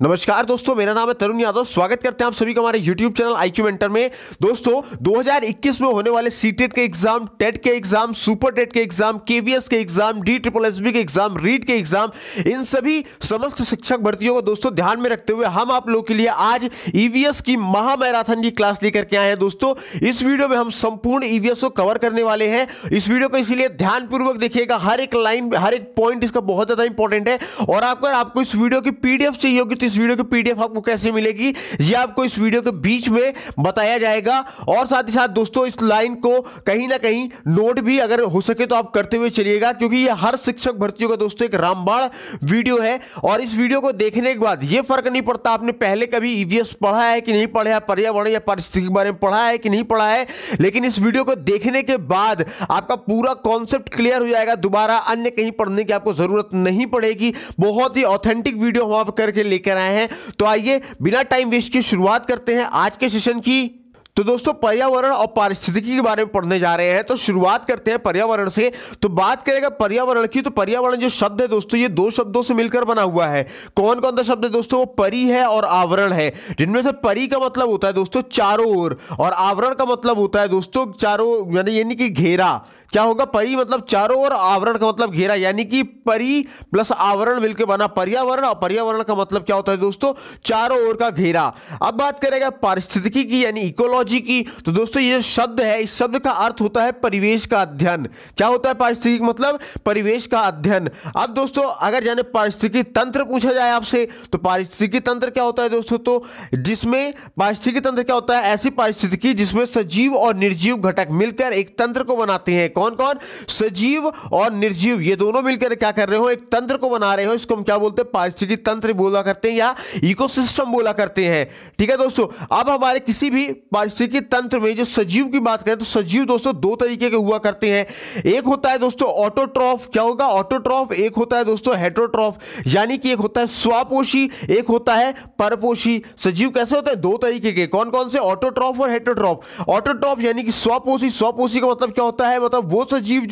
नमस्कार दोस्तों, मेरा नाम है तरुण यादव। स्वागत करते हैं आप सभी का हमारे YouTube चैनल IQ मेंटर में। दोस्तों 2021 में होने वाले सीटेट के एग्जाम, टेट के एग्जाम, सुपर टेट के एग्जाम, KVS के एग्जाम, DSSB के एग्जाम, रीट के एग्जाम, इन सभी समस्त शिक्षक भर्तियों को दोस्तों ध्यान में रखते हुए हम आप लोगों के लिए आज EVS की महा मैराथन की क्लास लेकर के आए हैं। दोस्तों इस वीडियो में हम संपूर्ण EVS को कवर करने वाले हैं। इस वीडियो को इसीलिए ध्यानपूर्वक देखिएगा, हर एक लाइन, हर एक पॉइंट इसका बहुत ज्यादा इंपॉर्टेंट है। और आपको इस वीडियो की PDF चाहिए होगी तो इस वीडियो की PDF आपको कैसे मिलेगी ये आपको इस वीडियो के बीच में बताया जाएगा। और साथ ही साथ दोस्तों इस लाइन को कहीं ना कहीं नोट भी अगर हो सके तो आप करते हुए चलिएगा, क्योंकि ये हर शिक्षक भर्तियों का दोस्तों एक रामबाण वीडियो है। और इस वीडियो को देखने के बाद ये फर्क नहीं पड़ता आपने पहले कभी EVS पढ़ा है कि नहीं पढ़ा है, पर्यावरण या पारिस्थितिकी के बारे में पढ़ा है कि नहीं पढ़ा है, लेकिन इस वीडियो को देखने के बाद आपका पूरा कॉन्सेप्ट क्लियर हो जाएगा। दोबारा अन्य कहीं पढ़ने की आपको जरूरत नहीं पड़ेगी। बहुत ही ऑथेंटिक वीडियो हम आप करके लेकर आए हैं। तो आइए बिना टाइम वेस्ट की शुरुआत करते हैं आज के सेशन की। तो दोस्तों पर्यावरण और पारिस्थितिकी के बारे में पढ़ने जा रहे हैं, तो शुरुआत करते हैं पर्यावरण से। तो बात करेगा पर्यावरण की, तो पर्यावरण जो शब्द है दोस्तों ये दो शब्दों से मिलकर बना हुआ है। कौन कौन सा शब्द है दोस्तों? वो परि है और आवरण है, जिनमें से परि का मतलब होता है दोस्तों चारों ओर, और आवरण का मतलब होता है दोस्तों चारों यानी कि घेरा। क्या होगा? परि मतलब चारों ओर, आवरण का मतलब घेरा, यानी कि परि प्लस आवरण मिलकर बना पर्यावरण। और पर्यावरण का मतलब क्या होता है दोस्तों? चारों ओर का घेरा। अब बात करेगा पारिस्थितिकी की यानी इकोलॉजी की, तो दोस्तों ये शब्द है, इस शब्द का अर्थ होता है परिवेश का अध्ययन। क्या होता है पारिस्थितिकी मतलब? परिवेश का अध्ययन। अब दोस्तों अगर जाने पारिस्थितिकी तंत्र पूछा जाए आपसे, तो पारिस्थितिकी तंत्र क्या होता है दोस्तों? तो जिसमें पारिस्थितिकी तंत्र क्या होता है? ऐसी पारिस्थितिकी जिसमें सजीव और निर्जीव घटक मिलकर एक तंत्र को बनाते हैं। कौन कौन? सजीव और निर्जीव, ये दोनों मिलकर क्या कर रहे हो? एक तंत्र को बना रहे हो। इसको हम क्या बोलते हैं? पारिस्थितिकी तंत्र बोला करते हैं या इकोसिस्टम बोला करते हैं। ठीक है दोस्तों। अब हमारे किसी भी पारिस्थितिकी तंत्र में जो सजीव की बात करें तो सजीव दोस्तों दो तरीके के हुआ करते हैं। एक होता है दोस्तों ऑटोट्रॉफ। क्या होगा? ऑटोट्रॉफ। एक होता है दोस्तों हेटरोट्रॉफ, यानी कि एक होता है स्वापोषी, एक होता है परपोषी। सजीव कैसे होते हैं? दो तरीके के। कौन कौन से? ऑटोट्रॉफ और हेटरोट्रॉफ। ऑटोट्रॉफ यानी कि स्वापोषी। स्वापोषी का मतलब क्या होता है? मतलब वो सजीव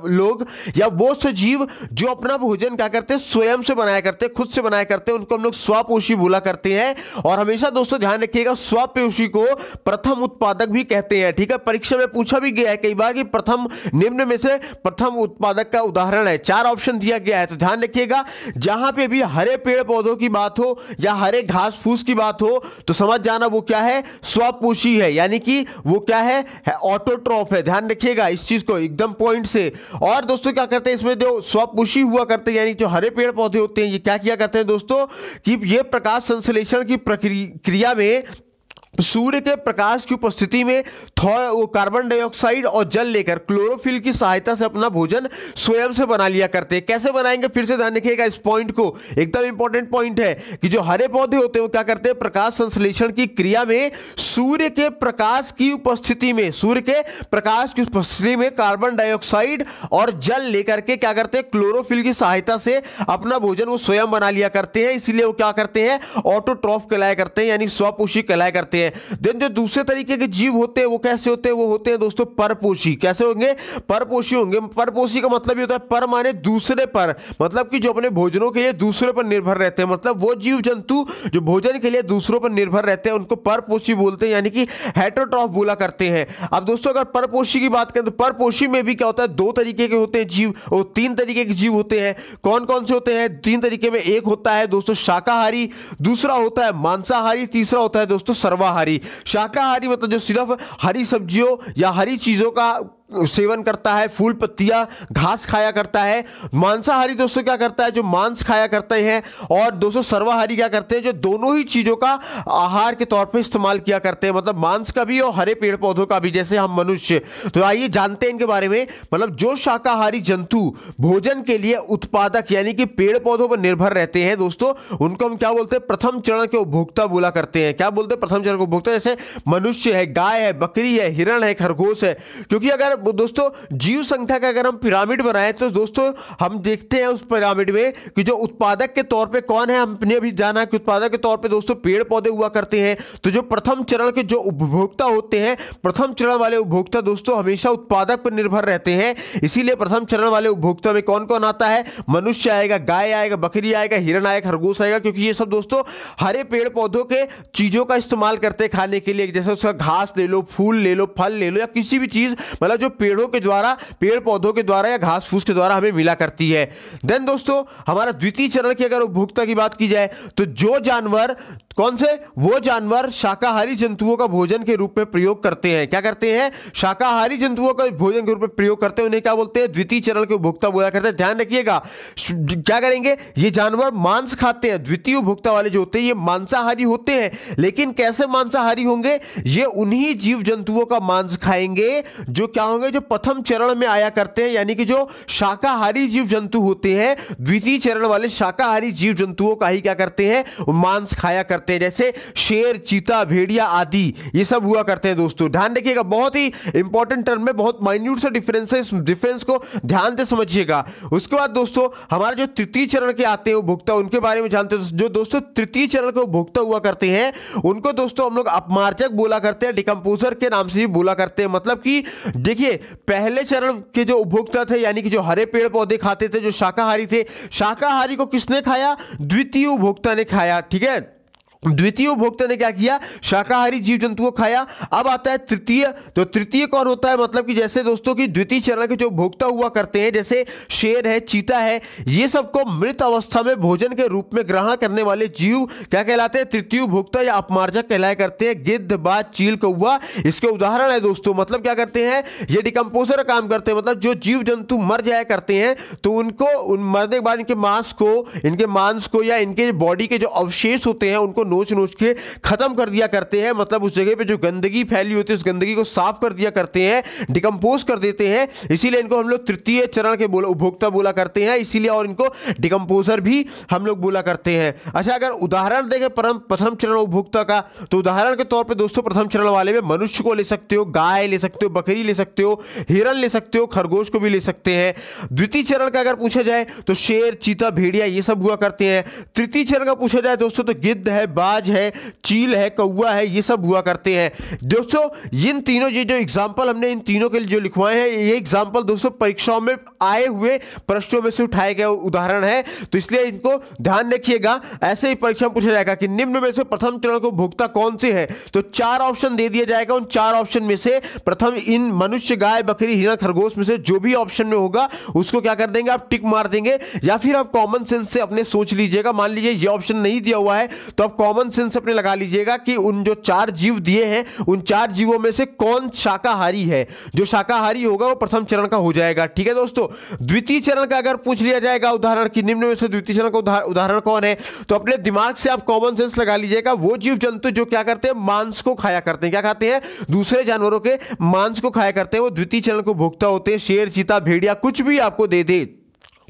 लोग या वो सजीव जो अपना भोजन क्या करते हैं? स्वयं से बनाया करते हैं, खुद से बनाया करते हैं, उनको हम लोग स्वापोषी बोला करते हैं। और हमेशा दोस्तों ध्यान रखिएगा स्वापोषी को प्रथम उत्पादक भी कहते हैं। ठीक है, परीक्षा में पूछा भी गया है कई बार कि प्रथम निम्न में से प्रथम उत्पादक का उदाहरण है। 4 ऑप्शन दिया गया है, तो ध्यान रखिएगा जहां पे भी हरे पेड़ पौधों की बात हो या हरे घास फूस की बात हो तो समझ जाना वो क्या है? स्वापोषी है, यानी कि वो क्या है? ऑटोट्रॉफ है। ध्यान रखिएगा इस चीज को एकदम पॉइंट से। और दोस्तों क्या करते हैं इसमें? जो स्वापोषी हुआ करते हैं यानी जो हरे पेड़ पौधे होते हैं, ये क्या किया करते हैं दोस्तों कि ये प्रकाश संश्लेषण की प्रक्रिया में सूर्य के प्रकाश की उपस्थिति में थोड़ा वो कार्बन डाइऑक्साइड और जल लेकर क्लोरोफिल की सहायता से अपना भोजन स्वयं से बना लिया करते हैं। कैसे बनाएंगे? फिर से ध्यान रखिएगा इस पॉइंट को, एकदम इंपॉर्टेंट पॉइंट है कि जो हरे पौधे होते हैं वो क्या करते हैं? प्रकाश संश्लेषण की क्रिया में सूर्य के प्रकाश की उपस्थिति में, सूर्य के प्रकाश की उपस्थिति में कार्बन डाइऑक्साइड और जल लेकर के क्या करते हैं? क्लोरोफिल की सहायता से अपना भोजन वो स्वयं बना लिया करते हैं। इसीलिए वो क्या करते हैं? ऑटोट्रॉफ कहलाया करते हैं, यानी स्वापोषी कहलाया करते हैं। देन जो दूसरे तरीके के जीव होते हैं वो कैसे होते हैं? वो होते हैं दोस्तों परपोषी। कैसे होंगे? परपोषी होंगे। परपोषी का मतलब ये होता है पर माने दूसरे पर, मतलब कि जो अपने भोजनों के लिए दूसरे पर निर्भर रहते हैं। मतलब वो जीव जंतु जो भोजन के लिए दूसरों पर निर्भर रहते हैं उनको परपोषी बोलते हैं, यानी कि हेटरोट्रॉफ बोला करते हैं। अब दोस्तों अगर परपोषी की बात करें तो परपोषी में भी क्या होता है? 2 तरीके के होते हैं जीव, और 3 तरीके के जीव होते हैं। कौन कौन से होते हैं 3 तरीके में? एक होता है दोस्तों शाकाहारी, दूसरा होता है मांसाहारी, तीसरा होता है दोस्तों सर्वाहारी। शाकाहारी मतलब जो सिर्फ हरी सब्जियों या हरी चीजों का सेवन करता है, फूल पत्तियां घास खाया करता है। मांसाहारी दोस्तों क्या करता है? जो मांस खाया करते हैं। और दोस्तों सर्वाहारी क्या करते हैं? जो दोनों ही चीजों का आहार के तौर पे इस्तेमाल किया करते हैं, मतलब मांस का भी और हरे पेड़ पौधों का भी, जैसे हम मनुष्य। तो आइए जानते हैं इनके बारे में। मतलब जो शाकाहारी जंतु भोजन के लिए उत्पादक यानी कि पेड़ पौधों पर निर्भर रहते हैं दोस्तों, उनको हम क्या बोलते हैं? प्रथम चरण के उपभोक्ता बोला करते हैं। क्या बोलते हैं? प्रथम चरण के उपभोक्ता। जैसे मनुष्य है, गाय है, बकरी है, हिरण है, खरगोश है। क्योंकि अगर है दोस्तों जीव संख्या का अगर हम पिरामिड बनाए तो दोस्तों हम देखते हैं उस पिरामिड में कि जो उत्पादक के तौर पे कौन है, हमने अभी जाना कि उत्पादक के तौर पे दोस्तों पेड़ पौधे हुआ करते हैं। तो जो प्रथम चरण के जो उपभोक्ता होते हैं, प्रथम चरण वाले उपभोक्ता दोस्तों हमेशा उत्पादक पर निर्भर रहते हैं। इसीलिए प्रथम चरण वाले उपभोक्ता में कौन कौन आता है, मनुष्य आएगा, गाय आएगा, बकरी आएगा, हिरण आएगा, खरगोश आएगा, क्योंकि ये सब दोस्तों हरे पेड़ पौधों के चीजों का इस्तेमाल करते हैं खाने के लिए। जैसे उसका घास ले लो, फूल ले लो, फल ले लो, या किसी भी चीज मतलब जो पेड़ों के द्वारा, पेड़ पौधों के द्वारा या घास फूस के द्वारा हमें मिला करती है। देन दोस्तों हमारा द्वितीय चरण की अगर उपभोक्ता की बात की जाए तो जो जानवर, कौन से, वो जानवर शाकाहारी जंतुओं का भोजन के रूप में प्रयोग करते हैं। क्या करते हैं, शाकाहारी जंतुओं का भोजन के रूप में प्रयोग करते हैं, उन्हें क्या बोलते हैं, द्वितीय चरण के उपभोक्ता बोला करते हैं। ध्यान रखिएगा क्या करेंगे, ये जानवर मांस खाते हैं, द्वितीय उपभोक्ता वाले जो होते हैं ये मांसाहारी होते हैं। लेकिन कैसे मांसाहारी होंगे, ये उन्हीं जीव जंतुओं का मांस खाएंगे जो क्या होंगे, जो प्रथम चरण में आया करते हैं, यानी कि जो शाकाहारी जीव जंतु होते हैं, द्वितीय चरण वाले शाकाहारी जीव जंतुओं का ही क्या करते हैं, मांस खाया करते हैं। जैसे शेर, चीता, भेड़िया आदि ये सब हुआ करते हैं। दोस्तों ध्यान रखिएगा, बहुत ही इंपॉर्टेंट टर्म में बहुत माइन्यूट सा डिफरेंस है, इस डिफरेंस को ध्यान से समझिएगा। उसके बाद दोस्तों हमारे जो तृतीय चरण के आते हैं उपभोक्ता, उनके बारे में जानते हैं। जो दोस्तों तृतीय चरण के उपभोक्ता हुआ करते हैं उनको दोस्तों हम लोग अपमार्जक बोला करते हैं, डिकम्पोजर के नाम से भी बोला करते हैं। मतलब कि देखिए पहले चरण के जो उपभोक्ता थे, यानी कि जो हरे पेड़ पौधे खाते थे, जो शाकाहारी थे, शाकाहारी को किसने खाया, द्वितीय उपभोक्ता ने खाया। ठीक है, द्वितीय उपभोक्ता ने क्या किया, शाकाहारी जीव जंतु को खाया। अब आता है तृतीय, तो तृतीय कौन होता है, मतलब कि जैसे दोस्तों कि द्वितीय चरण के जो उपभोक्ता हुआ करते हैं, जैसे शेर है, चीता है, ये सबको मृत अवस्था में भोजन के रूप में ग्रहण करने वाले जीव क्या कहलाते हैं, तृतीय उपभोक्ता या अपमार्जक कहलाया करते हैं। गिद्ध, बाज, चील, कौवा इसके उदाहरण है दोस्तों। मतलब क्या करते हैं, ये डिकम्पोजर का काम करते हैं। मतलब जो जीव जंतु मर जाया करते हैं तो उनको मरने के बाद इनके मांस को या इनके बॉडी के जो अवशेष होते हैं उनको नोच के खत्म कर दिया करते हैं। मतलब उस जगह पे जो गंदगी फैली होती है उस गंदगी को साफ कर दिया करते हैं, डिकम्पोज कर देते हैं। इसीलिए इनको हम लोग तृतीय चरण के उपभोक्ता बोला करते हैं, इसीलिए, और इनको डिकम्पोजर भी हम लोग बोला करते हैं। अच्छा, अगर उदाहरण देखें प्रथम चरण उपभोक्ता का, तो उदाहरण के तौर पर दोस्तों प्रथम चरण वाले में मनुष्य को ले सकते हो, गाय ले सकते हो, बकरी ले सकते हो, हिरण ले सकते हो, खरगोश को भी ले सकते हैं। द्वितीय चरण का अगर पूछा जाए तो शेर, चीता, भेड़िया ये सब हुआ करते हैं। तृतीय चरण का पूछा जाए दोस्तों तो गिद्ध है, बाज है, चील है, कौवा है, ये सब हुआ करते हैं। दोस्तों इन तीनों ये जो एग्जांपल हमने इन तीनों के लिए जो लिखवाए हैं, ये एग्जांपल दोस्तों परीक्षाओं में आए हुए प्रश्नों में से उठाए गए उदाहरण है, तो इसलिए इनको ध्यान रखिएगा। ऐसे ही परीक्षा में पूछा जाएगा कि निम्न में से प्रथम चरण को उपभोक्ता कौन से है, तो 4 ऑप्शन दे दिया जाएगा। उन 4 ऑप्शन में से प्रथम इन मनुष्य, गाय, बकरी, हिरण, खरगोश में से जो भी ऑप्शन में होगा उसको क्या कर देंगे, आप टिक मार देंगे, या फिर आप कॉमन सेंस से अपने सोच लीजिएगा। मान लीजिए ये ऑप्शन नहीं दिया हुआ है तो आप कॉमन सेंस अपने लगा लीजिएगा कि उन जो 4 जीव दिए हैं उन 4 जीवों में से कौन शाकाहारी है। जो शाकाहारी होगा वो प्रथम चरण का हो जाएगा। ठीक है दोस्तों, द्वितीय चरण का अगर पूछ लिया जाएगा उदाहरण कि निम्न में से द्वितीय चरण का उदाहरण कौन है, तो अपने दिमाग से आप कॉमन सेंस लगा लीजिएगा। वो जीव जंतु जो क्या करते हैं, मांस को खाया करते हैं। क्या खाते हैं, दूसरे जानवरों के मांस को खाया करते हैं, वो द्वितीय चरण को भोक्ता होते हैं। शेर, चीता, भेड़िया कुछ भी आपको दे दे,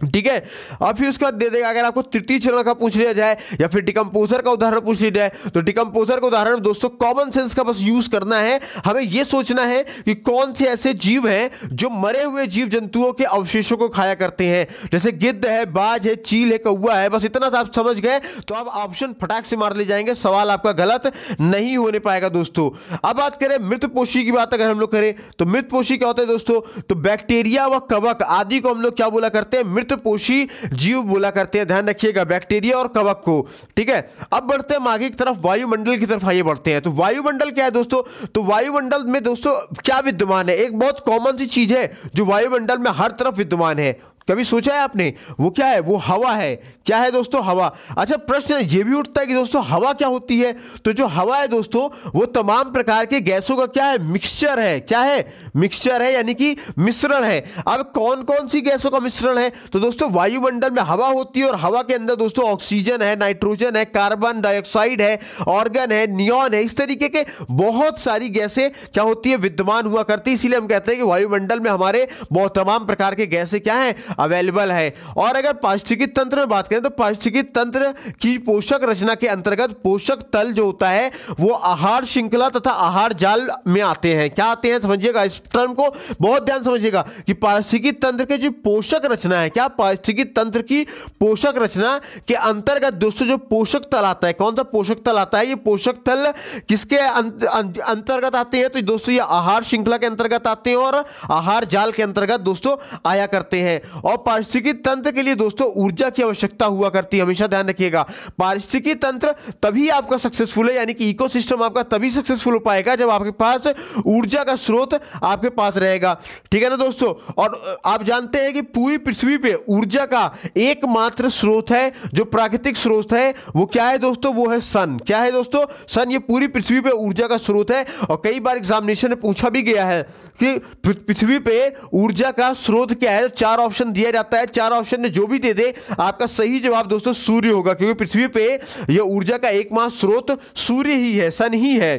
ठीक है। अब फिर उसका दे देगा। अगर आपको तृतीय चरण का पूछ लिया जाए या फिर डिकम्पोजर का उदाहरण पूछ लिया जाए, तो डिकम्पोजर का उदाहरण दोस्तों कॉमन सेंस का बस यूज करना है। हमें यह सोचना है कि कौन से ऐसे जीव हैं जो मरे हुए जीव जंतुओं के अवशेषों को खाया करते हैं। जैसे गिद्ध है, बाज है, चील है, कौवा है। बस इतना सा आप समझ गए तो आप ऑप्शन फटाक से मार ले जाएंगे, सवाल आपका गलत नहीं होने पाएगा दोस्तों। अब बात करें मृतपोषी की बात अगर हम लोग करें तो मृतपोषी क्या होता है दोस्तों, तो बैक्टीरिया व कवक आदि को हम लोग क्या बोला करते हैं, पोषी जीव बोला करते हैं। ध्यान रखिएगा, बैक्टीरिया और कवक को। ठीक है, अब बढ़ते हैं आगे की तरफ, वायुमंडल की तरफ आइए बढ़ते हैं। तो वायुमंडल क्या है दोस्तों, तो वायुमंडल में दोस्तों क्या विद्यमान है, एक बहुत कॉमन सी चीज है जो वायुमंडल में हर तरफ विद्यमान है। कभी सोचा है आपने, वो क्या है, वो हवा है। क्या है दोस्तों, हवा। अच्छा, प्रश्न ये भी उठता है कि दोस्तों हवा क्या होती है, तो जो हवा है दोस्तों वो तमाम प्रकार के गैसों का क्या है, मिक्सचर है। क्या है, मिक्सचर है, यानी कि मिश्रण है। अब कौन कौन सी गैसों का मिश्रण है, तो दोस्तों वायुमंडल में हवा होती है और हवा के अंदर दोस्तों ऑक्सीजन है, नाइट्रोजन है, कार्बन डाइऑक्साइड है, ऑर्गन है, नियॉन है, इस तरीके के बहुत सारी गैसें क्या होती है, विद्यमान हुआ करती है। इसीलिए हम कहते हैं कि वायुमंडल में हमारे बहुत तमाम प्रकार के गैसें क्या हैं, अवेलेबल है। और अगर पारिस्थितिकी तंत्र में बात करें तो पारिस्थितिकी तंत्र की पोषक रचना के अंतर्गत पोषक तल जो होता है वो आहार श्रृंखला तथा आहार जाल में आते हैं। क्या आते हैं समझिएगा, इस टर्म को बहुत ध्यान समझिएगा कि पारिस्थितिकी तंत्र के जो पोषक रचना है, क्या पारिस्थितिकी तंत्र की पोषक रचना के अंतर्गत दोस्तों जो पोषक तल आता है, कौन सा पोषक तल आता है, ये पोषक तल किसके अंतर्गत आते हैं, तो दोस्तों ये आहार श्रृंखला के अंतर्गत आते हैं और आहार जाल के अंतर्गत दोस्तों आया करते हैं। और पारिस्थितिकी तंत्र के लिए दोस्तों ऊर्जा की आवश्यकता हुआ करती है, हमेशा ध्यान रखिएगा। पारिस्थितिकी तंत्र तभी आपका सक्सेसफुल है, यानी कि इकोसिस्टम आपका तभी सक्सेसफुल हो पाएगा जब आपके पास ऊर्जा का स्रोत आपके पास रहेगा, ठीक है ना दोस्तों। और आप जानते हैं कि पूरी पृथ्वी पे ऊर्जा का एकमात्र स्रोत है, जो प्राकृतिक स्रोत है वो क्या है दोस्तों, वो है सन। क्या है दोस्तों, सन। ये पूरी पृथ्वी पे ऊर्जा का स्रोत है। और कई बार एग्जामिनेशन में पूछा भी गया है कि पृथ्वी पे ऊर्जा का स्रोत क्या है, 4 ऑप्शन दिया जाता है, 4 ऑप्शन में जो भी दे दे आपका सही जवाब दोस्तों सूर्य होगा, क्योंकि पृथ्वी पे यह ऊर्जा का एकमात्र स्रोत सूर्य ही है, सन ही है।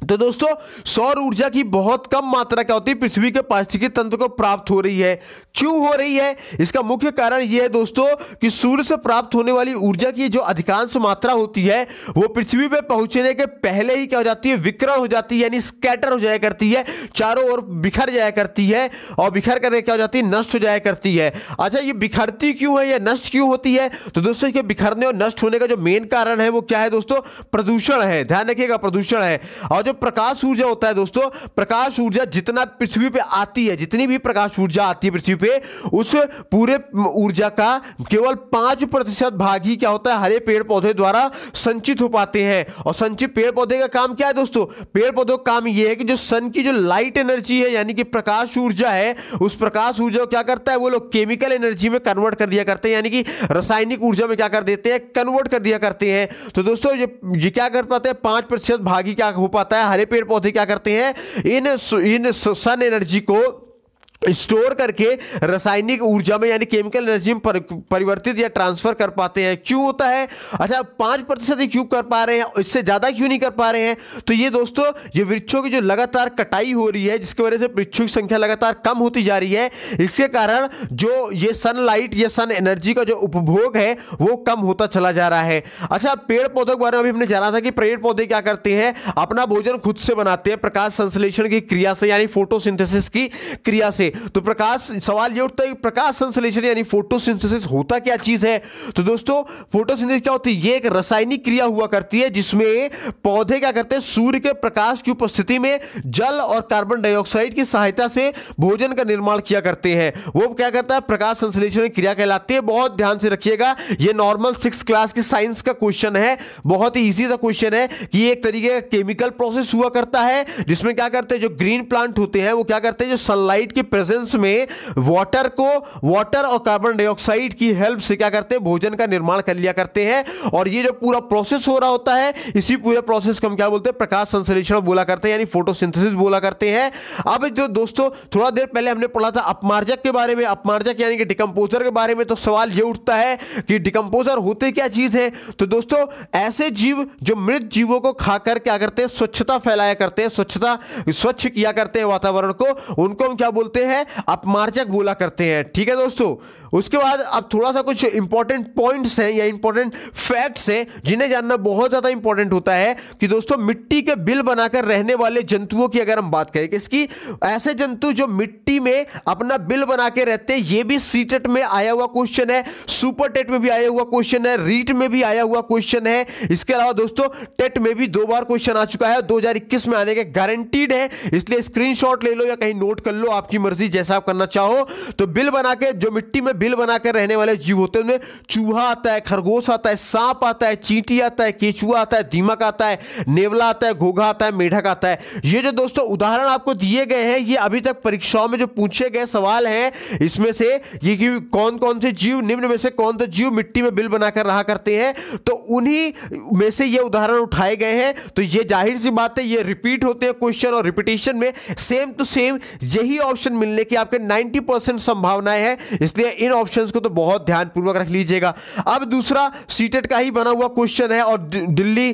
तो दोस्तों सौर ऊर्जा की बहुत कम मात्रा क्या होती है, पृथ्वी के पारिस्थितिकी तंत्र को प्राप्त हो रही है। क्यों हो रही है, इसका मुख्य कारण यह है दोस्तों कि सूर्य से प्राप्त होने वाली ऊर्जा की जो अधिकांश मात्रा होती है वो पृथ्वी पे पहुंचने के पहले ही क्या हो जाती है, विकिरण हो जाती है, यानी स्कैटर हो जाया करती है, चारों ओर बिखर जाया करती है। और बिखर करके क्या हो जाती है, नष्ट हो जाया करती है। अच्छा, ये बिखरती क्यों है या नष्ट क्यों होती है, तो दोस्तों इसके बिखरने और नष्ट होने का जो मेन कारण है वो क्या है दोस्तों, प्रदूषण है। ध्यान रखिएगा, प्रदूषण है। और प्रकाश ऊर्जा होता है दोस्तों, प्रकाश ऊर्जा जितना पृथ्वी पे आती है, जितनी भी प्रकाश ऊर्जा आती है पृथ्वी पे, उस पूरे ऊर्जा का केवल 5% भाग ही क्या होता है, हरे पेड़ पौधे द्वारा संचित हो पाते हैं। और संचित पेड़ पौधे का काम क्या है दोस्तों, पेड़ पौधों का काम यह है कि जो सन की जो लाइट एनर्जी है, यानी कि प्रकाश ऊर्जा है, उस प्रकाश ऊर्जा को क्या करता है, वो लोग केमिकल एनर्जी में कन्वर्ट कर दिया करते हैं, यानी कि रासायनिक ऊर्जा में क्या कर देते हैं, कन्वर्ट कर दिया करते हैं। तो दोस्तों ये क्या कर पाते हैं, 5% भाग ही क्या हो पाता है, हरे पेड़ पौधे क्या करते हैं, इन सन एनर्जी को स्टोर करके रासायनिक ऊर्जा में यानी केमिकल एनर्जी में परिवर्तित या ट्रांसफर कर पाते हैं। क्यों होता है, अच्छा 5% ही क्यों कर पा रहे हैं, इससे ज्यादा क्यों नहीं कर पा रहे हैं, तो ये दोस्तों ये वृक्षों की जो लगातार कटाई हो रही है, जिसकी वजह से वृक्षों की संख्या लगातार कम होती जा रही है, इसके कारण जो ये सनलाइट या सन एनर्जी का जो उपभोग है वो कम होता चला जा रहा है। अच्छा, पेड़ पौधों के बारे में अभी हमने जाना था कि पेड़ पौधे क्या करते हैं, अपना भोजन खुद से बनाते हैं प्रकाश संश्लेषण की क्रिया से, यानी फोटोसिंथेसिस की क्रिया से। तो प्रकाश, सवाल ये उठता है कि प्रकाश संश्लेषण यानी फोटोसिंथेसिस होता क्या चीज है, तो दोस्तों फोटोसिंथेसिस क्या होती है, ये एक रासायनिक क्रिया हुआ करती है जिसमें पौधे क्या करते हैं, सूर्य के प्रकाश की उपस्थिति में जल और कार्बन डाइऑक्साइड की सहायता से भोजन का निर्माण किया करते हैं। वो क्या करता है, प्रकाश संश्लेषण क्रिया कहलाती है। बहुत ध्यान से रखिएगा, ये नॉर्मल 6th क्लास की साइंस का क्वेश्चन है, बहुत ही इजी सा क्वेश्चन है कि एक तरीके का केमिकल प्रोसेस हुआ करता है जिसमें क्या करते हैं, जो ग्रीन प्लांट होते हैं वो क्या करते हैं, जो सनलाइट की प्रेजेंस में वाटर और कार्बन डाइऑक्साइड की हेल्प से क्या करते हैं, भोजन का निर्माण कर लिया करते हैं। और ये जो पूरा प्रोसेस हो रहा होता है, इसी पूरे प्रोसेस को हम क्या बोलते हैं, प्रकाश संश्लेषण बोला करते हैं, यानी फोटोसिंथेसिस बोला करते हैं। अब जो दोस्तों थोड़ा देर पहले हमने पढ़ा था अपमार्जक के बारे में, अपमार्जक यानी कि डिकम्पोजर के बारे में, तो सवाल ये उठता है कि डिकम्पोजर होते क्या चीज है, तो दोस्तों ऐसे जीव जो मृत जीवों को खाकर क्या करते हैं, स्वच्छता फैलाया करते हैं, स्वच्छ किया करते हैं वातावरण को, उनको हम क्या बोलते हैं, अपमार्जक बोला करते हैं। ठीक है दोस्तों, उसके बाद अब थोड़ा सा कुछ इंपॉर्टेंट पॉइंट्स हैं या इंपॉर्टेंट फैक्ट्स हैं जिन्हें जानना बहुत ज्यादा इंपॉर्टेंट होता है कि दोस्तों मिट्टी के बिल बनाकर रहने वाले जंतुओं की अगर हम बात करें, किसकी, ऐसे जंतु जो मिट्टी में अपना बिल बना के रहते हैं, ये भी सीटेट में आया हुआ क्वेश्चन है, सुपर टेट में भी आया हुआ क्वेश्चन है, रीट में भी आया हुआ क्वेश्चन है। इसके अलावा दोस्तों टेट में भी 2 बार क्वेश्चन आ चुका है, 2021 में आने के गारंटीड है, इसलिए स्क्रीनशॉट ले लो या कहीं नोट कर लो, आपकी मर्जी, जैसा आप करना चाहो। तो बिल बना के, जो मिट्टी में बिल बनाकर रहने वाले जीव होते हैं, उनमें चूहा आता है, खरगोश आता है, सांप आता है, चींटी आता है, केचुआ आता है, दीमक आता है, नेवला आता है, घोघा आता है, मेढक आता है। ये जो दोस्तों उदाहरण आपको दिए गए हैं, ये अभी तक परीक्षाओं में जो पूछे गए सवाल हैं, इसमें से ये कि कौन कौन से जीव, निम्न में से कौन से जीव मिट्टी में बिल बनाकर रहा करते हैं, तो उन्हीं में से ये उदाहरण उठाए गए हैं। तो ये जाहिर सी बात है, ये रिपीट होते हैं क्वेश्चन, और रिपीटेशन में सेम टू सेम यही ऑप्शन मिलने की आपके 90% संभावनाएं हैं, इसलिए इन ऑप्शंस को तो बहुत ध्यानपूर्वक रख लीजिएगा। अब दूसरा सीटेट का ही बना हुआ क्वेश्चन है और दिल्ली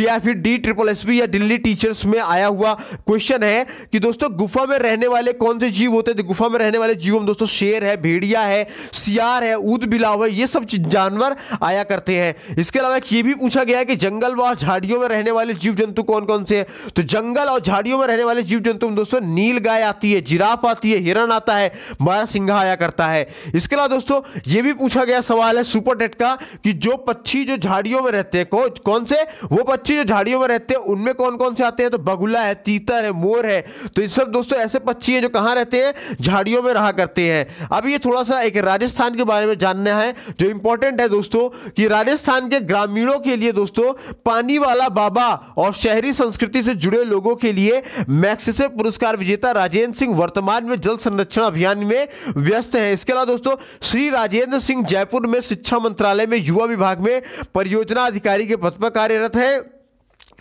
या फिर DSSB या दिल्ली टीचर्स में आया हुआ क्वेश्चन है कि दोस्तों गुफा में रहने वाले कौन से जीव होते हैं। तो गुफा में रहने वाले जीवों में दोस्तों शेर है, भेड़िया है, सियार है, ऊद बिलाव है, ये सब जानवर आया करते हैं। इसके अलावा ये भी पूछा गया है कि जंगल व झाड़ियों में रहने वाले जीव जंतु कौन कौन से हैं। तो जंगल और झाड़ियों में रहने वाले जीव जंतु में दोस्तों नील गाय आती है, जिराफ आती है, हिरण आता है, बारहसिंघा आया करता है। इसके अलावा दोस्तों ये भी पूछा गया सवाल है सुपर टेट का कि जो पक्षी जो झाड़ियों में रहते हैं कौन से, वो पक्षी जो झाड़ियों में रहते हैं उनमें कौन कौन से आते हैं। तो बगुला है, तीतर है, मोर है। तो ये सब दोस्तों ऐसे पक्षी हैं जो कहां रहते हैं, झाड़ियों में रहा करते हैं। अब ये थोड़ा सा एक राजस्थान के बारे में जानना है जो इंपॉर्टेंट है दोस्तों कि राजस्थान के ग्रामीणों के लिए दोस्तों पानी वाला बाबा और शहरी संस्कृति से जुड़े लोगों के लिए मैग्सेसे पुरस्कार विजेता राजेंद्र सिंह वर्तमान में जल संरक्षण अभियान में व्यस्त हैं। इसके अलावा दोस्तों श्री राजेंद्र सिंह जयपुर में शिक्षा मंत्रालय में युवा विभाग में परियोजना अधिकारी के पद पर कार्यरत है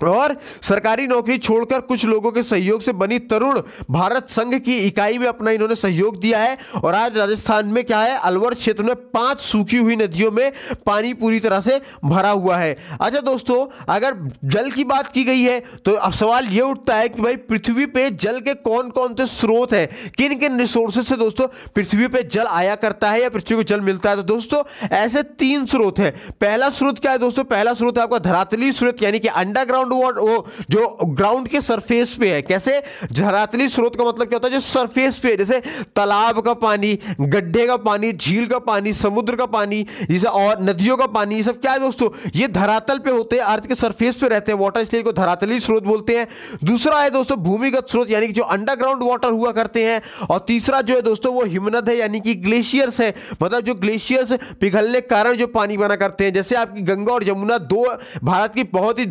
और सरकारी नौकरी छोड़कर कुछ लोगों के सहयोग से बनी तरुण भारत संघ की इकाई में अपना इन्होंने सहयोग दिया है। और आज राजस्थान में क्या है, अलवर क्षेत्र में 5 सूखी हुई नदियों में पानी पूरी तरह से भरा हुआ है। अच्छा दोस्तों, अगर जल की बात की गई है तो अब सवाल ये उठता है कि भाई पृथ्वी पे जल के कौन कौन से स्रोत हैं, किन किन रिसोर्सेज से दोस्तों पृथ्वी पे जल आया करता है या पृथ्वी को जल मिलता है। तो दोस्तों ऐसे 3 स्रोत हैं। पहला स्रोत क्या है दोस्तों, पहला स्रोत है आपका धरातली स्रोत यानी कि अंडरग्राउंड वाटर, वो जो ग्राउंड के सरफेस पे है। कैसे, धरातली स्रोत का मतलब क्या होता है, जो सरफेस पे है, जैसे तालाब का पानी, गड्ढे का पानी, झील का पानी, समुद्र का पानी, जैसे और नदियों का पानी, ये सब क्या है दोस्तों, ये धरातल पे होते हैं, अर्थ के सरफेस पे रहते हैं वाटर, इसलिए इनको धरातली स्रोत बोलते हैं। दूसरा है दोस्तों भूमिगत स्रोत यानी कि जो अंडरग्राउंड वाटर हुआ करते हैं। और तीसरा जो है दोस्तों वो हिमनद है यानी कि ग्लेशियर्स है, मतलब जो ग्लेशियर्स पिघलने के कारण जो पानी बना करते हैं। जैसे आपकी गंगा और यमुना 2 भारत की बहुत ही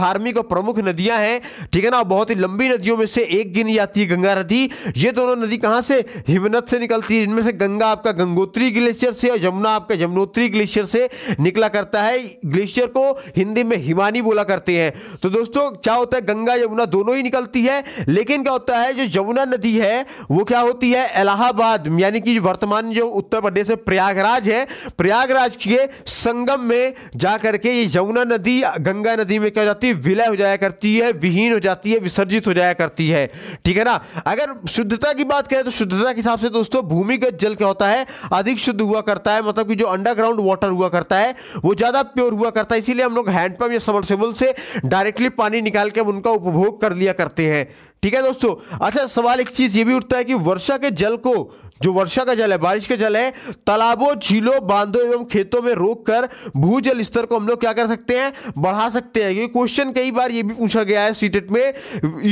धार्मिक और प्रमुख नदियां हैं, ठीक है ना, बहुत ही लंबी नदियों में से एक गिनी जाती है गंगा नदी। ये दोनों नदी कहां से, हिमनद से निकलती है। इनमें से गंगा आपका गंगोत्री ग्लेशियर से और यमुना आपका यमुनोत्री ग्लेशियर से निकला करता है। ग्लेशियर को हिंदी में हिमानी बोला करते हैं। तो दोस्तों क्या होता है, गंगा यमुना दोनों ही निकलती है, लेकिन क्या होता है जो यमुना नदी है वो क्या होती है, इलाहाबाद यानी कि वर्तमान जो उत्तर प्रदेश में प्रयागराज है, प्रयागराज के संगम में जाकर के ये यमुना नदी गंगा नदी में क्या हो जाती है, विलय हो जाया करती है, विहीन हो जाती है, विसर्जित हो जाया करती है, ठीक है ना। अगर शुद्धता की बात करें तो शुद्धता के हिसाब से दोस्तों भूमिगत जल क्या होता है, अधिक शुद्ध हुआ करता है, मतलब कि जो अंडरग्राउंड वाटर हुआ करता है वो ज्यादा प्योर हुआ करता है। इसीलिए हम लोग हैंडपंप या सबमर्सिबल से डायरेक्टली पानी निकाल के उनका उपभोग कर लिया करते हैं, ठीक है दोस्तों। अच्छा सवाल एक चीज ये भी उठता है कि वर्षा के जल को, जो वर्षा का जल है, बारिश का जल है, तालाबों, झीलों, बांधों एवं खेतों में रोककर भूजल स्तर को हम लोग क्या कर सकते हैं, बढ़ा सकते हैं। ये क्वेश्चन कई बार ये भी पूछा गया है सीटेट में,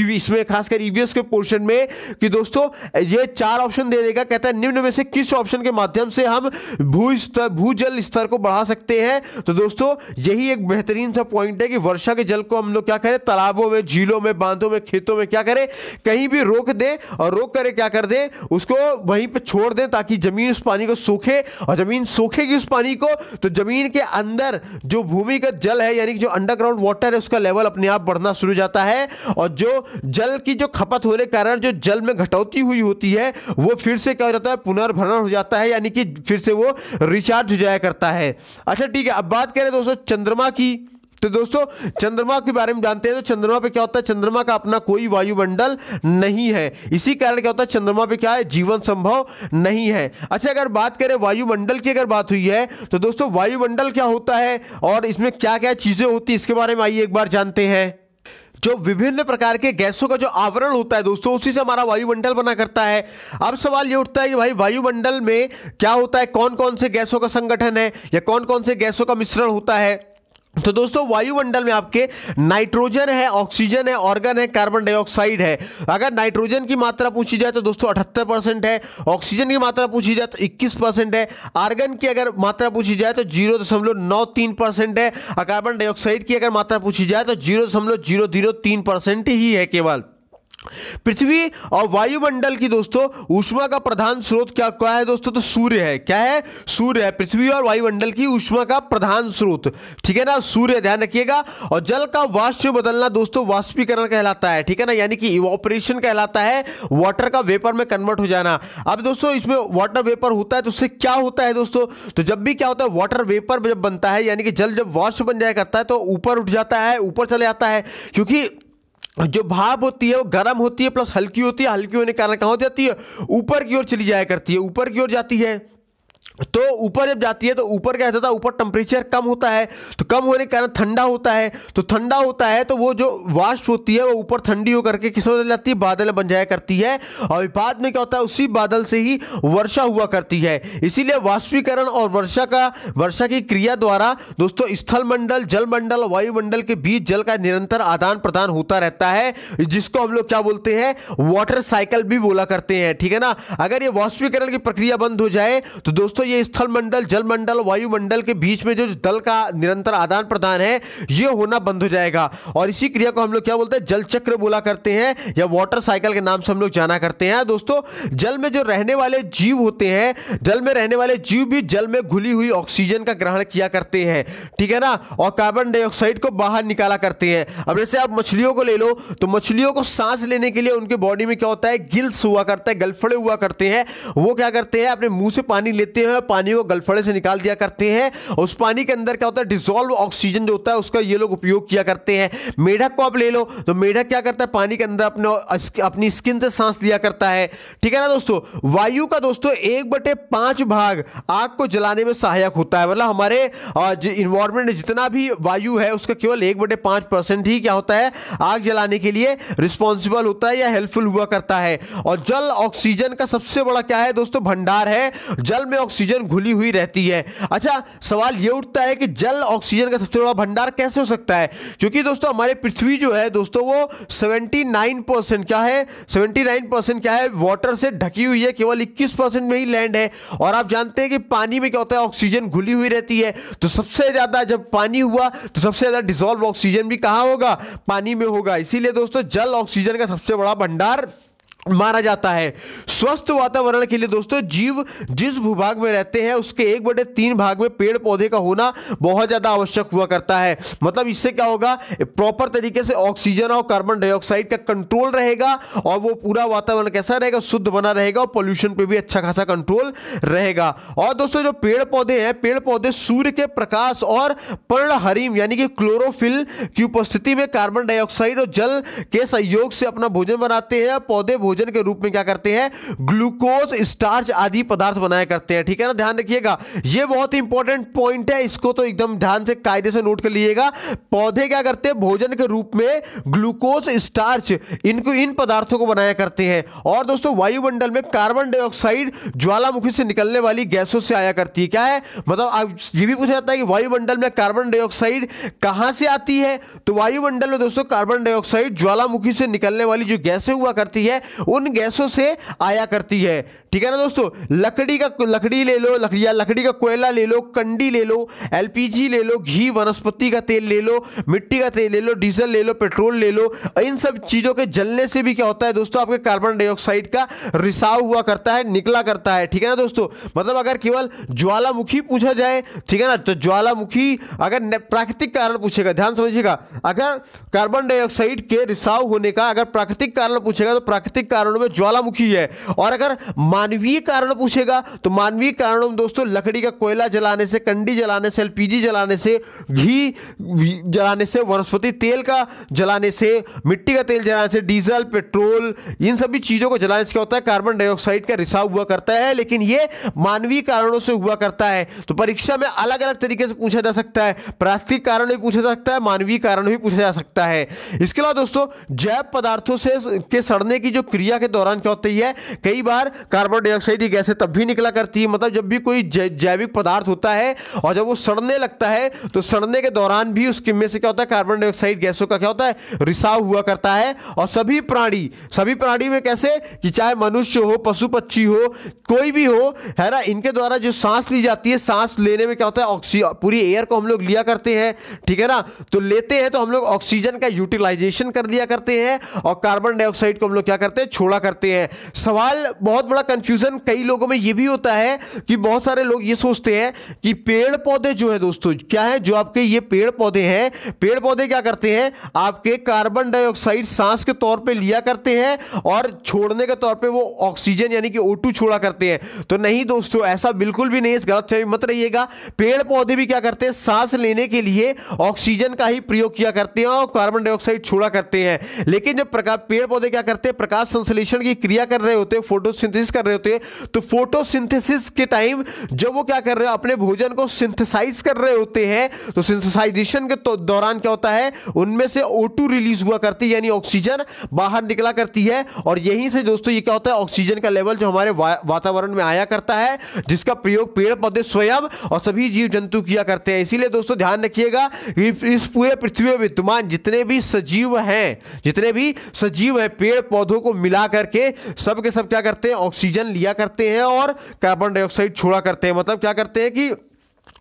इसमें खासकर ईवीएस के पोर्शन में कि दोस्तों ये 4 ऑप्शन दे देगा, कहता है निम्न में से किस ऑप्शन के माध्यम से हम भूजल स्तर को बढ़ा सकते हैं। तो दोस्तों यही एक बेहतरीन सा पॉइंट है कि वर्षा के जल को हम लोग क्या करें, तालाबों में, झीलों में, बांधों में, खेतों में क्या करें, कहीं भी रोक दें और रोक कर क्या कर दें, उसको वहीं पे छोड़ दें ताकि जमीन उस पानी को सोखे। और जमीन सोखेगी उस पानी को तो जमीन के अंदर जो भूमिगत जल है यानी कि जो अंडरग्राउंड वाटर है उसका लेवल अपने आप बढ़ना शुरू हो जाता है। और जो जल की जो खपत होने के कारण जो जल में घटौती हुई होती है वो फिर से क्या हो जाता है, पुनर्भरण हो जाता है, यानी कि फिर से वो रिचार्ज हो जाया करता है। अच्छा ठीक है, अब बात करें दोस्तों चंद्रमा की। तो दोस्तों चंद्रमा के बारे में जानते हैं। तो चंद्रमा पे क्या होता है, चंद्रमा का अपना कोई वायुमंडल नहीं है, इसी कारण क्या होता है चंद्रमा पे क्या है, जीवन संभव नहीं है। अच्छा अगर बात करें वायुमंडल की, अगर बात हुई है तो दोस्तों वायुमंडल क्या होता है और इसमें क्या क्या चीजें होती है इसके बारे में आइए एक बार जानते हैं। जो विभिन्न प्रकार के गैसों का जो आवरण होता है दोस्तों उसी से हमारा वायुमंडल बना करता है। अब सवाल ये उठता है कि भाई वायुमंडल में क्या होता है, कौन कौन से गैसों का संगठन है या कौन कौन से गैसों का मिश्रण होता है। तो दोस्तों वायुमंडल में आपके नाइट्रोजन है, ऑक्सीजन है, ऑर्गन है, कार्बन डाइऑक्साइड है। अगर नाइट्रोजन की मात्रा पूछी जाए तो दोस्तों 78% है, ऑक्सीजन की मात्रा पूछी जाए तो 21% है, आर्गन की अगर मात्रा पूछी जाए तो 0.93% है, और कार्बन डाइऑक्साइड की अगर मात्रा पूछी जाए तो 0.003% ही है केवल। पृथ्वी और वायुमंडल की दोस्तों ऊष्मा का प्रधान स्रोत क्या है दोस्तों? तो सूर्य है। क्या है? सूर्य है। पृथ्वी और वायुमंडल की ऊष्मा का प्रधान स्रोत, ठीक है ना, सूर्य, ध्यान रखिएगा। और जल का वाष्प में बदलना दोस्तों वाष्पीकरण कहलाता है, ठीक है ना, यानी कि इवोपरेशन कहलाता है, वाटर का वेपर में कन्वर्ट हो जाना। अब दोस्तों इसमें वाटर वेपर होता है तो उससे क्या होता है दोस्तों? तो जब भी क्या होता है, वाटर वेपर जब बनता है यानी कि जल जब वाष्प बन जाया करता है तो ऊपर उठ जाता है, ऊपर चले जाता है, क्योंकि जो भाप होती है वो गर्म होती है प्लस हल्की होती है, हल्की होने के कारण कहाँ हो जाती है? ऊपर की ओर चली जाया करती है, ऊपर की ओर जाती है। तो ऊपर जब जाती है तो ऊपर क्या होता है? ऊपर टेम्परेचर कम होता है, तो कम होने के कारण ठंडा होता है, तो ठंडा होता है तो वो जो वाष्प होती है वो ऊपर ठंडी होकर के किस में बदल जाती है? बादल में बन जाया करती है, और बाद में क्या होता है? उसी बादल से ही वर्षा हुआ करती है। इसीलिए वाष्पीकरण और वर्षा की क्रिया द्वारा दोस्तों स्थल मंडल, जल मंडल, वायुमंडल के बीच जल का निरंतर आदान प्रदान होता रहता है, जिसको हम लोग क्या बोलते हैं? वाटर साइकिल भी बोला करते हैं, ठीक है ना। अगर ये वाष्पीकरण की प्रक्रिया बंद हो जाए तो दोस्तों ये स्थल मंडल, जल मंडल, वायुमंडल के बीच में जो जल का निरंतर आदान प्रदान है ये होना बंद हो जाएगा, और इसी क्रिया को हम लोग क्या बोलते हैं? जल चक्र बोला करते हैं, या वाटर साइकिल के नाम से हम लोग जाना करते हैं। दोस्तों जल में जो रहने वाले जीव होते हैं, जल में रहने वाले जीव भी जल में घुली हुई ऑक्सीजन का ग्रहण किया करते हैं, ठीक है ना, और कार्बन डाइऑक्साइड को बाहर निकाला करते हैं। अब जैसे आप मछलियों को ले लो, तो मछलियों को सांस लेने के लिए उनके बॉडी में क्या होता है? गिल्स हुआ करता है, गलफड़े हुआ करते हैं। वो क्या करते हैं? अपने मुंह से पानी लेते हैं, पानी को गलफड़े से निकाल दिया करते हैं, और उस पानी के अंदर क्या होता है? डिसॉल्व ऑक्सीजन जो होता है उसका ये लोग उपयोग किया करते हैं। मेढक को आप ले लो, तो मेढक क्या करता है? पानी के अंदर अपनी स्किन से सांस लिया करता है, ठीक है ना दोस्तों। वायु का दोस्तों 1/5 भाग आग को जलाने में सहायक होता है, मतलब हमारे इन्वायरमेंट में जितना भी वायु है उसका केवल 1/5% ही क्या होता है? आग जलाने के लिए रिस्पॉन्सिबल होता है या हेल्पफुल हुआ करता है। और जल ऑक्सीजन का सबसे बड़ा क्या है दोस्तों? भंडार है। जल में ऑक्सीजन घुली हुई रहती है। अच्छा, सवाल ये उठता है कि जल ऑक्सीजन का सबसे बड़ा भंडार कैसे हो सकता है? क्योंकि दोस्तों हमारी पृथ्वी जो है दोस्तों वो 79% क्या है? 79% क्या है? वाटर से ढकी हुई है, केवल 21% में ही लैंड है। और आप जानते हैं कि पानी में क्या होता है? ऑक्सीजन घुली हुई रहती है, तो सबसे ज्यादा जब पानी हुआ तो सबसे ज्यादा डिसॉल्व ऑक्सीजन भी कहां होगा? पानी में होगा। इसीलिए दोस्तों जल ऑक्सीजन का सबसे बड़ा भंडार माना जाता है। स्वस्थ वातावरण के लिए दोस्तों जीव जिस भूभाग में रहते हैं उसके 1/3 भाग में पेड़ पौधे का होना बहुत ज्यादा आवश्यक हुआ करता है। मतलब इससे क्या होगा? प्रॉपर तरीके से ऑक्सीजन और कार्बन डाइऑक्साइड का कंट्रोल रहेगा, और वो पूरा वातावरण कैसा रहेगा? शुद्ध बना रहेगा, और पोल्यूशन पे भी अच्छा खासा कंट्रोल रहेगा। और दोस्तों जो पेड़ पौधे हैं, पेड़ पौधे सूर्य के प्रकाश और पर्णहरिम यानी कि क्लोरोफिल की उपस्थिति में कार्बन डाइऑक्साइड और जल के सहयोग से अपना भोजन बनाते हैं। पौधे भोजन के रूप में क्या करते हैं? ग्लूकोज, स्टार्च आदि पदार्थ बनाया करते हैं, ठीक है ना, ध्यान रखिएगा। ये बहुत इंपॉर्टेंट पॉइंट है, इसको तो एकदम ध्यान से कायदे से नोट कर लीजिएगा। पौधे क्या करते हैं? भोजन के रूप में ग्लूकोज, स्टार्च, इन पदार्थों को बनाया करते हैं। और दोस्तों वायुमंडल में कार्बन डाइऑक्साइड ज्वालामुखी से निकलने वाली गैसों से आया करती है। क्या है मतलब? ये भी पूछा जाता है कि वायुमंडल में कार्बन डाइऑक्साइड कहां से आती है? तो वायुमंडल में दोस्तों कार्बन डाइऑक्साइड ज्वालामुखी से निकलने वाली जो गैसें हुआ करती है उन गैसों से आया करती है, ठीक है ना दोस्तों। लकड़ी ले लो, लकड़ी का कोयला ले लो, कंडी ले लो, एलपीजी ले लो, घी, वनस्पति का तेल ले लो, मिट्टी का तेल ले लो, डीजल ले लो, पेट्रोल ले लो। इन सब चीजों के जलने से भी क्या होता है दोस्तों? आपके कार्बन डाइऑक्साइड का रिसाव हुआ करता है, निकला करता है, ठीक है ना दोस्तों। मतलब अगर केवल ज्वालामुखी पूछा जाए, ठीक है ना, तो ज्वालामुखी अगर प्राकृतिक कारण पूछेगा, ध्यान समझिएगा, अगर कार्बन डाइऑक्साइड के रिसाव होने का अगर प्राकृतिक कारण पूछेगा तो प्राकृतिक कारणों में ज्वालामुखी है। और अगर मानवीय कारण पूछेगा तो मानवीय कारणों में दोस्तों लकड़ी का कोयला जलाने से, कंडी जलाने से, एलपीजी जलाने से, घी जलाने से, वनस्पति तेल का जलाने से, मिट्टी का तेल जलाने से, डीजल, पेट्रोल, इन सभी चीजों को जलाने से क्या होता है? कार्बन डाइऑक्साइड का रिसाव हुआ करता है। लेकिन ये मानवीय कारणों से हुआ करता है। तो परीक्षा में अलग अलग तरीके से पूछा जा सकता है, प्राकृतिक कारण भी पूछा जा सकता है, मानवीय कारण भी पूछा जा सकता है। इसके अलावा दोस्तों जैव पदार्थों से के सड़ने की जो क्रिया क्रिया के दौरान क्या होती है, कई बार कार्बन डाइऑक्साइड की गैसें तब भी निकला करती है, मतलब जब भी कोई जैविक पदार्थ होता है और जब वो सड़ने लगता है तो सड़ने के दौरान भी उसके में से क्या होता है, कार्बन डाइऑक्साइड गैसों का क्या होता है, रिसाव हुआ करता है। और सभी प्राणी में कैसे कि चाहे मनुष्य हो, पशु पक्षी हो, कोई भी हो, है ना, इनके द्वारा जो सांस ली जाती है, सांस लेने में क्या होता है, ऑक्सीजन, पूरी एयर को हम लोग लिया करते हैं, ठीक है ना, तो लेते हैं तो हम लोग ऑक्सीजन का यूटिलाइजेशन कर दिया करते हैं और कार्बन डाइऑक्साइड को हम लोग क्या करते हैं, छोड़ा करते हैं। सवाल बहुत बड़ा कंफ्यूजन कई लोगों में यह भी होता है कि बहुत सारे लोग ये सोचते हैं कि पेड़ पौधे जो है दोस्तों क्या है, जो आपके ये पेड़ पौधे हैं, पेड़ पौधे क्या करते हैं, आपके कार्बन डाइऑक्साइड सांस के तौर पे लिया करते हैं और छोड़ने के तौर पे वो ऑक्सीजन यानी कि O2 छोड़ा करते हैं। तो नहीं दोस्तों, ऐसा बिल्कुल भी नहीं, इस गलतफहमी मत रहिएगा। पेड़ पौधे भी क्या करते हैं, सांस लेने के लिए ऑक्सीजन का ही प्रयोग किया करते हैं और कार्बन डाइऑक्साइड छोड़ा करते हैं। लेकिन जब पेड़ पौधे क्या करते हैं, प्रकाश संश्लेषण की क्रिया कर रहे होते हैं, फोटोसिंथेसिस कर रहे होते हैं, तो फोटोसिंथेसिस के टाइम जब वो क्या कर रहे हैं, अपने भोजन को सिंथेसाइज कर रहे होते हैं, तो सिंथेसाइजेशन के दौरान क्या होता है, उनमें से O2 रिलीज हुआ करती है, यानी ऑक्सीजन बाहर निकला करती है। और यहीं से दोस्तों ये क्या होता है, ऑक्सीजन का लेवल जो हमारे वातावरण में आया करता है, जिसका प्रयोग पेड़ पौधे स्वयं और सभी जीव जंतु किया करते हैं। इसीलिए दोस्तों ध्यान रखिएगा, इस पूरे पृथ्वी में विद्यमान जितने भी सजीव हैं, पेड़ पौधों को मिला करके सब के सब क्या करते हैं, ऑक्सीजन लिया करते हैं और कार्बन डाइऑक्साइड छोड़ा करते हैं। मतलब क्या करते हैं कि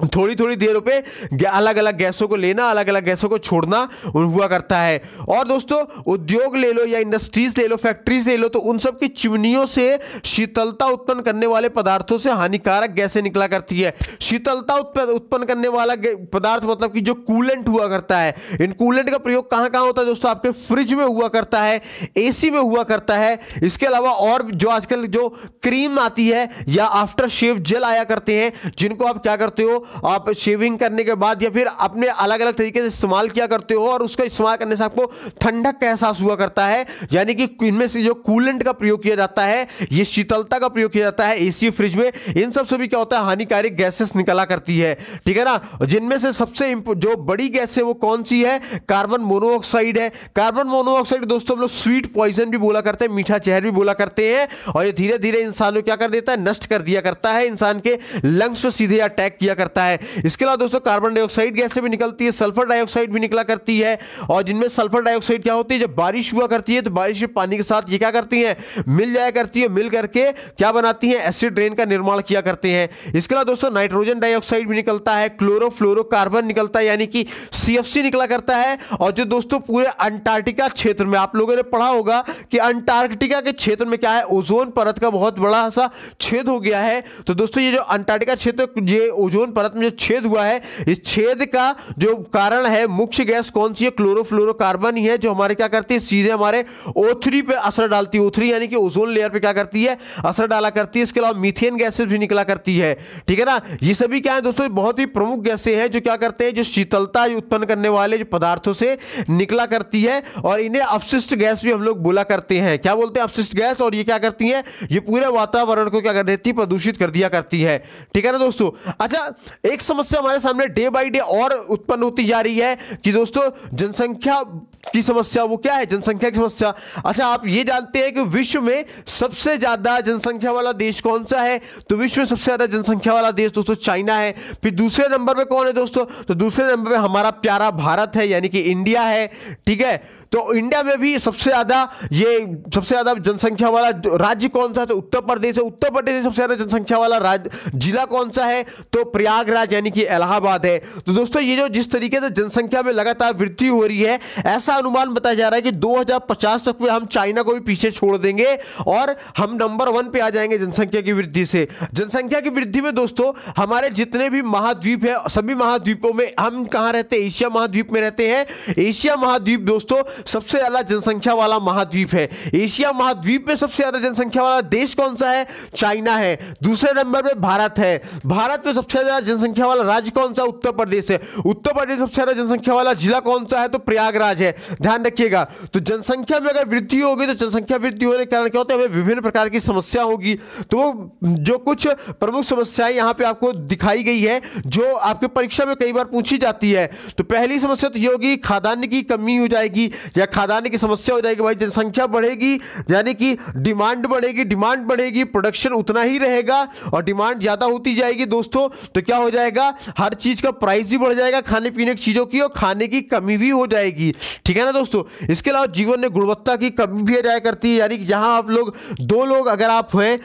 थोड़ी थोड़ी देर पे अलग अलग गैसों को लेना, अलग अलग गैसों को छोड़ना हुआ करता है। और दोस्तों उद्योग ले लो या इंडस्ट्रीज ले लो, फैक्ट्रीज ले लो, तो उन सब की चिमनियों से शीतलता उत्पन्न करने वाले पदार्थों से हानिकारक गैसें निकला करती है। शीतलता उत्पन्न करने वाला पदार्थ मतलब कि जो कूलेंट हुआ करता है, इन कूलेंट का प्रयोग कहां कहां होता है दोस्तों, आपके फ्रिज में हुआ करता है, एसी में हुआ करता है। इसके अलावा और जो आजकल जो क्रीम आती है या आफ्टर शेव जेल आया करते हैं, जिनको आप क्या करते हो, आप शेविंग करने के बाद या फिर अपने अलग अलग तरीके से इस्तेमाल किया करते हो और उसका इस्तेमाल करने से आपको ठंडक का एहसास हुआ करता है। यानी कि इनमें से जो कूलेंट का प्रयोग किया जाता है, ये शीतलता का प्रयोग किया जाता है एसी फ्रिज में, इन सब से भी क्या होता है, हानिकारक गैसेस निकला करती है, ठीक है ना। जिनमें से सबसे जो बड़ी गैस है वो कौन सी है, कार्बन मोनोऑक्साइड है। कार्बन मोनोऑक्साइड दोस्तों हम लोग स्वीट पॉइजन भी बोला करते हैं, मीठा जहर भी बोला करते हैं, और ये धीरे धीरे इंसान को क्या कर देता है, नष्ट कर दिया करता है, इंसान के लंग्स पे सीधे अटैक किया करता है। इसके अलावा दोस्तों कार्बन डाइऑक्साइड गैस से भी निकलती है, सल्फर डाइऑक्साइड भी निकला करती है। और जिनमें सल्फर डाइऑक्साइड क्या होती है, जब बारिश हुआ करती है तो बारिश के पानी के साथ ये क्या करती है, मिल जाया करती है, मिल करके क्या बनाती है, एसिड रेन का निर्माण किया करते हैं। इसके अलावा दोस्तों नाइट्रोजन डाइऑक्साइड भी निकलता है, क्लोरोफ्लोरोकार्बन निकलता है यानी कि CFC निकला करता है। और जो दोस्तों पूरे अंटार्कटिका क्षेत्र में आप लोगों ने पढ़ा होगा कि अंटार्कटिका के क्षेत्र में क्या है, ओजोन परत का बहुत बड़ा सा छेद हो गया है। तो दोस्तों ये जो अंटार्कटिका क्षेत्र, ये ओजोन परत में जो छेद हुआ है, इस छेद का जो कारण है, मुख्य गैस कौन सी है, क्लोरोफ्लोरोकार्बन ही है, जो हमारे क्या करती है, सीधे हमारे O3 पे असर डालती है। O3 यानी कि ओजोन लेयर पे क्या करती है, असर डाला करती है। इसके अलावा मीथेन गैसेस भी निकला करती है, ठीक है ना। ये सभी क्या है दोस्तों, बहुत ही प्रमुख गैसें हैं जो क्या करते हैं, जो शीतलता उत्पन्न करने वाले जो पदार्थों से निकला करती है, और इन्हें अपशिष्ट गैस भी हम लोग बोला करते हैं। क्या बोलते हैं, अपशिष्ट गैस। और ये क्या करती है, ये पूरे वातावरण को क्या कर देती है, प्रदूषित कर दिया करती है, ठीक है ना दोस्तों। अच्छा, एक समस्या हमारे सामने डे बाय डे और उत्पन्न होती जा रही है कि दोस्तों जनसंख्या की समस्या। वो क्या है, जनसंख्या की समस्या। अच्छा, आप ये जानते हैं कि विश्व में सबसे ज्यादा जनसंख्या वाला देश कौन सा है, तो विश्व में सबसे ज्यादा जनसंख्या वाला देश दोस्तों चाइना है। फिर दूसरे नंबर पे कौन है दोस्तों, तो दूसरे नंबर पे हमारा प्यारा भारत है, यानी कि इंडिया है, ठीक है। तो इंडिया में भी सबसे ज्यादा जनसंख्या वाला राज्य कौन सा है, तो उत्तर प्रदेश है। उत्तर प्रदेश में सबसे ज्यादा जनसंख्या वाला राज्य जिला कौन सा है, तो प्रयागराज यानी कि इलाहाबाद है। तो दोस्तों ये जो जिस तरीके से जनसंख्या में लगातार वृद्धि हो रही है, ऐसा अनुमान बताया जा रहा है कि 2050 तक में हम चाइना को भी पीछे छोड़ देंगे और हम नंबर 1 पे आ जाएंगे जनसंख्या की वृद्धि से। जनसंख्या की वृद्धि में दोस्तों हमारे जितने भी महाद्वीप है, सभी महाद्वीपों में हम कहां रहते हैं, एशिया महाद्वीप में रहते हैं। एशिया महाद्वीप दोस्तों सबसे ज्यादा जनसंख्या वाला महाद्वीप है। एशिया महाद्वीप में सबसे ज्यादा जनसंख्या वाला देश कौन सा है, चाइना है। दूसरे नंबर पे भारत है। भारत में सबसे ज्यादा जनसंख्या वाला राज्य कौन सा? उत्तर प्रदेश है। उत्तर प्रदेश सबसे ज्यादा जनसंख्या वाला जिला कौन सा है? तो प्रयागराज है। ध्यान रखिएगा। तो जनसंख्या में अगर वृद्धि होगी तो जनसंख्या वृद्धि होने के कारण क्या होता है? हमें विभिन्न प्रकार की समस्या होगी। तो जो कुछ प्रमुख समस्याएं यहां पे आपको दिखाई गई है, जो आपके परीक्षा में कई बार पूछी जाती है। तो पहली समस्या तो ये होगी, खाद्यान्न की कमी हो जाएगी या खाद्यान्न की समस्या हो जाएगी। भाई जनसंख्या बढ़ेगी यानी कि डिमांड बढ़ेगी, डिमांड बढ़ेगी, प्रोडक्शन उतना ही रहेगा और डिमांड ज्यादा होती जाएगी दोस्तों। तो क्या हो जाएगा? हर चीज का प्राइस भी बढ़ जाएगा, खाने पीने की चीजों की, और खाने की कमी भी हो जाएगी। ठीक है ना दोस्तों। इसके अलावा जीवन में गुणवत्ता की कमी भी आ जाया करती है, यानी कि जहां आप लोग दो लोग अगर आप हैं,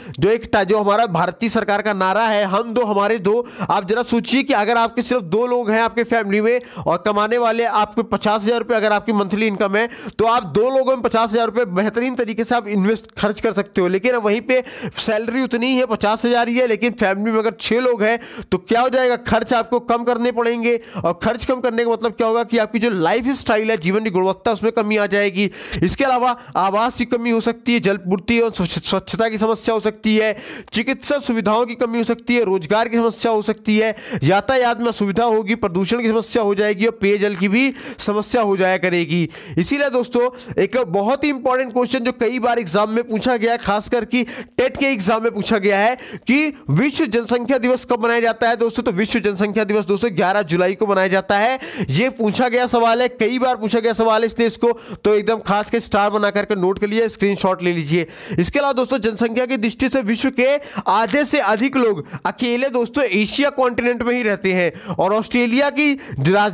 जो हमारा भारतीय सरकार का नारा है, हम दो हमारे दो, आप जरा सोचिए कि अगर आपके सिर्फ दो लोग हैं आपके फैमिली में और कमाने वाले आपके 50,000 रुपए अगर आपकी मंथली इनकम है, तो आप दो लोगों में 50,000 रुपए बेहतरीन तरीके से आप इन्वेस्ट खर्च कर सकते हो। लेकिन वहीं पे सैलरी उतनी ही है, 50,000 ही है, लेकिन फैमिली में अगर 6 लोग हैं तो क्या हो जाएगा? खर्च आपको कम करने पड़ेंगे, और खर्च कम करने का मतलब क्या होगा कि आपकी जो लाइफ स्टाइल है, जीवन की गुणवत्ता, उसमें कमी आ जाएगी। इसके अलावा आवास की कमी हो सकती है, जलपूर्ति और स्वच्छता की समस्या हो सकती है, चिकित्सा सुविधाओं की कमी हो सकती है, रोजगार की समस्या हो सकती है, यातायात में असुविधा होगी, प्रदूषण की समस्या हो जाएगी और पेयजल की भी समस्या हो जाया करेगी। इसीलिए दोस्तों एक बहुत ही इंपॉर्टेंट क्वेश्चन जो कई बार एग्जाम में पूछा गया है, खासकर कि टेट के एग्जाम में पूछा गया है कि विश्व जनसंख्या दिवस कब मनाया जाता है दोस्तों? तो विश्व जनसंख्या दिवस दोस्तों 11 जुलाई को मनाया जाता है। यह पूछा गया सवाल है, कई बार पूछा गया सवाल है, इसलिए इसको तो एकदम खास के स्टार बना करके नोट कर लीजिए, स्क्रीनशॉट ले लीजिए। इसके अलावा दोस्तों जनसंख्या की दृष्टि से विश्व के आधे से अधिक लोग अकेले दोस्तों एशिया कॉन्टिनेंट में ही रहते हैं, और ऑस्ट्रेलिया की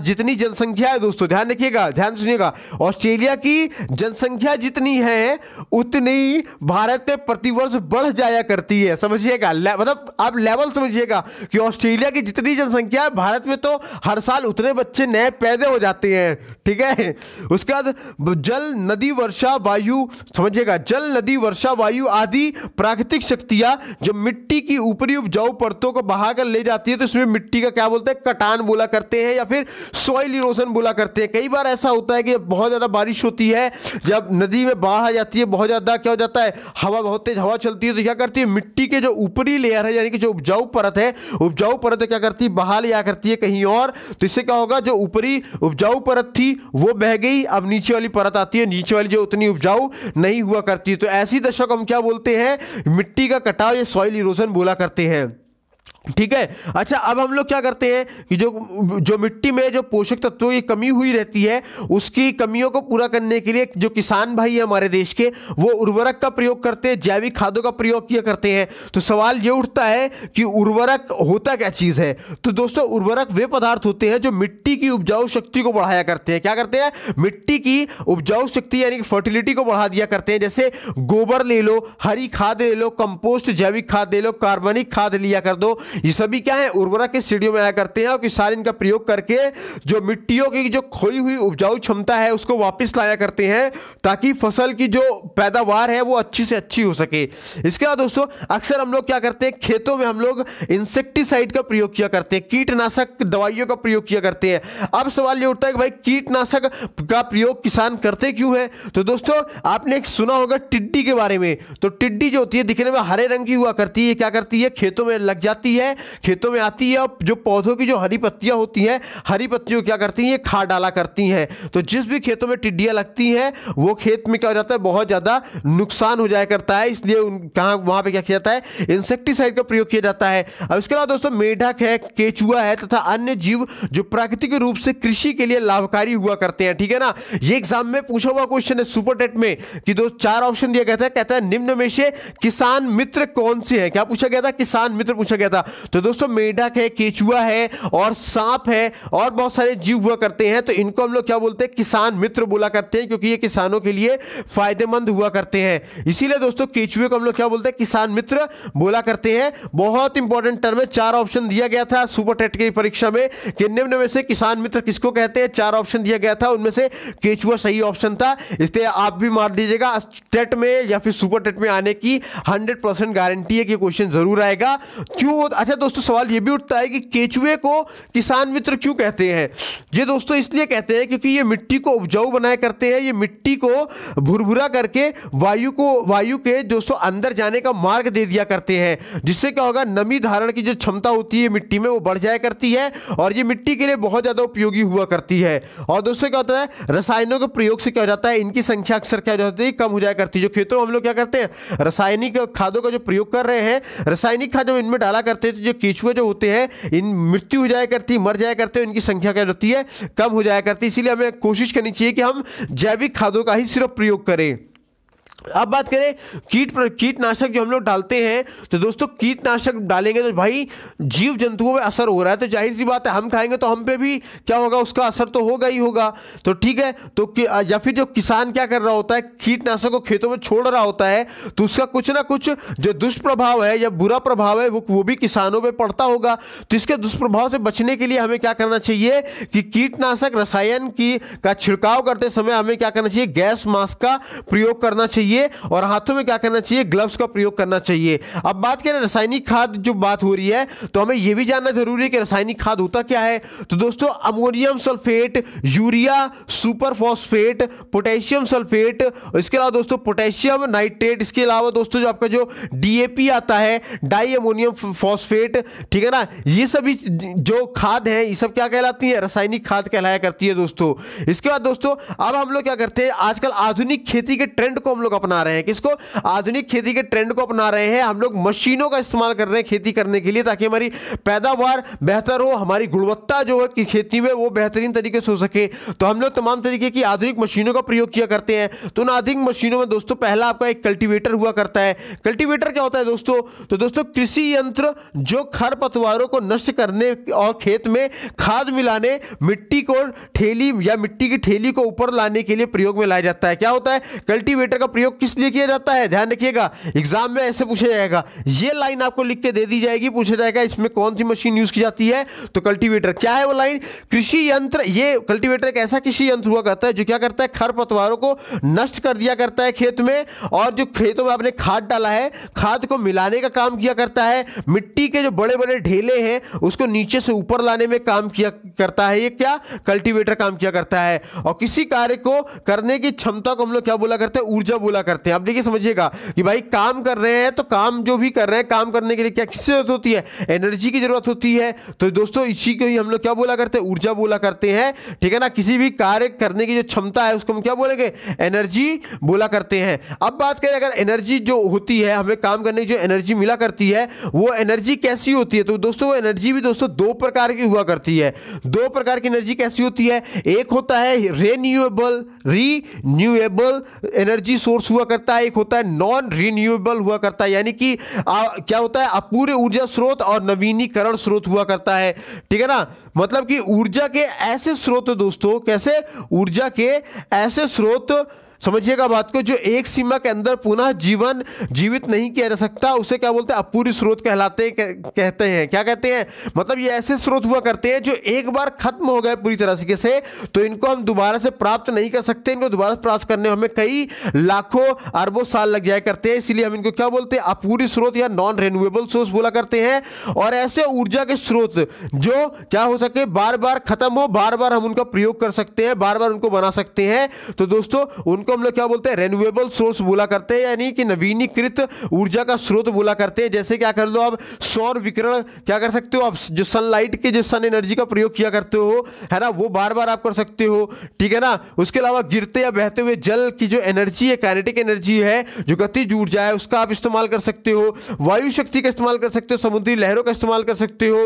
जितनी जनसंख्या है दोस्तों, ध्यान रखिएगा, ध्यान सुनिएगा, ऑस्ट्रेलिया की जनसंख्या जितनी है उतनी भारत में प्रतिवर्ष बढ़ जाया करती है। समझिएगा, मतलब आप लेवल समझिएगा कि ऑस्ट्रेलिया की जितनी जनसंख्या है, भारत में तो हर साल उतने बच्चे नए पैदा हो जाते हैं। ठीक है। उसके बाद जल, नदी, वर्षा, वायु, समझिएगा, जल, नदी, वर्षा, वायु आदि प्राकृतिक शक्तियां जो मिट्टी की ऊपरी उपजाऊ परतों को बहाकर ले जाती है, तो इसमें मिट्टी का क्या बोलते हैं? कटान बोला करते हैं या फिर सॉइल इरोजन बोला करते हैं। कई बार ऐसा होता है कि बहुत ज्यादा बारिश होती है, जब नदी में बाढ़ आ जाती है, बहुत ज्यादा क्या हो जाता है? हवा, बहुत तेज हवा चलती है, तो क्या करती है? मिट्टी के जो ऊपरी लेयर है, यानी कि जो उपजाऊ परत है, उपजाऊ परत क्या करती है? बहा लिया करती है कहीं और। तो इससे क्या होगा? जो ऊपरी उपजाऊ परत थी वो बह गई, अब नीचे वाली परत आती है, नीचे वाली जो उतनी उपजाऊ नहीं हुआ करती। तो ऐसी दशा को हम क्या बोलते हैं? मिट्टी का कटाव या सॉइल इरोजन बोला करते हैं। ठीक है। अच्छा, अब हम लोग क्या करते हैं कि जो मिट्टी में जो पोषक तत्वों की कमी हुई रहती है, उसकी कमियों को पूरा करने के लिए जो किसान भाई है हमारे देश के, वो उर्वरक का प्रयोग करते हैं, जैविक खादों का प्रयोग किया करते हैं। तो सवाल ये उठता है कि उर्वरक होता क्या चीज है? तो दोस्तों उर्वरक वे पदार्थ होते हैं जो मिट्टी की उपजाऊ शक्ति को बढ़ाया करते हैं। क्या करते हैं? मिट्टी की उपजाऊ शक्ति यानी कि फर्टिलिटी को बढ़ा दिया करते हैं। जैसे गोबर ले लो, हरी खाद ले लो, कंपोस्ट जैविक खाद ले लो, कार्बनिक खाद लिया कर दो, ये सभी क्या है? उर्वरक के श्रेणियों में आया करते हैं। और किसान इनका प्रयोग करके जो मिट्टियों की जो खोई हुई उपजाऊ क्षमता है उसको वापस लाया करते हैं, ताकि फसल की जो पैदावार है वो अच्छी से अच्छी हो सके। इसके अलावा दोस्तों अक्सर हम लोग क्या करते हैं? खेतों में हम लोग इंसेक्टिसाइड का प्रयोग किया करते हैं, कीटनाशक दवाइयों का प्रयोग किया करते हैं। अब सवाल ये उठता है कि भाई कीटनाशक का प्रयोग किसान करते क्यों है? तो दोस्तों आपने एक सुना होगा टिड्डी के बारे में। तो टिड्डी जो होती है दिखने में हरे रंग की हुआ करती है, क्या करती है? खेतों में लग जाती है, खेतों में आती है, और जो पौधों की जो हरी पत्तियां होती हैं, हरी पत्तियों क्या करती हैं? खा डाला करती हैं। तो जिस भी खेतों में टिड्डियां लगती हैं वो खेत में क्या हो जाता है? बहुत ज्यादा नुकसान हो जाया करता है। इसलिए वहां पे क्या किया जाता है? इंसेक्टिसाइड का प्रयोग किया जाता है। अब इसके अलावा दोस्तों मेढक है, केचुआ है तथा अन्य जीव जो प्राकृतिक रूप से कृषि के लिए लाभकारी हुआ करते हैं। ठीक है ना। ये एग्जाम में पूछा हुआ क्वेश्चन है सुपर टेट में कि दोस्त 4 ऑप्शन दिया गया था, कहता है निम्न में से किसान मित्र कौन से हैं? क्या पूछा गया था? किसान मित्र पूछा गया था। तो दोस्तों मेढक है, केचुआ है और सांप है और बहुत सारे जीव हुआ करते हैं। तो इनको हम लोग क्या बोलते हैं? किसान मित्र बोला करते हैं, क्योंकि ये किसानों के लिए फायदेमंद हुआ करते हैं। इसीलिए दोस्तों केचुए को हम लोग क्या बोलते हैं? किसान मित्र बोला करते हैं। बहुत इंपॉर्टेंट टर्म है। 4 ऑप्शन दिया गया था सुपर टेट की परीक्षा में कि निम्न में से किसान मित्र किसको कहते हैं? 4 ऑप्शन दिया गया था, उनमें से केचुआ सही ऑप्शन था। इसलिए आप भी मार दीजिएगा। टेट में या फिर सुपर टेट में आने की 100% गारंटी है कि क्वेश्चन जरूर आएगा। क्यों अच्छा दोस्तों, सवाल ये भी उठता है कि केचुए को किसान मित्र क्यों कहते हैं? ये दोस्तों इसलिए कहते हैं क्योंकि ये मिट्टी को उपजाऊ बनाया करते हैं, ये मिट्टी को भुरभुरा करके वायु के दोस्तों अंदर जाने का मार्ग दे दिया करते हैं, जिससे क्या होगा, नमी धारण की जो क्षमता होती है मिट्टी में वो बढ़ जाया करती है और ये मिट्टी के लिए बहुत ज़्यादा उपयोगी हुआ करती है। और दोस्तों क्या होता है, रसायनों के प्रयोग से क्या हो जाता है, इनकी संख्या अक्सर क्या हो जाती है, कम हो जाया करती है। जो खेतों में हम लोग क्या करते हैं, रासायनिक खादों का जो प्रयोग कर रहे हैं, रासायनिक खाद जब इनमें डाला करते हैं तो जो केचुए जो होते हैं इन मृत्यु हो जाया करती है, मर जाया करते हैं, इनकी संख्या क्या होती है, कम हो जाया करती है। इसीलिए हमें कोशिश करनी चाहिए कि हम जैविक खादों का ही सिर्फ प्रयोग करें। अब बात करें कीटनाशक जो हम लोग डालते हैं, तो दोस्तों कीटनाशक डालेंगे तो भाई जीव जंतुओं में असर हो रहा है, तो जाहिर सी बात है हम खाएंगे तो हम पे भी क्या होगा, उसका असर तो होगा ही होगा। तो ठीक है, तो या फिर जो किसान क्या कर रहा होता है, कीटनाशक को खेतों में छोड़ रहा होता है, तो उसका कुछ ना कुछ जो दुष्प्रभाव है या बुरा प्रभाव है वो भी किसानों पर पड़ता होगा। तो इसके दुष्प्रभाव से बचने के लिए हमें क्या करना चाहिए कि कीटनाशक रसायन का छिड़काव करते समय हमें क्या करना चाहिए, गैस मास्क का प्रयोग करना चाहिए और हाथों में क्या करना चाहिए, ग्लव्स का प्रयोग करना चाहिए। अब बात करें रासायनिक खाद जो बात हो रही है, तो हमें यह भी जानना जरूरी है कि रासायनिक खाद होता क्या है। तो दोस्तों ammonium sulphate, urea super phosphate, potassium sulphate, इसके अलावा दोस्तों पोटेशियम नाइट्रेट, इसके अलावा दोस्तों जो आपका जो डीएपी आता है, डाई अमोनियम फॉस्फेट, ठीक है ना, ये सभी जो खाद है ये सब क्या कहलाती है, रासायनिक खाद कहलाया करती है दोस्तों। इसके बाद दोस्तों अब हम लोग क्या करते हैं, आजकल आधुनिक खेती के ट्रेंड को हम लोग अपना रहे हैं। किसको, आधुनिक खेती के ट्रेंड को अपना रहे हैं। हम लोग मशीनों का इस्तेमाल कर रहे हैं खेती करने के लिए, ताकि हमारी पैदावार बेहतर हो, हमारी गुणवत्ता जो है कि खेती में वो बेहतरीन तरीके से हो सके। तो हम लोग तमाम तरीके की आधुनिक मशीनों का प्रयोग किया करते हैं। तो उन आधुनिक मशीनों में दोस्तों पहला आपका एक कल्टीवेटर हुआ करता है। कल्टीवेटर क्या होता है दोस्तों, तो दोस्तों कृषि यंत्र जो खरपतवारों को नष्ट करने और खेत में खाद मिलाने, मिट्टी को ठेली या मिट्टी की ठेली को ऊपर लाने के लिए प्रयोग में लाया जाता है। क्या होता है, कल्टीवेटर का प्रयोग किस लिए किया जाता है, ध्यान रखिएगा, एग्जाम में ऐसे पूछा जाएगा, ये लाइन आपको लिख के दे दी जाएगी, पूछा जाएगा इसमें कौन सी मशीन यूज की जाती है, तो कल्टीवेटर। क्या है वो लाइन, कृषि यंत्र, ये कल्टीवेटर एक ऐसा कृषि यंत्र हुआ करता है जो क्या करता है, खरपतवारों को नष्ट कर दिया करता है खेत में, और जो खेतों में आपने खाद डाला है, खाद को मिलाने का काम किया करता है, मिट्टी के जो बड़े बड़े ढेले हैं उसको नीचे से ऊपर लाने में काम किया करता है। ये क्या, कल्टीवेटर काम किया करता है। और किसी कार्य को करने की क्षमता को हम लोग क्या बोला करते हैं, ऊर्जा बोला करते हैं। अब देखिए समझिएगा कि भाई काम कर रहे हैं, तो काम जो भी कर रहे हैं, काम करने के लिए क्या किसकी जरूरत होती है, एनर्जी की जरूरत होती है। तो दोस्तों इसी को ही हम लोग क्या बोला करते हैं, ऊर्जा बोला करते हैं, ठीक है ना। किसी भी कार्य करने की जो क्षमता है उसको हम क्या बोलेंगे, एनर्जी बोला करते हैं। अब बात करें अगर एनर्जी जो होती है, हमें काम करने की जो एनर्जी मिला करती है, वो एनर्जी कैसी होती है, तो दोस्तों वो एनर्जी भी दोस्तों दो प्रकार की हुआ करती है। दो प्रकार की एनर्जी कैसी होती है, एक होता है रीन्यूएबल एनर्जी सोर्स हुआ करता है, एक होता है नॉन रीन्यूएबल हुआ करता है, यानी कि क्या होता है, अपूर्य ऊर्जा स्रोत और नवीनीकरण स्रोत हुआ करता है, ठीक है ना। मतलब कि ऊर्जा के ऐसे स्रोत दोस्तों, कैसे, ऊर्जा के ऐसे स्रोत, समझिएगा बात को, जो एक सीमा के अंदर पुनः जीवित नहीं किया जा सकता, उसे क्या बोलते हैं, अपूर्य स्रोत कहते हैं। क्या कहते हैं, मतलब ये ऐसे स्रोत हुआ करते हैं जो एक बार खत्म हो गए पूरी तरह से, तो इनको हम दोबारा से प्राप्त नहीं कर सकते। इनको दोबारा प्राप्त करने में हमें कई लाखों अरबों साल लग जाया करते हैं, इसलिए हम इनको क्या बोलते हैं, अपूर्य स्रोत या नॉन रिन्यूएबल सोर्स बोला करते हैं। और ऐसे ऊर्जा के स्रोत जो क्या हो सके, बार बार खत्म हो, बार बार हम उनका प्रयोग कर सकते हैं, बार बार उनको बना सकते हैं, तो दोस्तों उनको हम लोग क्या बोलते हैं, रिन्यूएबल सोर्स बोला करते हैं, यानी कि नवीनीकृत ऊर्जा का स्रोत बोला करते हैं। जैसे क्या कर लो आप, सौर विकिरण क्या कर सकते हो आप, जो सनलाइट के जो सन एनर्जी का प्रयोग किया करते हो, है ना, वो बार बार आप कर सकते हो, ठीक है ना। उसके अलावा गिरते या बहते हुए जल की जो एनर्जी है, काइनेटिक एनर्जी है, जो गतिज ऊर्जा है, उसका आप इस्तेमाल कर सकते हो, वायु शक्ति का इस्तेमाल कर सकते हो, समुद्री लहरों का इस्तेमाल कर सकते हो,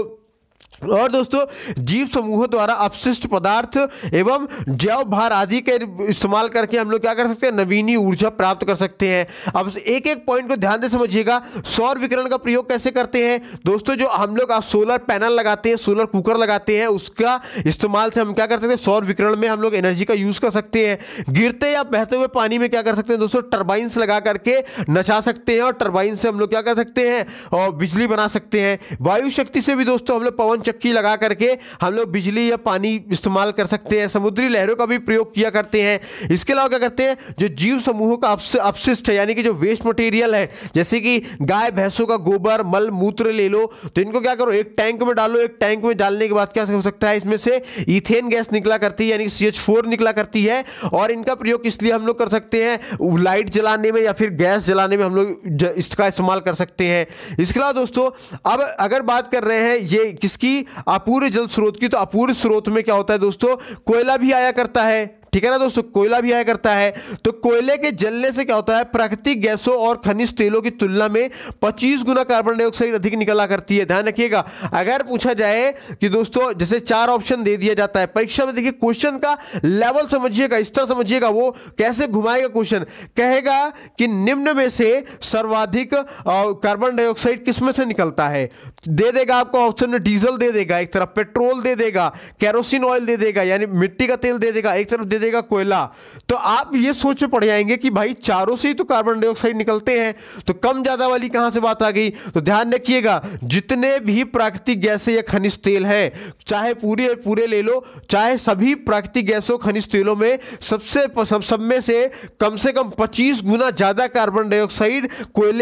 और दोस्तों जीव समूहों द्वारा अपशिष्ट पदार्थ एवं जैव भार आदि के इस्तेमाल करके हम लोग क्या कर सकते हैं, नवीनी ऊर्जा प्राप्त कर सकते हैं। अब एक एक पॉइंट को ध्यान से समझिएगा। सौर विकिरण का प्रयोग कैसे करते हैं दोस्तों, जो हम लोग सोलर पैनल लगाते हैं, सोलर कुकर लगाते हैं, उसका इस्तेमाल से हम क्या कर सकते हैं, सौर विकिरण में हम लोग एनर्जी का यूज कर सकते हैं। गिरते या बहते हुए पानी में क्या कर सकते हैं दोस्तों, टर्बाइंस लगा करके नचा सकते हैं, और टर्बाइन से हम लोग क्या कर सकते हैं, और बिजली बना सकते हैं। वायु शक्ति से भी दोस्तों हम लोग पवन चक्की लगा करके हम लोग बिजली या पानी इस्तेमाल कर सकते हैं। समुद्री लहरों का भी प्रयोग किया करते हैं। इसके अलावा क्या करते हैं, जो जीव समूहों का अपशिष्ट है, यानी कि जो वेस्ट मटेरियल है, जैसे कि गाय भैंसों का गोबर, मल मूत्र ले लो, तो इनको क्या करो, एक टैंक में डालो। एक टैंक में डालने के बाद क्या हो सकता है, इसमें से ईथेन गैस निकला करती है, यानी कि CH4 निकला करती है। और इनका प्रयोग इसलिए हम लोग कर सकते हैं, लाइट जलाने में या फिर गैस जलाने में हम लोग इसका इस्तेमाल कर सकते हैं। इसके अलावा दोस्तों अब अगर बात कर रहे हैं ये किसकी, अपूर्व जल स्रोत की, तो अपूर्व स्रोत में क्या होता है दोस्तों, कोयला भी आया करता है। ठीक है ना दोस्तों, कोयला भी आया करता है। तो कोयले के जलने से क्या होता है, प्राकृतिक गैसों और खनिज तेलों की तुलना में 25 गुना कार्बन डाइऑक्साइड अधिक निकला करती है। ध्यान रखिएगा, अगर पूछा जाए कि दोस्तों जैसे 4 ऑप्शन दे दिया जाता है परीक्षा में, देखिए क्वेश्चन का लेवल समझिएगा, स्तर समझिएगा, वो कैसे घुमाएगा क्वेश्चन। कहेगा कि निम्न में से सर्वाधिक कार्बन डाइऑक्साइड किसमें से निकलता है, दे देगा आपको ऑप्शन में डीजल दे देगा, एक तरफ पेट्रोल दे देगा, केरोसिन ऑयल दे देगा यानी मिट्टी का तेल दे देगा, एक तरफ दे देगा कोयला। तो आप ये सोच पड़ जाएंगे कि भाई चारों से ही तो कार्बन डाइऑक्साइड निकलते हैं, तो कम ज्यादा वाली कहां से बात आ गई। तो ध्यान रखिएगा, जितने भी प्राकृतिक गैसें या खनिज तेल है, चाहे पूरे ले लो, चाहे सभी प्राकृतिक गैसों खनिज तेलों में सब में से कम 25 गुना ज्यादा कार्बन डाइऑक्साइड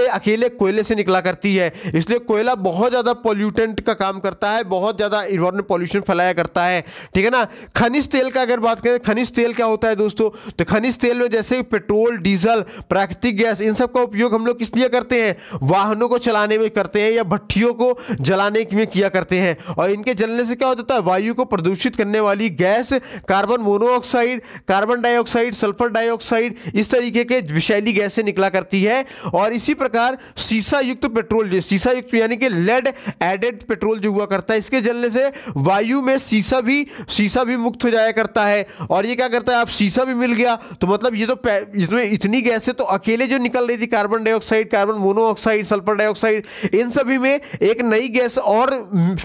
अकेले कोयले से निकला करती है। इसलिए कोयला बहुत ज्यादा पॉल्यूटेंट का काम करता है, बहुत ज्यादा इन्वायरमेंट पॉल्यूशन फैलाया करता है। ठीक है ना। खनिज तेल का अगर बात करें, खनिज तेल क्या होता है दोस्तों, तो खनिज तेल में जैसे पेट्रोल, डीजल, प्राकृतिक गैस, इन सब का उपयोग हम लोग किस लिए करते हैं, वाहनों को चलाने में करते हैं या भट्टियों को जलाने में किया करते हैं। और इनके जलने से क्या होता है, वायु को प्रदूषित करने वाली gas carbon monoxide, carbon dioxide, sulphur dioxide, इस तरीके के विषैली गैसें निकला करती है। और इसी प्रकार सीसा युक्त पेट्रोल, सीसा युक्त यानी कि लेड एडेड पेट्रोल जो हुआ करता है, इसके जलने से वायु में सीसा भी मुक्त हो जाया करता है। और ये क्या करता है, आप सीसा भी मिल गया तो मतलब ये तो इसमें इतनी गैसें तो अकेले जो निकल रही थी, carbon dioxide, carbon monoxide, sulphur dioxide, इन सभी में एक नई गैस और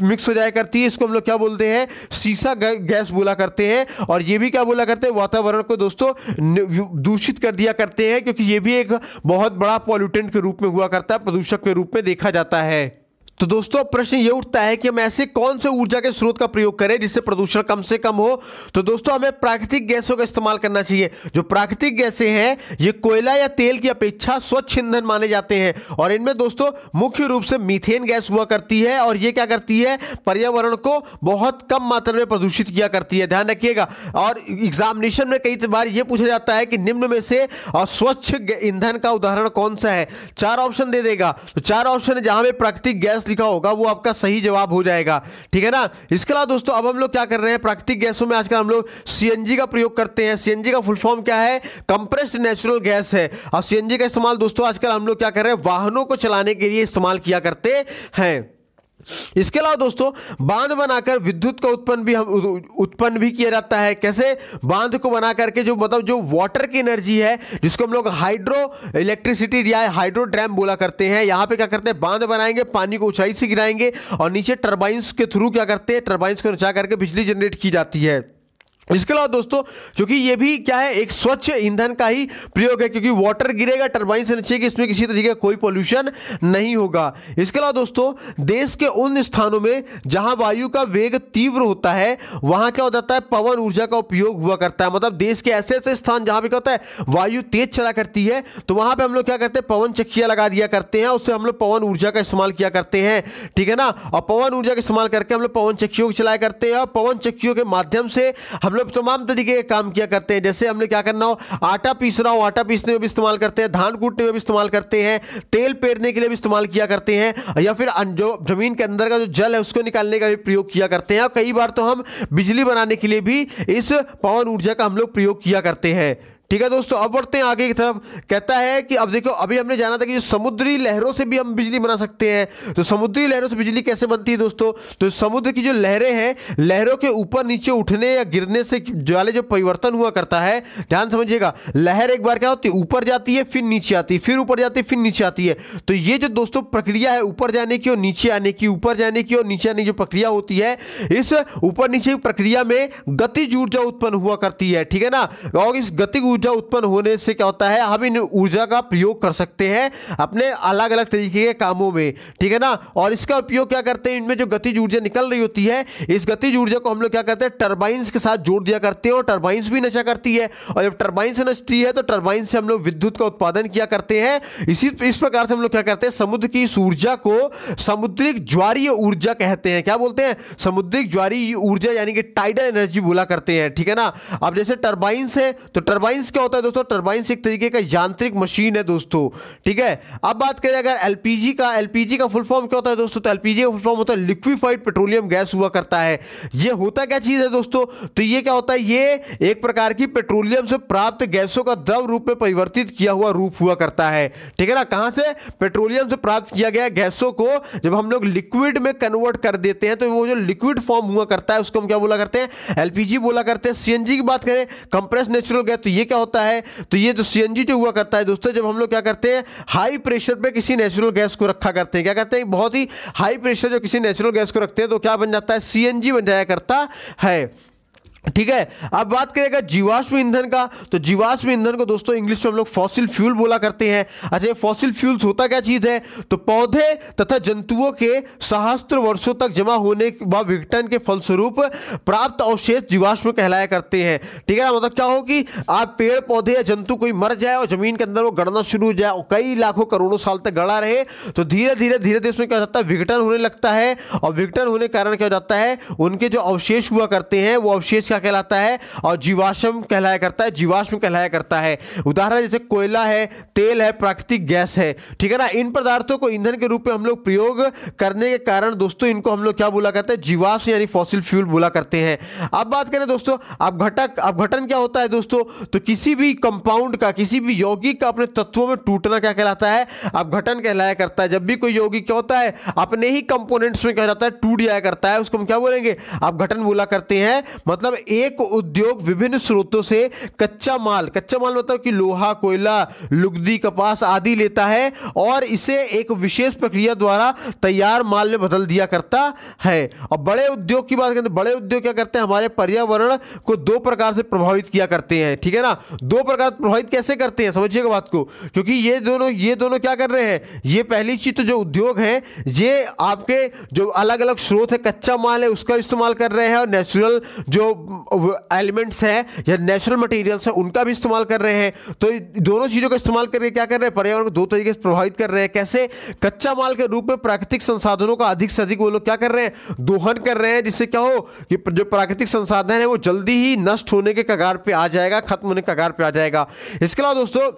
मिक्स हो जाया करती है। इसको हम लोग क्या बोलते हैं, सीसा गैस बोला करते हैं। और ये भी क्या बोला करते हैं, वातावरण को दोस्तों दूषित कर दिया करते हैं, क्योंकि ये भी एक बहुत बड़ा पॉल्यूटेंट के रूप में हुआ करता है, प्रदूषक के रूप में देखा जाता है। तो दोस्तों प्रश्न ये उठता है कि हम ऐसे कौन से ऊर्जा के स्रोत का प्रयोग करें जिससे प्रदूषण कम से कम हो। तो दोस्तों हमें प्राकृतिक गैसों का इस्तेमाल करना चाहिए। जो प्राकृतिक गैसें हैं ये कोयला या तेल की अपेक्षा स्वच्छ ईंधन माने जाते हैं। और इनमें दोस्तों मुख्य रूप से मीथेन गैस हुआ करती है, और ये क्या करती है, पर्यावरण को बहुत कम मात्रा में प्रदूषित किया करती है। ध्यान रखिएगा। और एग्जामिनेशन में कई बार ये पूछा जाता है कि निम्न में से स्वच्छ ईंधन का उदाहरण कौन सा है। 4 ऑप्शन दे देगा, तो 4 ऑप्शन जहां में प्राकृतिक गैस लिखा होगा वो आपका सही जवाब हो जाएगा। ठीक है ना। इसके अलावा दोस्तों अब हम लोग क्या कर रहे हैं, प्राकृतिक गैसों में आजकल हम लोग CNG का प्रयोग करते हैं। CNG का फुल फॉर्म क्या है, कंप्रेस्ड नेचुरल गैस है। और CNG का इस्तेमाल दोस्तों आजकल हम लोग क्या कर रहे हैं, वाहनों को चलाने के लिए इस्तेमाल किया करते हैं। इसके अलावा दोस्तों बांध बनाकर विद्युत का उत्पन्न भी किया जाता है। कैसे, बांध को बना करके जो मतलब जो वाटर की एनर्जी है, जिसको हम लोग हाइड्रो इलेक्ट्रिसिटी या हाइड्रो डैम बोला करते हैं। यहां पे क्या करते हैं, बांध बनाएंगे, पानी को ऊंचाई से गिराएंगे और नीचे टरबाइंस के थ्रू क्या करते हैं, टरबाइंस को नचा करके बिजली जनरेट की जाती है। इसके अलावा दोस्तों क्योंकि ये भी क्या है, एक स्वच्छ ईंधन का ही प्रयोग है, क्योंकि वाटर गिरेगा टरबाइन से नीचे, कि इसमें किसी तरीके का कोई पोल्यूशन नहीं होगा। इसके अलावा दोस्तों देश के उन स्थानों में जहां वायु का वेग तीव्र होता है वहां क्या हो जाता है, पवन ऊर्जा का उपयोग हुआ करता है। मतलब देश के ऐसे ऐसे स्थान जहां पे क्या होता है, वायु तेज चला करती है, तो वहां पर हम लोग क्या करते हैं, पवन चक्कियां लगा दिया करते हैं, उससे हम लोग पवन ऊर्जा का इस्तेमाल किया करते हैं। ठीक है ना। और पवन ऊर्जा का इस्तेमाल करके हम लोग पवन चक्कियों को चलाया करते हैं, और पवन चक्कियों के माध्यम से हम तमाम तरीके के काम किया करते हैं। जैसे हमने क्या करना हो, आटा पीसना हो, आटा पीसने में भी इस्तेमाल करते हैं, धान कूटने में भी इस्तेमाल करते हैं, तेल पेरने के लिए भी इस्तेमाल किया करते हैं, या फिर जो जमीन के अंदर का जो जल है उसको निकालने का भी प्रयोग किया करते हैं। और कई बार तो हम बिजली बनाने के लिए भी इस पवन ऊर्जा का हम लोग प्रयोग किया करते हैं। ठीक है दोस्तों, अब बढ़ते हैं आगे की तरफ। कहता है कि अब देखो, अभी हमने जाना था कि समुद्री लहरों से भी हम बिजली बना सकते हैं। तो समुद्री लहरों से बिजली कैसे बनती है दोस्तों, तो समुद्र की जो लहरें हैं, लहरों के ऊपर नीचे उठने या गिरने से वाले जो परिवर्तन हुआ करता है, ध्यान समझिएगा। लहर एक बार क्या होती है, ऊपर जाती है, फिर नीचे आती है, फिर ऊपर जाती है, फिर नीचे आती है। तो ये जो दोस्तों प्रक्रिया है, ऊपर जाने की और नीचे आने की, ऊपर जाने की और नीचे आने की जो प्रक्रिया होती है, इस ऊपर नीचे प्रक्रिया में गतिज ऊर्जा उत्पन्न हुआ करती है। ठीक है ना। और इस गतिज ऊर्जा उत्पन्न होने से क्या होता है, हम इन ऊर्जा का प्रयोग कर सकते हैं अपने अलग अलग तरीके के कामों में, ठीक है ना। और इसका उपयोग क्या करते हैं, इनमें जो गतिज ऊर्जा निकल रही होती है, इस गतिज ऊर्जा को हम लोग क्या करते हैं, टरबाइंस के साथ जोड़ दिया करते हैं, और टरबाइंस भी नशा करती है, और जब टरबाइन से नचती है तो टरबाइन से हम लोग विद्युत का उत्पादन किया करते हैं। इस प्रकार से हम लोग क्या करते हैं, समुद्र की इस ऊर्जा को समुद्रिक ज्वारीय ऊर्जा कहते हैं। क्या बोलते हैं, समुद्रिक ज्वारीय ऊर्जा, यानी कि टाइडल एनर्जी बोला करते हैं, ठीक है ना। अब जैसे टरबाइंस है, तो टरबाइंस क्या होता है दोस्तों, टरबाइंस एक तरीके का यांत्रिक मशीन है दोस्तों, ठीक है। अब बात करें अगर एलपीजी का फुल फॉर्म क्या होता है दोस्तों, तो एलपीजी का फुल फॉर्म होता है लिक्विफाइड पेट्रोलियम गैस हुआ करता है। ये होता क्या चीज है दोस्तों, तो ये क्या होता है, ये एक प्रकार की पेट्रोलियम से प्राप्त गैसों का द्रव रूप में परिवर्तित किया हुआ रूप हुआ करता है, ठीक है ना। कहां से, पेट्रोलियम से प्राप्त किया गया गैसों को जब हम लोग लिक्विड में कन्वर्ट कर देते हैं, तो वो जो लिक्विड फॉर्म हुआ करता है उसको हम क्या बोला करते हैं, एलपीजी बोला करते हैं। सीएनजी की बात करें, कंप्रेस नेचुरल गैस, तो ये क्या होता है, तो ये जो सीएनजी जो हुआ करता है दोस्तों, जब हम लोग क्या करते हैं, हाई प्रेशर पे किसी नेचुरल गैस को रखा करते हैं, क्या करते हैं, बहुत ही हाई प्रेशर जो किसी नेचुरल गैस को रखते हैं, तो क्या बन जाता है, सीएनजी बन जाया करता है, ठीक है। अब बात करेगा जीवाश्म ईंधन का, तो जीवाश्म ईंधन को दोस्तों इंग्लिश में हम लोग फॉसिल फ्यूल बोला करते हैं। अच्छा, ये फॉसिल फ्यूल्स होता क्या चीज है, तो पौधे तथा जंतुओं के सहस्त्र वर्षों तक जमा होने व विघटन के फलस्वरूप प्राप्त अवशेष जीवाश्म कहलाया करते हैं, ठीक है ना। मतलब क्या हो कि आप पेड़ पौधे या जंतु कोई मर जाए और जमीन के अंदर वो गड़ना शुरू हो जाए और कई लाखों करोड़ों साल तक गड़ा रहे, तो धीरे धीरे उसमें क्या हो जाता है, विघटन होने लगता है, और विघटन होने के कारण क्या हो जाता है, उनके जो अवशेष हुआ करते हैं वो अवशेष क्या कहलाता है, और जीवाश्म कहलाया करता है, जीवाश्म कहलाया करता है। उदाहरण जैसे कोयला है, तेल है, प्राकृतिक गैस है, ठीक है ना। इन पदार्थों को ईंधन के रूप में हम लोग प्रयोग करने के कारण दोस्तों इनको हम लोग क्या बोला करते हैं, जीवाश्म यानी फॉसिल फ्यूल बोला करते हैं। अब बात करें दोस्तों अपघटन क्या होता है दोस्तों, तो किसी भी कंपाउंड का, किसी भी यौगिक का अपने तत्वों में टूटना क्या कहलाता है, अपघटन कहलाया करता है। जब भी कोई यौगिक क्या होता है, अपने ही कंपोनेंट्स में क्या जाता है, टूट जाया करता है, उसको हम क्या बोलेंगे, अपघटन बोला करते हैं। मतलब एक उद्योग विभिन्न स्रोतों से कच्चा माल मतलब कि लोहा, कोयला, लुगदी, कपास आदि लेता है और इसे एक विशेष प्रक्रिया द्वारा तैयार माल में बदल दिया करता है। और बड़े उद्योग की बात करें तो बड़े उद्योग क्या करते हैं, हमारे पर्यावरण को दो प्रकार से प्रभावित किया करते हैं, ठीक है ना। दो प्रकार प्रभावित कैसे करते हैं, समझिएगा बात को, क्योंकि ये दोनों क्या कर रहे हैं, ये पहली चीज तो जो उद्योग है, ये आपके जो अलग अलग स्रोत है, कच्चा माल है, उसका इस्तेमाल कर रहे हैं, और नेचुरल जो एलिमेंट्स हैं या नेचुरल मटेरियल्स हैं उनका भी इस्तेमाल कर रहे हैं। तो दोनों चीज़ों का इस्तेमाल करके क्या कर रहे हैं, पर्यावरण को दो तरीके से प्रभावित कर रहे हैं। कैसे, कच्चा माल के रूप में प्राकृतिक संसाधनों का अधिक से अधिक वो लोग क्या कर रहे हैं, दोहन कर रहे हैं, जिससे क्या हो कि जो प्राकृतिक संसाधन है वो जल्दी ही नष्ट होने के कगार पे आ जाएगा, खत्म होने के कगार पे आ जाएगा। इसके अलावा दोस्तों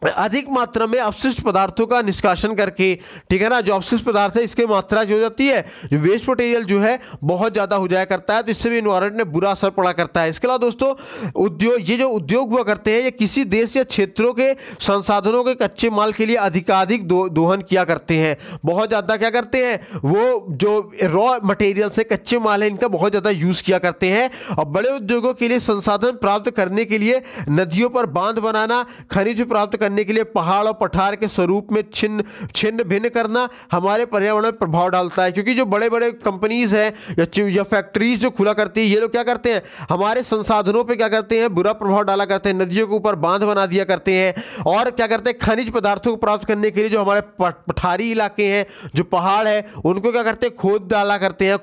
अधिक मात्रा में अपशिष्ट पदार्थों का निष्कासन करके, ठीक है ना, जो अपशिष्ट पदार्थ है इसकी मात्रा जो हो जाती है, जो वेस्ट मटेरियल जो है बहुत ज़्यादा हो जाया करता है, तो इससे भी एनवायरनमेंट में बुरा असर पड़ा करता है। इसके अलावा दोस्तों ये जो उद्योग हुआ करते हैं, ये किसी देश या क्षेत्रों के संसाधनों के कच्चे माल के लिए अधिकाधिक दोहन किया करते हैं। बहुत ज़्यादा क्या करते हैं, वो जो रॉ मटेरियल्स है, कच्चे माल है, इनका बहुत ज़्यादा यूज़ किया करते हैं। और बड़े उद्योगों के लिए संसाधन प्राप्त करने के लिए नदियों पर बांध बनाना, खनिज प्राप्त करने के लिए पहाड़ और पठार के स्वरूप में छिन्न भिन्न करना हमारे पर्यावरण में प्रभाव डालता है। क्योंकि जो बड़े बड़े कंपनीज हैं या फैक्ट्रीज जो खुला करती है, ये लोग क्या करते हैं, हमारे संसाधनों पे क्या करते हैं, बुरा प्रभाव डाला करते हैं, नदियों के ऊपर बांध बना दिया करते हैं, और क्या करते हैं, खनिज पदार्थों को प्राप्त करने के लिए जो हमारे पठारी इलाके हैं, जो पहाड़ है, उनको क्या करते हैं, खोद डाला करते हैं,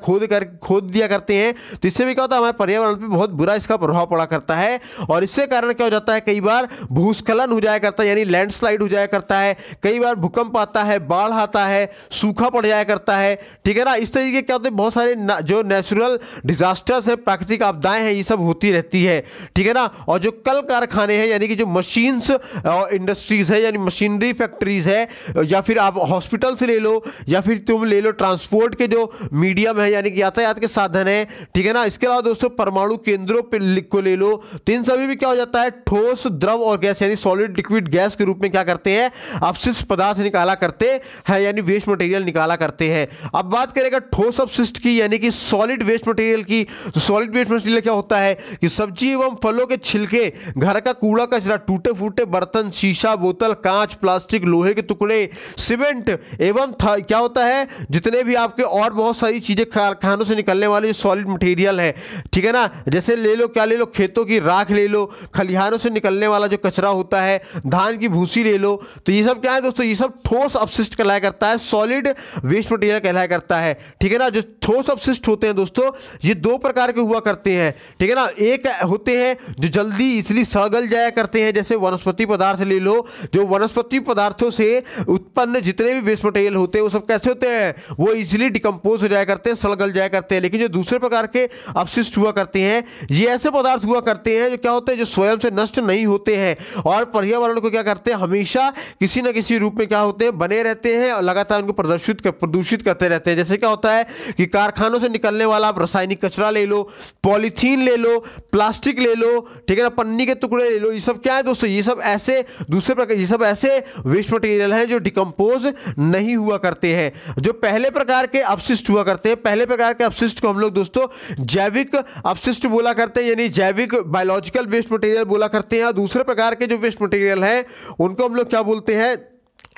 खोद दिया करते हैं। तो इससे भी क्या होता है, हमारे पर्यावरण पर बहुत बुरा इसका प्रभाव पड़ा करता है। और इससे कारण क्या हो जाता है, कई बार भूस्खलन हो जाया करता है, यानी लैंडस्लाइड हो जाया करता है, कई बार भूकंप आता है, बाढ़ आता है, सूखा पड़ जाया करता है, ठीक है ना। इस तरीके क्या होते हैं, बहुत सारे जो नेचुरल डिजास्टर्स हैं, प्राकृतिक आपदाएं हैं, ये सब होती रहती है, ठीक है ना। और जो कल कारखाने हैं, यानी कि जो मशीन्स और इंडस्ट्रीज है, यानी मशीनरी फैक्ट्रीज है, या फिर आप हॉस्पिटल से ले लो, या फिर तुम ले लो ट्रांसपोर्ट के जो मीडियम है, यानी कि यातायात के साधन है, ठीक है ना। इसके अलावा दोस्तों परमाणु केंद्रों को ले लो, तो इन सभी में क्या हो जाता है, ठोस, द्रव और गैस, यानी सॉलिड, लिक्विड, गैस के रूप में क्या करते हैं, अपशिष्ट पदार्थ निकाला करते हैं, यानी वेस्ट मटेरियल निकाला करते हैं। अब बात करेगा ठोस अपशिष्ट की, यानी कि सॉलिड वेस्ट मटेरियल की। तो सॉलिड वेस्ट मटेरियल क्या होता है कि सब्जी एवं फलों के छिलके, घर का कूड़ा कचरा, टूटे फूटे बर्तन, शीशा, बोतल, कांच, प्लास्टिक, लोहे के टुकड़े, सीमेंट एवं क्या होता है, जितने भी आपके और बहुत सारी चीजें कारखानों से निकलने वाले जो सॉलिड मटेरियल है, ठीक है ना, जैसे ले लो, क्या ले लो, खेतों की राख ले लो, खलिहानों से निकलने वाला जो कचरा होता है, धान की भूसी ले लो, तो ये सब क्या है दोस्तों, ये सब ठोस अपशिष्ट कहलाया करता है, सॉलिड वेस्ट मटेरियल कहलाया करता है, ठीक है ना। जो ठोस अपशिष्ट होते हैं दोस्तों, ये दो प्रकार के हुआ करते हैं, ठीक है ना। एक होते हैं जो जल्दी इसलिए सड़ जाया करते हैं, जैसे वनस्पति पदार्थ ले लो, जो वनस्पति पदार्थों से उत्पन्न जितने भी वेस्ट मटेरियल होते हैं वो सब कैसे होते हैं, वो इजीली डिकम्पोज हो जाया करते हैं, सड़ जाया करते हैं। लेकिन जो दूसरे प्रकार के अपशिष्ट हुआ करते हैं, ये ऐसे पदार्थ हुआ करते हैं जो क्या होते हैं, जो स्वयं से नष्ट नहीं होते हैं और पर्यावरण को क्या करते हैं, हमेशा किसी न किसी रूप में क्या होते हैं, बने रहते हैं और लगातार उनको प्रदूषित करते रहते हैं। जैसे क्या होता है कि कारखानों से निकलने वाला आप रासायनिक कचरा ले लो, पॉलीथीन ले लो, प्लास्टिक ले लो, ठीक है ना, पन्नी के टुकड़े ले लो, ये सब क्या है दोस्तों, ये सब ऐसे दूसरे प्रकार, ये सब ऐसे वेस्ट मटेरियल हैं जो डिकम्पोज नहीं हुआ करते हैं। जो पहले प्रकार के अपशिष्ट हुआ करते हैं, पहले प्रकार के अपशिष्ट को हम लोग दोस्तों जैविक अपशिष्ट बोला करते हैं, यानी जैविक बायोलॉजिकल वेस्ट मटेरियल बोला करते हैं। दूसरे प्रकार के जो वेस्ट मटेरियल हैं उनको हम लोग क्या बोलते हैं,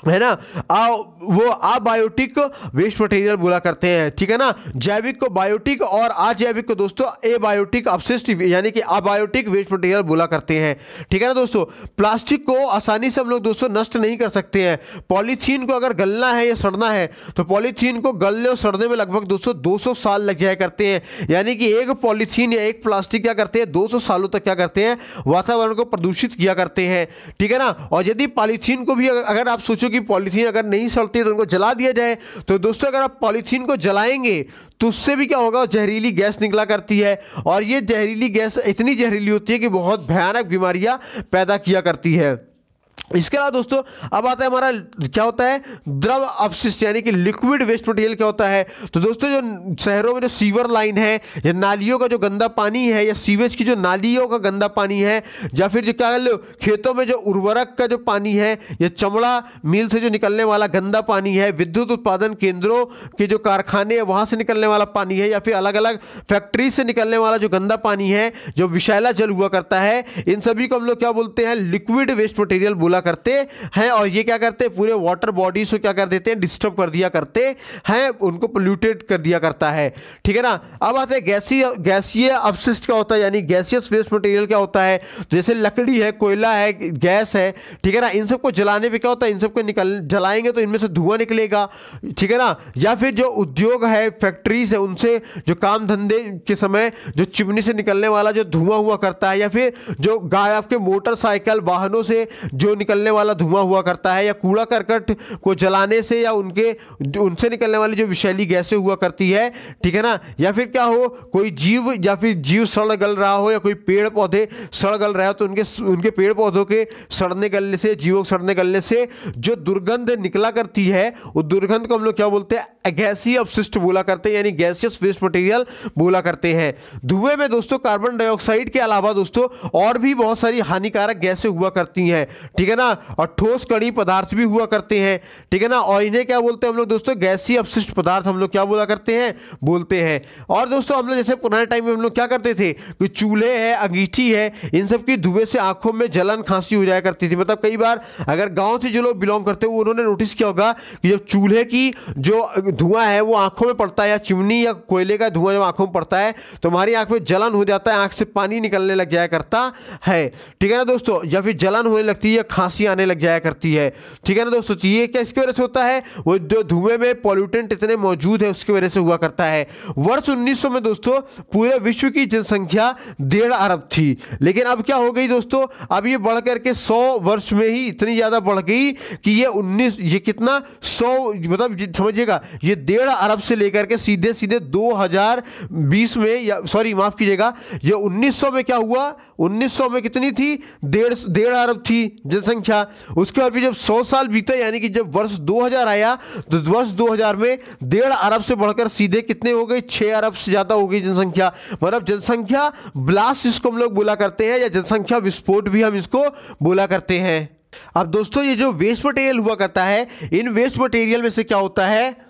है ना, वो अबायोटिक वेस्ट मटेरियल बोला करते हैं, ठीक है ना। जैविक को बायोटिक और अजैविक को दोस्तों एबायोटिक अपशिष्ट यानी कि अबायोटिक वेस्ट मटेरियल बोला करते हैं, ठीक है ना दोस्तों। प्लास्टिक को आसानी से हम लोग दोस्तों नष्ट नहीं कर सकते हैं। पॉलीथीन को अगर गलना है या सड़ना है तो पॉलीथीन को गलने और सड़ने में लगभग दोस्तों 200 साल लग जाया करते हैं, यानी कि एक पॉलीथीन या एक प्लास्टिक क्या करते हैं, 200 सालों तक क्या करते हैं, वातावरण को प्रदूषित किया करते हैं, ठीक है ना। और यदि पॉलीथीन को भी अगर आप सोचो कि पॉलीथीन अगर नहीं सड़ती तो उनको जला दिया जाए, तो दोस्तों अगर आप पॉलीथीन को जलाएंगे तो उससे भी क्या होगा, जहरीली गैस निकला करती है और ये जहरीली गैस इतनी जहरीली होती है कि बहुत भयानक बीमारियां पैदा किया करती है। इसके अलावा दोस्तों अब आता है हमारा क्या होता है, द्रव अपशिष्ट यानी कि लिक्विड वेस्ट मटेरियल क्या होता है। तो दोस्तों जो शहरों में जो सीवर लाइन है या नालियों का जो गंदा पानी है या सीवेज की जो नालियों का गंदा पानी है, या फिर जो क्या लो खेतों में जो उर्वरक का जो पानी है या चमड़ा मिल से जो निकलने वाला गंदा पानी है, विद्युत उत्पादन केंद्रों के जो कारखाने हैं वहाँ से निकलने वाला पानी है, या फिर अलग अलग फैक्ट्री से निकलने वाला जो गंदा पानी है, जो विषैला जल हुआ करता है, इन सभी को हम लोग क्या बोलते हैं, लिक्विड वेस्ट मटेरियल बोला करते हैं। और ये क्या करते हैं, पूरे वाटर बॉडीज को क्या कर देते हैं, डिस्टर्ब कर दिया करते हैं, उनको पोल्यूटेड कर दिया करता है, ठीक है ना। अब आते हैं गैसीय अपशिष्ट क्या होता है, यानी गैसियस वेस्ट मटेरियल क्या होता है, जैसे लकड़ी है, कोयला है, गैस है, ठीक है ना। इन सबको जलाने पे क्या होता है, इन सबको जलाएंगे तो इनमें से धुआं निकलेगा, ठीक है ना। या फिर जो उद्योग है, फैक्ट्रीज है, उनसे जो काम धंधे के समय जो चिमनी से निकलने वाला जो धुआं हुआ करता है, या फिर जो आपके मोटरसाइकिल वाहनों से जो निकलने वाला धुआं हुआ करता है, या कूड़ा करकट को जलाने से या उनसे निकलने वाली जो विषैली गैसें हुआ करती है, ठीक है ना। या फिर क्या हो, कोई जीव या फिर जीव सड़ गल रहा हो, या कोई पेड़ पौधे सड़ गल रहा हो, तो उनके पेड़ पौधों के सड़ने गलने से, जीवों के सड़ने गलने से जो दुर्गंध निकला करती है, उस दुर्गंध को हम लोग क्या बोलते हैं, गैसीय अपशिष्ट बोला करते हैं, यानी गैसियस वेस्ट मटेरियल बोला करते हैं। धुएं में दोस्तों कार्बन डाइऑक्साइड के अलावा दोस्तों और भी बहुत सारी हानिकारक गैसें हुआ करती हैं, ठीक है ना। और ठोस कड़ी पदार्थ भी हुआ करते हैं, ठीक है ना। और इन्हें क्या बोलते हैं हम लोग दोस्तों, गैसीय अपशिष्ट पदार्थ हम लोग क्या बोला करते हैं, बोलते हैं। और दोस्तों हम लोग जैसे पुराने टाइम में हम लोग क्या करते थे कि चूल्हे है, अंगीठी है, इन सब की धुएं से आंखों में जलन खांसी हो जाया करती थी। मतलब कई बार अगर गांव से जो लोग बिलोंग करते हैं उन्होंने नोटिस किया होगा कि जब चूल्हे की जो धुआं है वो आंखों में पड़ता है, या चिमनी या कोयले का धुआं जब आंखों में पड़ता है तो हमारी आंख में जलन हो जाता है, आंख से पानी निकलने लग जाया करता है, ठीक है ना दोस्तों। या फिर जलन होने लगती है या खांसी आने लग जाया करती है, ठीक है ना दोस्तों। ये क्या इसकी वजह से होता है, वो जो धुएं में पॉल्यूटेंट इतने मौजूद है उसकी वजह से हुआ करता है। वर्ष 1900 में दोस्तों पूरे विश्व की जनसंख्या 1.5 अरब थी, लेकिन अब क्या हो गई दोस्तों, अब ये बढ़ करके 100 वर्ष में ही इतनी ज्यादा बढ़ गई कि ये कितना 100 मतलब समझिएगा, ये 1.5 अरब से लेकर के सीधे 2020 में, या सॉरी माफ कीजिएगा, ये 1900 में क्या हुआ, 1900 में कितनी थी, 1.5 अरब थी जनसंख्या। उसके बाद फिर जब 100 साल बीते, यानी कि जब वर्ष 2000 आया तो वर्ष 2000 में 1.5 अरब से बढ़कर सीधे कितने हो गई, 6 अरब से ज्यादा हो गई जनसंख्या। मतलब जनसंख्या ब्लास्ट इसको हम लोग बोला करते हैं, या जनसंख्या विस्फोट भी हम इसको बोला करते हैं। अब दोस्तों ये जो वेस्ट मटेरियल हुआ करता है, इन वेस्ट मटेरियल में से क्या होता है,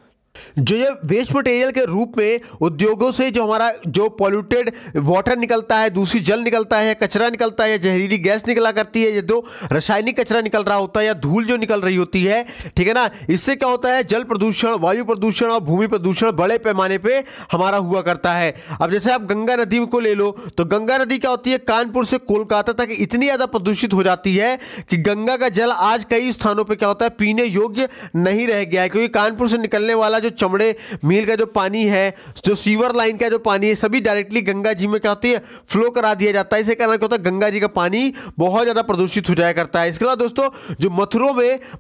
जो ये वेस्ट मटेरियल के रूप में उद्योगों से जो हमारा जो पॉल्यूटेड वाटर निकलता है, दूषित जल निकलता है, कचरा निकलता है, जहरीली गैस निकला करती है, ये दो रासायनिक कचरा निकल रहा होता है या धूल जो निकल रही होती है, ठीक है ना, इससे क्या होता है, जल प्रदूषण, वायु प्रदूषण और भूमि प्रदूषण बड़े पैमाने पे हमारा हुआ करता है। अब जैसे आप गंगा नदी को ले लो, तो गंगा नदी क्या होती है, कानपुर से कोलकाता तक इतनी ज़्यादा प्रदूषित हो जाती है कि गंगा का जल आज कई स्थानों पर क्या होता है, पीने योग्य नहीं रह गया है, क्योंकि कानपुर से निकलने वाला जो चमड़े मिल का जो पानी है, जो सीवर लाइन का जो पानी है, सभी डायरेक्टली गंगा जी में क्या होती है, फ्लो करा दिया जाता है। इसके कारण क्या होता है, गंगा जी का पानी बहुत ज़्यादा प्रदूषित हो जाया करता है। इसके अलावा दोस्तों जो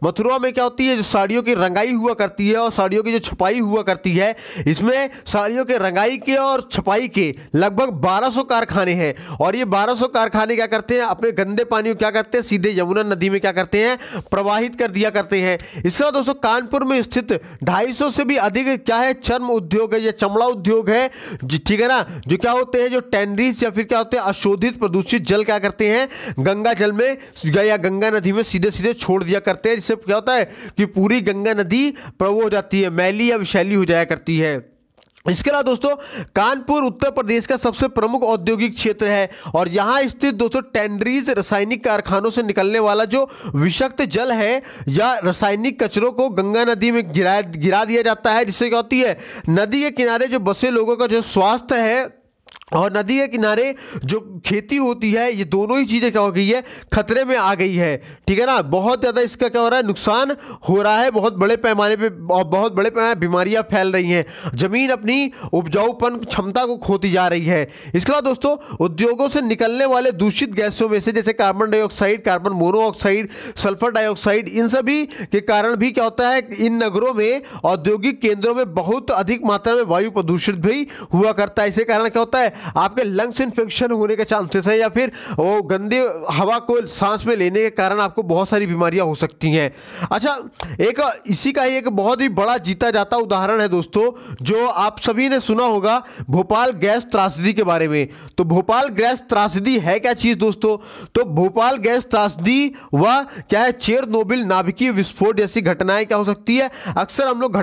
मथुरा में क्या होती है, जो साड़ियों की रंगाई हुआ करती है और साड़ियों की जो छपाई हुआ करती है, इसमें साड़ियों के रंगाई के और छपाई के लगभग 1200 कारखाने हैं और ये 1200 कारखाने क्या करते हैं, अपने गंदे पानी को क्या करते हैं, सीधे यमुना नदी में क्या करते हैं, प्रवाहित कर दिया करते हैं। इसके अलावा दोस्तों कानपुर में स्थित 250 से भी अधिक क्या है, चर्म उद्योग है या चमड़ा उद्योग है, ठीक है ना, जो क्या होते हैं, जो टेनरीज या फिर क्या होते हैं, अशोधित प्रदूषित जल क्या करते हैं, गंगा जल में या गंगा नदी में सीधे सीधे छोड़ दिया करते हैं, जिससे क्या होता है कि पूरी गंगा नदी प्रभु हो जाती है, मैली या विषैली हो जाया करती है। इसके अलावा दोस्तों कानपुर उत्तर प्रदेश का सबसे प्रमुख औद्योगिक क्षेत्र है और यहाँ स्थित दोस्तों टेनरीज रासायनिक कारखानों से निकलने वाला जो विषाक्त जल है या रासायनिक कचरों को गंगा नदी में गिरा दिया जाता है, जिससे क्या होती है, नदी के किनारे जो बसे लोगों का जो स्वास्थ्य है और नदी के किनारे जो खेती होती है, ये दोनों ही चीज़ें क्या हो गई है, खतरे में आ गई है, ठीक है ना। बहुत ज़्यादा इसका क्या हो रहा है, नुकसान हो रहा है, बहुत बड़े पैमाने पे और बहुत बड़े पैमाने बीमारियां फैल रही हैं, ज़मीन अपनी उपजाऊपन क्षमता को खोती जा रही है। इसके अलावा दोस्तों उद्योगों से निकलने वाले दूषित गैसों में से जैसे carbon dioxide, carbon monoxide, sulphur dioxide, इन सभी के कारण भी क्या होता है, इन नगरों में, औद्योगिक केंद्रों में बहुत अधिक मात्रा में वायु प्रदूषित भी हुआ करता है। इसके कारण क्या होता है, आपके लंग्स इन्फेक्शन होने के चांसेस है या फिर वो गंदे हवा को सांस में लेने के कारण आपको बहुत सारी बीमारियां हो सकती हैं। अच्छा, एक इसी का ही एक बहुत ही बड़ा जीता जाता उदाहरण है दोस्तों, जो आप सभी ने सुना होगा, भोपाल गैस त्रासदी के बारे में। तो भोपाल गैस त्रासदी है क्या चीज़ दोस्तों, तो भोपाल गैस त्रासदी वह क्या है, चेरनोबिल नाभिकीय विस्फोट जैसी घटनाएं क्या हो सकती है, अक्सर हम लोग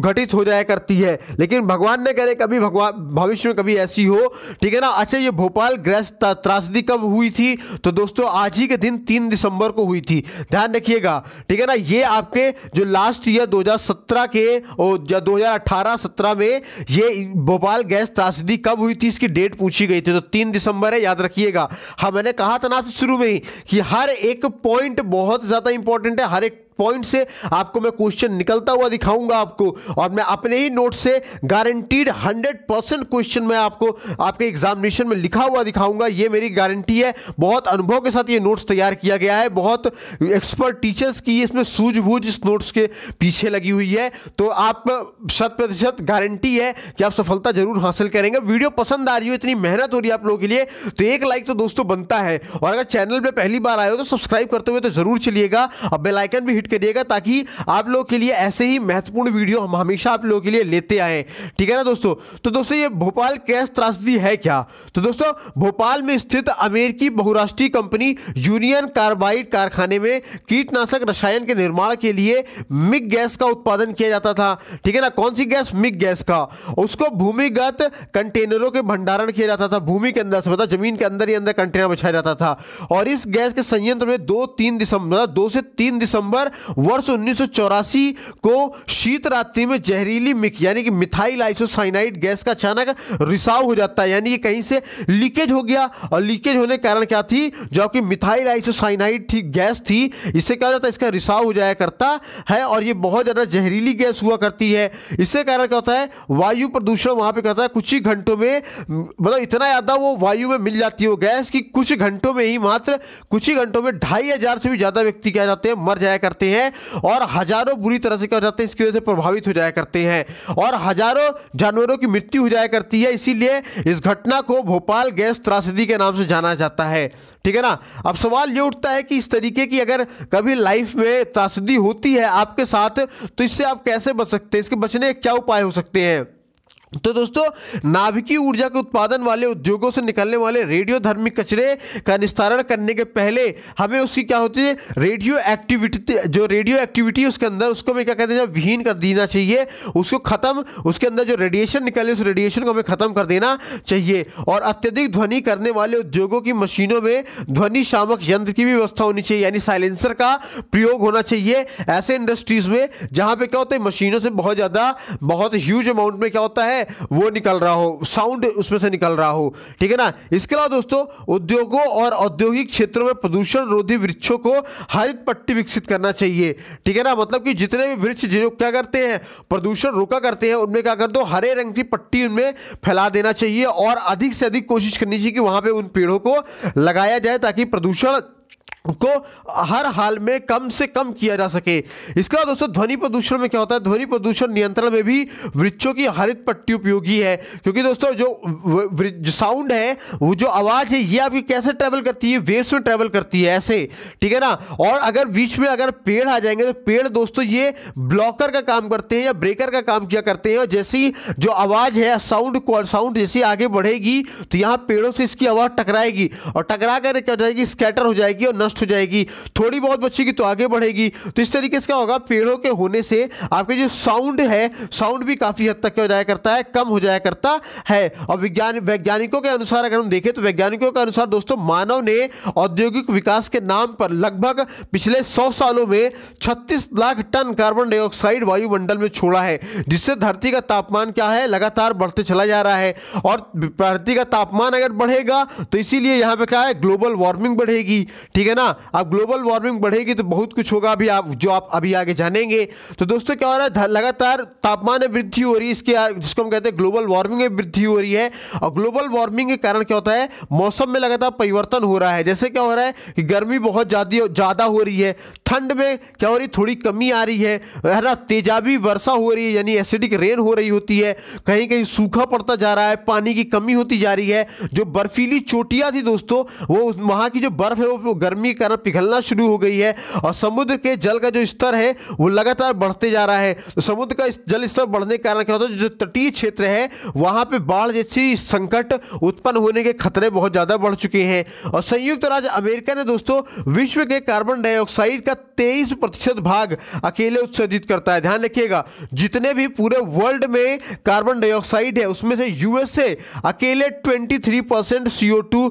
घटित हो जाया करती है, लेकिन भगवान ने करे कभी भविष्य में कभी ऐसी हो, ठीक है ना। अच्छा, ये भोपाल गैस त्रासदी कब हुई थी, तो दोस्तों आज ही के दिन 3 दिसंबर को हुई थी, ध्यान रखिएगा, ठीक है ना। ये आपके जो लास्ट ईयर 2017 के और 2018-17 में ये भोपाल गैस त्रासदी कब हुई थी, इसकी डेट पूछी गई थी, तो 3 दिसंबर है, याद रखिएगा। हाँ, मैंने कहा था ना शुरू में ही कि हर एक पॉइंट बहुत ज्यादा इंपॉर्टेंट है, हर एक पॉइंट से आपको मैं क्वेश्चन निकलता हुआ दिखाऊंगा आपको, और मैं अपने ही नोट से गारंटीड 100% क्वेश्चन मैं आपको आपके एग्जामिनेशन में लिखा हुआ दिखाऊंगा, ये मेरी गारंटी है। बहुत अनुभव के साथ ये नोट्स तैयार किया गया है, बहुत एक्सपर्ट टीचर्स की इसमें सूझबूझ इस नोट्स के पीछे लगी हुई है, तो आप 100% गारंटी है कि आप सफलता जरूर हासिल करेंगे। वीडियो पसंद आ रही हो, इतनी मेहनत हो रही है आप लोगों के लिए, तो एक लाइक तो दोस्तों बनता है, और अगर चैनल पे पहली बार आए हो तो सब्सक्राइब करते हुए तो जरूर चलिएगा और बेल आइकन भी हिट करिएगा, ताकि आप लोगों के लिए ऐसे ही महत्वपूर्ण वीडियो हम हमेशा आप लोगों के लिए लेते आए, ठीक है ना दोस्तों। तो दोस्तों ये भोपाल गैस त्रासदी है क्या, तो दोस्तों भोपाल में स्थित अमेरिकी बहुराष्ट्रीय कंपनी यूनियन कार्बाइड कारखाने में कीटनाशक रसायन के निर्माण के लिए मिग गैस का उत्पादन किया जाता था, ठीक है ना। कौन सी गैस, मिग गैस का, उसको भूमिगत कंटेनरों के भंडारण किया जाता था, भूमि के अंदर से, मतलब जमीन के अंदर ही अंदर कंटेनर बिछाया जाता था, और इस गैस के संयंत्र में 2 से 3 दिसंबर वर्ष 1984 को शीत रात्रि में जहरीली यानी कि मिथाइल आइसोसाइनाइड गैस का अचानक रिसाव हो जाता है, यानी कि कहीं से लीकेज हो गया, और लीकेज होने के कारण क्या थी, जो कि मिथाइल आइसोसाइनाइड थी, गैस थी, इससे क्या हो जाता है, इसका रिसाव हो जाया करता है, और ये बहुत ज़्यादा जहरीली गैस हुआ करती है। इससे कारण क्या होता है, वायु प्रदूषण वहाँ पे क्या होता है, कुछ ही घंटों में, मतलब इतना ज़्यादा वो वायु में मिल जाती है वो गैस कि कुछ घंटों में ही, मात्र कुछ ही घंटों में 2500 से भी ज़्यादा व्यक्ति क्या जाते हैं, मर जाया करते हैं, और हजारों बुरी तरह से क्या हो जाते हैं, इसकी वजह से प्रभावित हो जाया करते हैं, और हजारों जानवरों की मृत्यु हो जाया करती है। इसीलिए इस घटना को भोपाल गैस त्रासदी के नाम से जाना जाता है, ठीक है ना। अब सवाल ये उठता है कि इस तरीके की अगर कभी लाइफ में त्रासदी होती है आपके साथ, तो इससे आप कैसे बच सकते हैं, इसके बचने के क्या उपाय हो सकते हैं। तो दोस्तों, नाभिकीय ऊर्जा के उत्पादन वाले उद्योगों से निकलने वाले रेडियोधर्मी कचरे का निस्तारण करने के पहले हमें उसकी क्या होती है, रेडियो एक्टिविटी उसके अंदर, उसको हमें क्या कहते हैं, विहीन कर देना चाहिए, उसको खत्म, उसके अंदर जो रेडिएशन निकले उस रेडिएशन को हमें खत्म कर देना चाहिए। और अत्यधिक ध्वनि करने वाले उद्योगों की मशीनों में ध्वनि शामक यंत्र की भी व्यवस्था होनी चाहिए, यानी साइलेंसर का प्रयोग होना चाहिए ऐसे इंडस्ट्रीज में जहां पे क्या होता है, मशीनों से बहुत ह्यूज अमाउंट में क्या होता है, वो निकल रहा हो, साउंड उसमें से निकल रहा हो, ठीक है ना। इसके अलावा दोस्तों, उद्योगों और औद्योगिक क्षेत्रों में प्रदूषण रोधी वृक्षों को हरित पट्टी विकसित करना चाहिए, ठीक है ना। मतलब कि जितने भी वृक्ष जो क्या करते हैं, प्रदूषण रोका करते हैं, उनमें क्या कर दो, हरे रंग की पट्टी उनमें फैला देना चाहिए और अधिक से अधिक कोशिश करनी चाहिए कि वहां पे उन पेड़ों को लगाया जाए ताकि प्रदूषण को हर हाल में कम से कम किया जा सके। इसके बाद दोस्तों, ध्वनि प्रदूषण में क्या होता है, ध्वनि प्रदूषण नियंत्रण में भी वृक्षों की हरित पट्टी उपयोगी है, क्योंकि दोस्तों जो साउंड है, वो जो आवाज है, ये आपकी कैसे ट्रेवल करती है, वेव्स में ट्रेवल करती है ऐसे, ठीक है ना। और अगर बीच में अगर पेड़ आ जाएंगे तो पेड़ दोस्तों ये ब्लॉकर का काम करते हैं या ब्रेकर का काम किया करते हैं, और जैसे ही जो आवाज है, साउंड जैसे आगे बढ़ेगी तो यहाँ पेड़ों से इसकी आवाज टकराएगी और टकरा कर क्या हो जाएगी, स्कैटर हो जाएगी और नष्ट हो जाएगी, थोड़ी बहुत बचेगी तो आगे बढ़ेगी। तो इस तरीके से क्या होगा, पेड़ों के होने से आपके जो साउंड है, साउंड भी काफी हद तक क्या हो जाया करता है, कम हो जाया करता है। और वैज्ञानिकों के अनुसार अगर हम देखें तो वैज्ञानिकों के अनुसार दोस्तों, मानव ने औद्योगिक विकास के नाम पर लगभग पिछले 100 सालों में 36 लाख टन कार्बन डाइऑक्साइड वायुमंडल में छोड़ा है, जिससे धरती का तापमान क्या है, लगातार बढ़ते चला जा रहा है। और धरती का तापमान अगर बढ़ेगा तो इसीलिए यहां पे क्या है, ग्लोबल वार्मिंग बढ़ेगी, ठीक है ना। अब ग्लोबल वार्मिंग बढ़ेगी तो बहुत कुछ होगा अभी आप अभी आगे जानेंगे। तो दोस्तों क्या हो रहा है, लगातार तापमान में वृद्धि हो रही है, इसके जिसको हम कहते हैं ग्लोबल वार्मिंग में वृद्धि हो रही है। और ग्लोबल वार्मिंग के कारण क्या होता है, मौसम में लगातार परिवर्तन हो रहा है। जैसे क्या हो रहा है कि गर्मी बहुत ज़्यादा हो रही है, ठंड में क्या हो रही, थोड़ी कमी आ रही है ना, तेजाबी वर्षा हो रही है यानी एसिडिक रेन हो रही होती है, कहीं कहीं सूखा पड़ता जा रहा है, पानी की कमी होती जा रही है। जो बर्फीली चोटियां थी दोस्तों, वो वहाँ की जो बर्फ है वो गर्मी के कारण पिघलना शुरू हो गई है। और समुद्र के जल का जो स्तर है वो लगातार बढ़ते जा रहा है। तो समुद्र का जल स्तर बढ़ने के कारण क्या होता है, जो तटीय क्षेत्र है वहाँ पे बाढ़ जैसी संकट उत्पन्न होने के खतरे बहुत ज़्यादा बढ़ चुके हैं। और संयुक्त राज्य अमेरिका ने दोस्तों विश्व के कार्बन डाइऑक्साइड का 23% भाग अकेले उत्सर्जित करता है। ध्यान रखिएगा, जितने भी पूरे वर्ल्ड में कार्बन डाइऑक्साइड है उसमें से यूएसए अकेले 23% CO2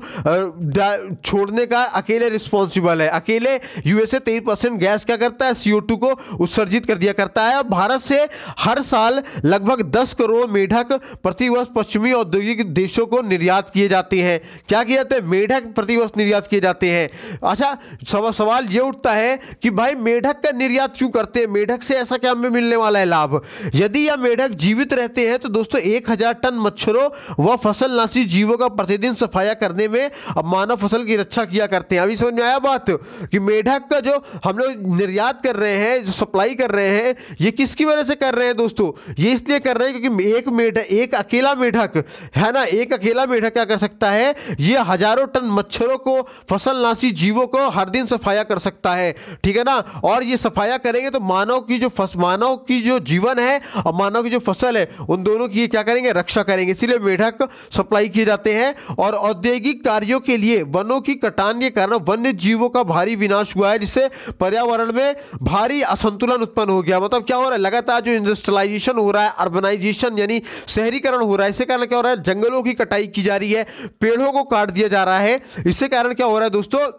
छोड़ने का अकेले रिस्पॉन्सिबल है। अकेले यूएसए 23% गैस क्या करता है, CO2 को उत्सर्जित कर दिया करता है। भारत से हर साल लगभग 10 करोड़ मेढक प्रतिवर्ष पश्चिमी औद्योगिक देशों को निर्यात किए जाते हैं। क्या किए जाते हैं, मेढक प्रतिवर्ष निर्यात किए जाते हैं। अच्छा, सवाल ये उठता है कि भाई मेढक का निर्यात क्यों करते हैं, मेढक से ऐसा क्या हमें मिलने वाला है लाभ। यदि यह मेढक जीवित रहते हैं तो दोस्तों 1000 टन मच्छरों व फसलनाशी जीवों का प्रतिदिन सफाया करने में मानव फसल की रक्षा किया करते हैं। अभी समझ में आया बात कि मेढक का जो हम लोग निर्यात कर रहे हैं, जो सप्लाई कर रहे हैं, ये किसकी वजह से कर रहे हैं दोस्तों, ये इसलिए कर रहे हैं क्योंकि एक अकेला मेढक है ना, एक अकेला मेढक क्या कर सकता है, ये हजारों टन मच्छरों को, फसलनाशी जीवों को हर दिन सफाया कर सकता है, ठीक है ना। और ये सफाया करेंगे तो मानव की जो जीवन है और मानव की जो फसल है, उन दोनों की क्या करेंगे, रक्षा करेंगे। इसीलिए मेढक सप्लाई किए जाते हैं। और औद्योगिक कार्यों के लिए वनों की कटान के कारण वन्य जीवों का भारी विनाश हुआ है, जिससे पर्यावरण में भारी असंतुलन उत्पन्न हो गया। मतलब क्या हो रहा है, लगातार जो इंडस्ट्रियलाइजेशन हो रहा है, अर्बनाइजेशन यानी शहरीकरण हो रहा है, इससे कारण क्या हो रहा है, जंगलों की कटाई की जा रही है, पेड़ों को काट दिया जा रहा है। इससे कारण क्या हो रहा है दोस्तों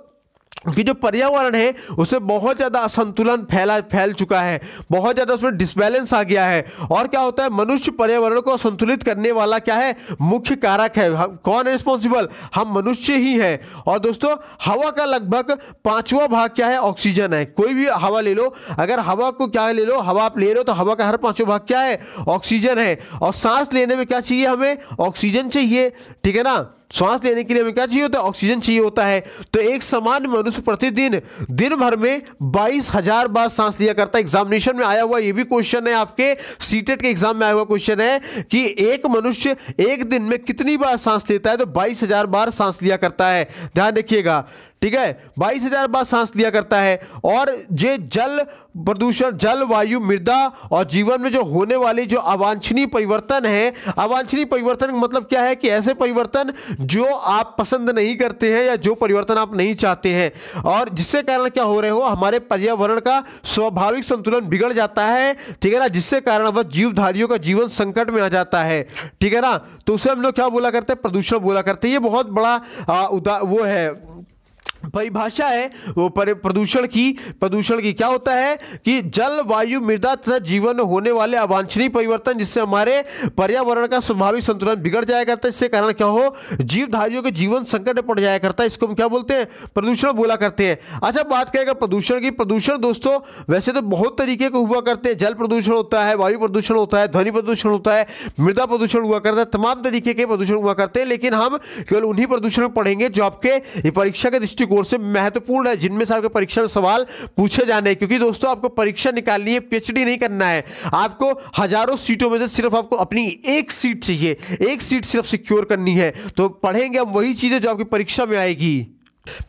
कि जो पर्यावरण है उसमें बहुत ज़्यादा असंतुलन फैल चुका है, बहुत ज़्यादा उसमें डिसबैलेंस आ गया है। और क्या होता है, मनुष्य पर्यावरण को संतुलित करने वाला क्या है, मुख्य कारक है। कौन है रिस्पॉन्सिबल, हम मनुष्य ही हैं। और दोस्तों हवा का लगभग 5वां भाग क्या है, ऑक्सीजन है। कोई भी हवा ले लो, अगर हवा को क्या ले लो, हवा आप ले रहे हो तो हवा का हर 5वां भाग क्या है, ऑक्सीजन है। और सांस लेने में क्या चाहिए, हमें ऑक्सीजन चाहिए, ठीक है ना। सांस लेने के लिए हमें क्या चाहिए होता है, ऑक्सीजन चाहिए होता है। तो एक सामान्य मनुष्य प्रतिदिन दिन भर में 22,000 बार सांस लिया करता है। एग्जामिनेशन में आया हुआ ये भी क्वेश्चन है, आपके सीटेट के एग्जाम में आया हुआ क्वेश्चन है कि एक मनुष्य एक दिन में कितनी बार सांस लेता है, तो 22,000 बार सांस लिया करता है। ध्यान रखिएगा, ठीक है, 22,000 बार सांस लिया करता है। और ये जल प्रदूषण, जल, वायु, मृदा और जीवन में जो होने वाले जो अवांछनीय परिवर्तन है, अवांछनीय परिवर्तन का मतलब क्या है कि ऐसे परिवर्तन जो आप पसंद नहीं करते हैं या जो परिवर्तन आप नहीं चाहते हैं, और जिससे कारण क्या हो रहे हो, हमारे पर्यावरण का स्वाभाविक संतुलन बिगड़ जाता है, ठीक है ना, जिससे कारण वह जीवधारियों का जीवन संकट में आ जाता है, ठीक है ना। तो उसे हम लोग क्या बोला करते हैं, प्रदूषण बोला करते हैं। ये बहुत बड़ा वो है, परिभाषा है वो प्रदूषण की क्या होता है कि जल, वायु, मृदा तथा जीवन में होने वाले अवांछनीय परिवर्तन जिससे हमारे पर्यावरण का स्वाभाविक संतुलन बिगड़ जाया करता है, इससे कारण क्या हो, जीवधारियों के जीवन संकट में पड़ जाया करता है। इसको हम क्या बोलते हैं, प्रदूषण बोला करते हैं। अच्छा, बात करें प्रदूषण की, प्रदूषण दोस्तों वैसे तो बहुत तरीके के हुआ करते हैं। जल प्रदूषण होता है, वायु प्रदूषण होता है, ध्वनि प्रदूषण होता है, मृदा प्रदूषण हुआ करता है, तमाम तरीके के प्रदूषण हुआ करते हैं। लेकिन हम केवल उन्हीं प्रदूषण को पढ़ेंगे जो आपके परीक्षा के दृष्टिकोण से महत्वपूर्ण है, जिनमें से आपके परीक्षा में सवाल पूछे जाने हैं। क्योंकि दोस्तों आपको परीक्षा निकालनी है, पीएचडी नहीं करना है। आपको हजारों सीटों में से सिर्फ आपको अपनी एक सीट चाहिए, एक सीट सिर्फ सिक्योर करनी है। तो पढ़ेंगे हम वही चीजें जो आपकी परीक्षा में आएगी।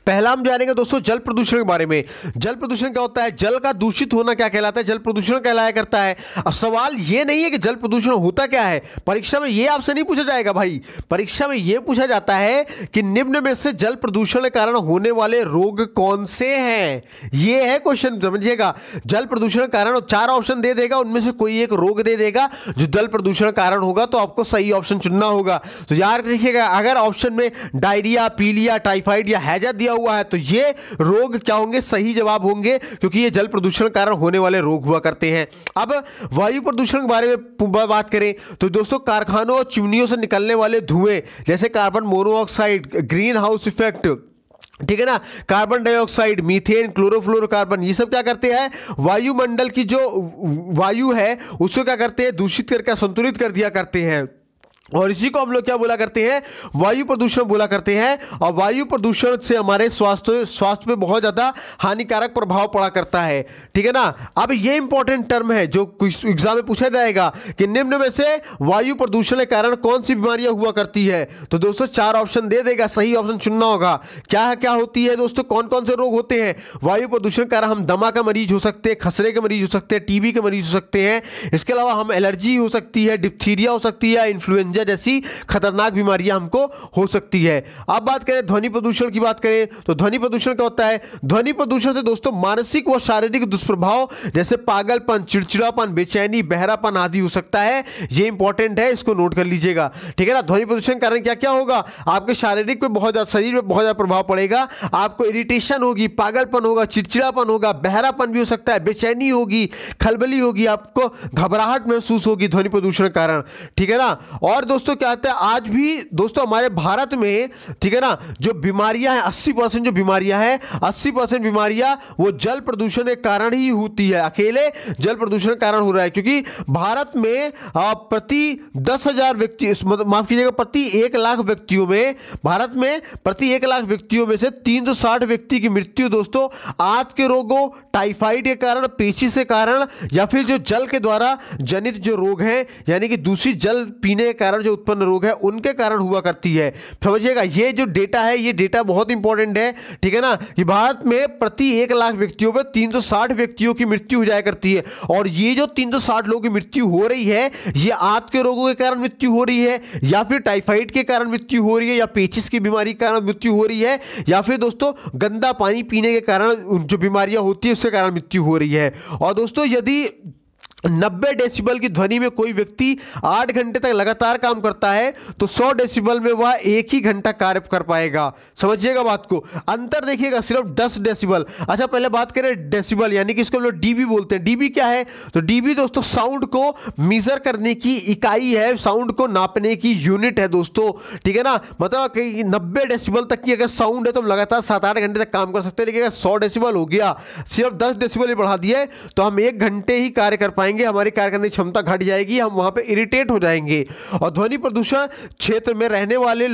पहला हम जानेंगे दोस्तों जल प्रदूषण के बारे में। जल प्रदूषण क्या होता है, जल का दूषित होना क्या कहलाता है, जल प्रदूषण कहलाया करता है। अब सवाल ये नहीं है कि जल प्रदूषण होता क्या है, परीक्षा में ये आपसे नहीं पूछा जाएगा भाई। परीक्षा में ये पूछा जाता है कि निम्न में से जल प्रदूषण के कारण होने वाले रोग कौन से हैं, ये है क्वेश्चन, समझिएगा। जल प्रदूषण के कारण 4 ऑप्शन दे देगा, उनमें से कोई एक रोग दे देगा जो जल प्रदूषण कारण होगा, तो आपको सही ऑप्शन चुनना होगा। तो यार देखिएगा, अगर ऑप्शन में डायरिया, पीलिया, टाइफाइड या हैजा दिया हुआ है तो ये रोग क्या होंगे, सही जवाब होंगे, क्योंकि ये जल प्रदूषण कारण होने वाले रोग हुआ करते हैं। अब वायु प्रदूषण के बारे में बात करें तो दोस्तों कारखानों और चिमनियों से निकलने वाले धुएं जैसे carbon monoxide, green house effect, ठीक है ना, कार्बन डाइऑक्साइड, मीथेन, क्लोरोफ्लोरोकार्बन, ये सब क्या करते हैं, वायुमंडल की जो वायु है उसको क्या करते हैं, दूषित करके संतुलित कर दिया करते हैं। और इसी को हम लोग क्या बोला करते हैं, वायु प्रदूषण बोला करते हैं। और वायु प्रदूषण से हमारे स्वास्थ्य पे बहुत ज़्यादा हानिकारक प्रभाव पड़ा करता है, ठीक है ना। अब ये इंपॉर्टेंट टर्म है जो एग्जाम में पूछा जाएगा कि निम्न में से वायु प्रदूषण के कारण कौन सी बीमारियां हुआ करती है। तो दोस्तों 4 ऑप्शन दे देगा, सही ऑप्शन चुनना होगा। क्या होती है दोस्तों, कौन कौन से रोग होते हैं वायु प्रदूषण के कारण? हम दमा का मरीज हो सकते हैं, खसरे के मरीज हो सकते हैं, टीबी के मरीज हो सकते हैं। इसके अलावा हम एलर्जी हो सकती है, डिप्थीरिया हो सकती है, इन्फ्लुएंजा जैसी खतरनाक बीमारियां हमको हो सकती है। अब बात करें ध्वनि प्रदूषण की, बात करें तो ध्वनि प्रदूषण क्या होता है, ध्वनि प्रदूषण से दोस्तों मानसिक व शारीरिक दुष्प्रभाव जैसे पागलपन, चिड़चिड़ापन, बेचैनी, बहरापन आदि हो सकता है। ये इंपॉर्टेंट है, इसको नोट कर लीजिएगा, ठीक है ना। ध्वनि प्रदूषण के कारण क्या क्या होगा, आपके शारीरिक पे बहुत ज्यादा, शरीर पे बहुत ज्यादा प्रभाव पड़ेगा। आपको इरिटेशन होगी, पागलपन होगा, चिड़चिड़ापन होगा, बहरापन भी हो सकता है, बेचैनी होगी, खलबली होगी, आपको घबराहट महसूस होगी ध्वनि प्रदूषण के कारण, ठीक है ना। और दोस्तों क्या आता है, आज भी दोस्तों हमारे भारत में, ठीक है ना, जो बीमारियां हैं 80% जो बीमारियां हैं, 80% बीमारियां वो जल प्रदूषण के कारण ही होती है। अकेले जल प्रदूषण के कारण हो रहा है, क्योंकि भारत में प्रति 10,000 व्यक्ति, माफ कीजिएगा, प्रति 1 लाख व्यक्तियों में, भारत में प्रति 1 लाख व्यक्तियों में से 360 व्यक्ति की मृत्यु दोस्तों आंत के रोगों, टाइफाइड के कारण, पेचिश के कारण, या फिर जो जल के द्वारा जनित जो रोग हैं, यानी कि दूषित जल पीने के कारण जो उत्पन्न रोग है उनके कारण हुआ करती है। समझिएगा, ये जो डेटा है, ये डेटा बहुत इंपॉर्टेंट है, ठीक है ना। कि भारत में प्रति 1 लाख व्यक्तियों में 360 व्यक्तियों की मृत्यु हो जाया करती है। और ये जो 360 लोगों की मृत्यु हो रही है, ये आंत के रोगों के कारण मृत्यु हो रही है, या फिर टाइफाइड के कारण मृत्यु हो रही है, या पेचिस की बीमारी के कारण मृत्यु हो रही है, या फिर दोस्तों गंदा पानी पीने के कारण जो बीमारियां होती है उसके कारण मृत्यु हो रही है। और दोस्तों यदि 90 डेसिबल की ध्वनि में कोई व्यक्ति 8 घंटे तक लगातार काम करता है तो 100 डेसिबल में वह 1 ही घंटा कार्य कर पाएगा। समझिएगा बात को, अंतर देखिएगा सिर्फ 10 डेसिबल। अच्छा, पहले बात करें डेसिबल, यानी कि इसको हम लोग डीबी बोलते हैं। डीबी क्या है, तो डीबी दोस्तों साउंड को मीजर करने की इकाई है, साउंड को नापने की यूनिट है दोस्तों, ठीक है ना। मतलब 90 डेसिबल तक की अगर साउंड है तो हम लगातार 7-8 घंटे तक काम कर सकते हैं। लेकिन अगर 100 डेसिबल हो गया, सिर्फ 10 डेसिबल ही बढ़ा दिए तो हम 1 घंटे ही कार्य कर पाएंगे, पाएंगे, हमारी कार्य करने की क्षमता घट जाएगी, हम वहाँ पे इरिटेट हो जाएंगे। और ध्वनि प्रदूषण क्षेत्र में रहने वाले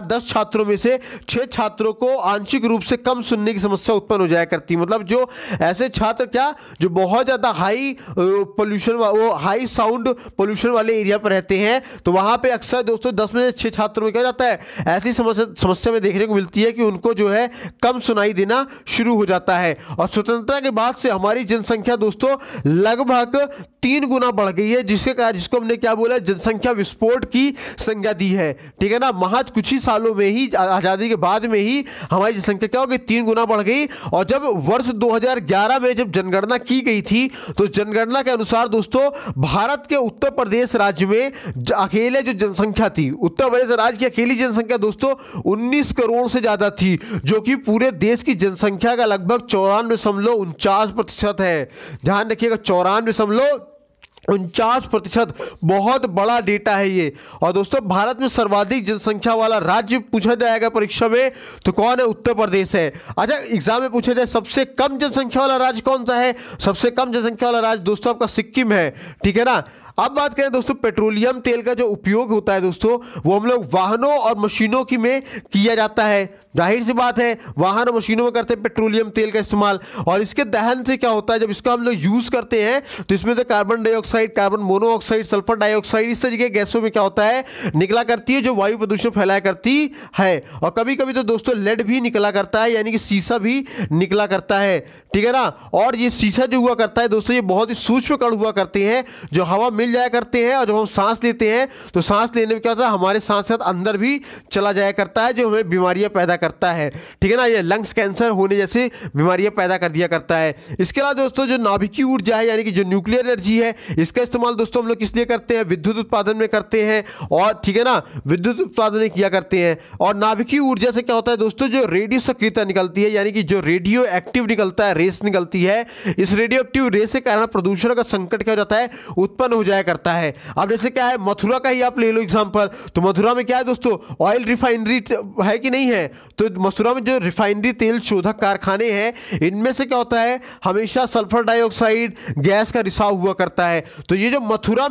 10 छात्रों में से 6 छात्रों को आंशिक रूप से कम सुनने की समस्या उत्पन्न हो जाया करती। मतलब जो ऐसे छात्र क्या जो बहुत ज़्यादा हाई पोल्यूशन वो हाई साउंड पोल्यूशन वाले एरिया पर रहते हैं, तो वहाँ पे अक्सर दोस्तों 10 में से 6 छात्रों में क्या जाता है, ऐसी समस्या में देखने को मिलती है कि उनको जो है कम सुनाई देना शुरू हो जाता है। और स्वतंत्रता के बाद से हमारी जनसंख्या दोस्तों लगभग 3 गुना बढ़ गई है, जिसको हमने क्या बोला, जनसंख्या विस्फोट की संज्ञा दी है। ठीक है ना, महज कुछ ही सालों में ही, आज़ादी के बाद में ही हमारी जनसंख्या क्या हो गई, 3 गुना बढ़ गई। और जब वर्ष 2011 में जब जनगणना की गई थी, तो जनगणना के अनुसार दोस्तों भारत के उत्तर प्रदेश राज्य में अकेले जो जनसंख्या थी, उत्तर प्रदेश राज्य की अकेली जनसंख्या दोस्तों 19 करोड़ से ज़्यादा थी, जो कि पूरे देश की जनसंख्या का लगभग 94.49% है। ध्यान रखिएगा, 94.49%, बहुत बड़ा डेटा है ये। और दोस्तों भारत में सर्वाधिक जनसंख्या वाला राज्य पूछा जाएगा परीक्षा में तो कौन है, उत्तर प्रदेश है। अच्छा, एग्जाम में पूछा जाए सबसे कम जनसंख्या वाला राज्य कौन सा है, सबसे कम जनसंख्या वाला राज्य दोस्तों आपका सिक्किम है। ठीक है ना। अब बात करें दोस्तों पेट्रोलियम तेल का जो उपयोग होता है दोस्तों, वो हम लोग वाहनों और मशीनों की में किया जाता है। जाहिर सी बात है, वाहन और मशीनों में करते हैं पेट्रोलियम तेल का इस्तेमाल। और इसके दहन से क्या होता है, जब इसको हम लोग यूज़ करते हैं तो इसमें से carbon dioxide, carbon monoxide, sulphur dioxide, इस तरीके गैसों में क्या होता है, निकला करती है, जो वायु प्रदूषण फैलाया करती है। और कभी कभी तो दोस्तों लेड भी निकला करता है, यानी कि शीशा भी निकला करता है। ठीक है ना। और ये शीशा जो हुआ करता है दोस्तों, ये बहुत ही सूक्ष्म कण हुआ करते हैं, जो हवा मिल जाया करते हैं। और जब हम सांस लेते हैं तो सांस लेने में क्या होता है, हमारे सांस साथ अंदर भी चला जाया करता है, जो हमें बीमारियां पैदा करता है। ठीक है ना। ये लंग्स कैंसर होने जैसे बीमारियां पैदा कर दिया करता है। इसके अलावा दोस्तों जो नाभिकीय ऊर्जा है, यानी कि जो न्यूक्लियर एनर्जी है, इसका इस्तेमाल दोस्तों हम लोग किस लिए करते हैं, विद्युत उत्पादन में करते हैं। और ठीक है ना, विद्युत उत्पादन में किया करते हैं। और नाभिकीय ऊर्जा से क्या होता है दोस्तों, जो रेडियो सक्रियता निकलती है, यानी कि जो रेडियो एक्टिव निकलता है, रेस निकलती है, इस रेडियो एक्टिव रेस के कारण प्रदूषण का संकट क्या हो जाता है, उत्पन्न हो जाया करता है। अब जैसे क्या है, मथुरा का ही आप ले लो एग्जांपल, तो मथुरा में क्या है दोस्तों, ऑयल रिफाइनरी है कि नहीं है। तो मथुरा में जो रिफाइनरी तेल शोधक कारखाने हैं, इनमें से क्या होता है, हमेशा सल्फर डाइऑक्साइड गैस का रिसाव हुआ करता है। तो ये जो मथुरा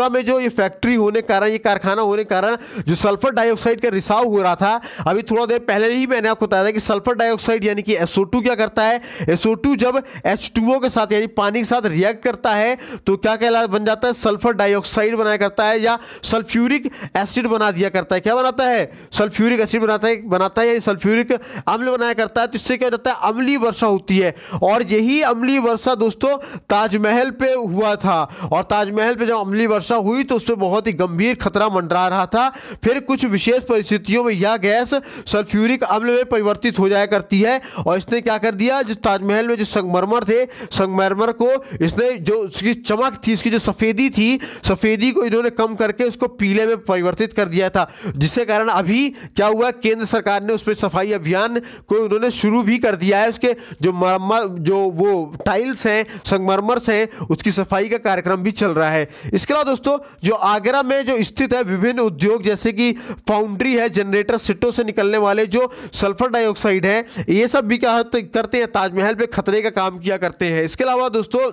में जो ये फैक्ट्री होने कारण, ये कारखाना होने कारण जो सल्फर डाइऑक्साइड का रिसाव हो रहा था, अभी थोड़ा देर पहले ही मैंने आपको बताया था कि सल्फर डाइऑक्साइड यानी कि SO2 क्या करता है, SO2 जब H2O के साथ यानी पानी के साथ रिएक्ट करता है तो क्या कहला बन जाता है, सल्फर डाइऑक्साइड बनाया करता है, या सल्फ्यूरिक एसिड बना दिया करता है। क्या बनाता है, सल्फ्यूरिक एसिड बनाता है यानी सल्फ्यूरिक अम्ल बनाया करता है। तो इससे क्या हो जाता है, अम्लीय वर्षा होती है। और यही अम्लीय वर्षा दोस्तों ताजमहल पे हुआ था। और ताजमहल पे जब अम्लीय वर्षा हुई तो उसमें बहुत ही गंभीर खतरा मंडरा रहा था। फिर कुछ विशेष परिस्थितियों में यह गैस सल्फ्यूरिक अम्ल में परिवर्तित हो जाया करती है। और इसने क्या कर दिया, जो ताजमहल में जो संगमरमर थे, संगमरमर को इसने जो उसकी चमक थी, उसकी जो सफेदी थी, सफेदी को इन्होंने कम करके उसको पीले में परिवर्तित कर दिया था। जिसके कारण अभी क्या हुआ, केंद्र सरकार ने उस पर सफाई अभियान को उन्होंने शुरू भी कर दिया है। उसके जो वो टाइल्स हैं, संगमरमर हैं, उसकी सफाई का कार्यक्रम भी चल रहा है। इसके अलावा दोस्तों जो आगरा में जो स्थित है विभिन्न उद्योग, जैसे कि फाउंड्री है, जनरेटर सीटों से निकलने वाले जो सल्फर डाइऑक्साइड है, ये सब भी क्या करते हैं, ताजमहल पे खतरे का काम किया करते हैं। इसके अलावा दोस्तों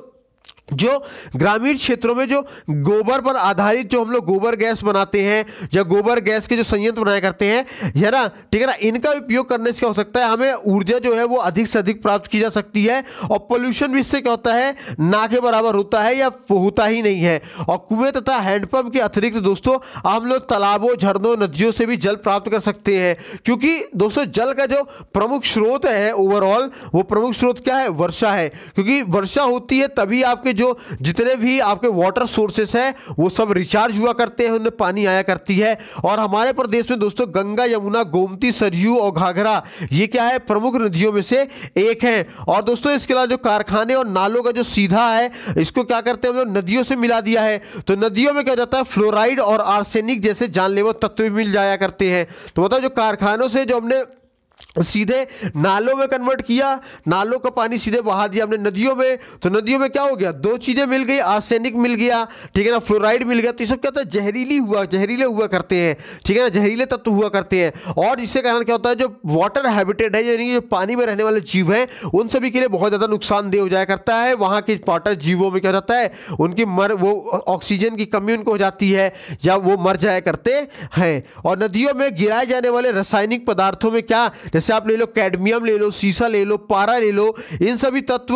जो ग्रामीण क्षेत्रों में जो गोबर पर आधारित जो हम लोग गोबर गैस बनाते हैं, या गोबर गैस के जो संयंत्र बनाया करते हैं, है ना, ठीक है ना, इनका उपयोग करने से क्या हो सकता है, हमें ऊर्जा जो है वो अधिक से अधिक प्राप्त की जा सकती है। और पोल्यूशन भी इससे क्या होता है, ना के बराबर होता है या होता ही नहीं है। और कुएं तथा हैंडपंप के अतिरिक्त दोस्तों हम लोग तालाबों, झरनों, नदियों से भी जल प्राप्त कर सकते हैं। क्योंकि दोस्तों जल का जो प्रमुख स्रोत है ओवरऑल, वो प्रमुख स्रोत क्या है, वर्षा है। क्योंकि वर्षा होती है तभी आपके जो जितने भी आपके वाटर सोर्सेस हैं वो सब रिचार्ज हुआ करते हैं, उनमें पानी आया करती है। और हमारे प्रदेश में दोस्तों गंगा, यमुना, गोमती, सरयू और घाघरा, ये क्या है, प्रमुख नदियों में से एक है। और दोस्तों इसके अलावा जो कारखाने और नालों का जो सीधा है, इसको क्या करते हैं हम लोग, नदियों से मिला दिया है। तो नदियों में क्या जाता है, फ्लोराइड और आर्सेनिक जैसे जानलेवा तत्व मिल जाया करते हैं। तो मतलब जो कारखानों से जो हमने सीधे नालों में कन्वर्ट किया, नालों का पानी सीधे बहा दिया हमने नदियों में, तो नदियों में क्या हो गया, दो चीज़ें मिल गई, आर्सेनिक मिल गया, ठीक है ना, फ्लोराइड मिल गया। तो ये सब क्या होता है, जहरीले हुआ करते हैं, ठीक है ना, जहरीले तत्व हुआ करते हैं। और इसके कारण क्या होता है, जो वाटर हैबिटेट है यानी जो पानी में रहने वाले जीव हैं उन सभी के लिए बहुत ज़्यादा नुकसानदेह हो जाया करता है। वहाँ के वाटर जीवों में क्या होता है, उनकी वो ऑक्सीजन की कमी उनको हो जाती है या वो मर जाया करते हैं। और नदियों में गिराए जाने वाले रासायनिक पदार्थों में क्या, जैसे आप ले लो कैडमियम ले लो, सीसा ले लो, पारा ले लो, इन सभी तत्व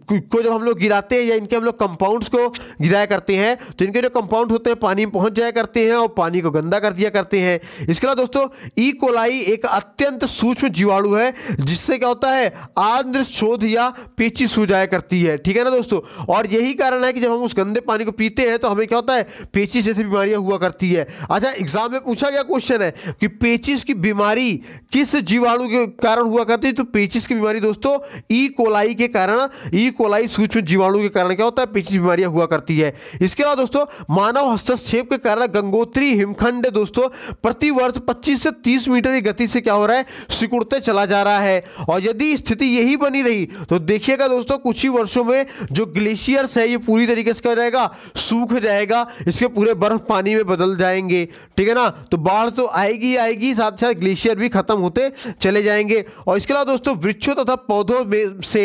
को जब हम लोग गिराते हैं या इनके हम लोग कंपाउंड्स को गिराया करते हैं तो इनके जो कंपाउंड होते हैं पानी में पहुंच जाया करते हैं और पानी को गंदा कर दिया करते हैं। इसके अलावा दोस्तों ई कोलाई एक अत्यंत सूक्ष्म जीवाणु है जिससे क्या होता है, आंद्र शोध या पेचिश हो जाया करती है, ठीक है ना दोस्तों। और यही कारण है कि जब हम उस गंदे पानी को पीते हैं तो हमें क्या होता है, पेचिश जैसी बीमारियां हुआ करती है। अच्छा, एग्जाम में पूछा गया क्वेश्चन है कि पेचिश की बीमारी किस जीवाणु के कारण हुआ करती है, तो पेचिश की बीमारी दोस्तों ई कोलाई के कारण, ई कोलाई सूक्ष्म जीवाणु के कारण क्या होता है, पेचिश बीमारियां हुआ करती है। इसके अलावा दोस्तों मानव हस्तक्षेप के कारण गंगोत्री हिमखंड दोस्तों प्रति वर्ष 25 से 30 मीटर की गति से क्या हो रहा है, सिकुड़ते चला जा रहा है। और यदि स्थिति यही बनी रही तो देखिएगा दोस्तों कुछ ही वर्षों में जो ग्लेशियर्स है ये पूरी तरीके से क्या हो जाएगा, सूख जाएगा, इसके पूरे बर्फ पानी में बदल जाएंगे, ठीक है ना। तो बाढ़ तो आएगी आएगी, साथ साथ ग्लेशियर भी खत्म होते चले जाएंगे। और इसके अलावा दोस्तों वृक्षों तथा पौधों में से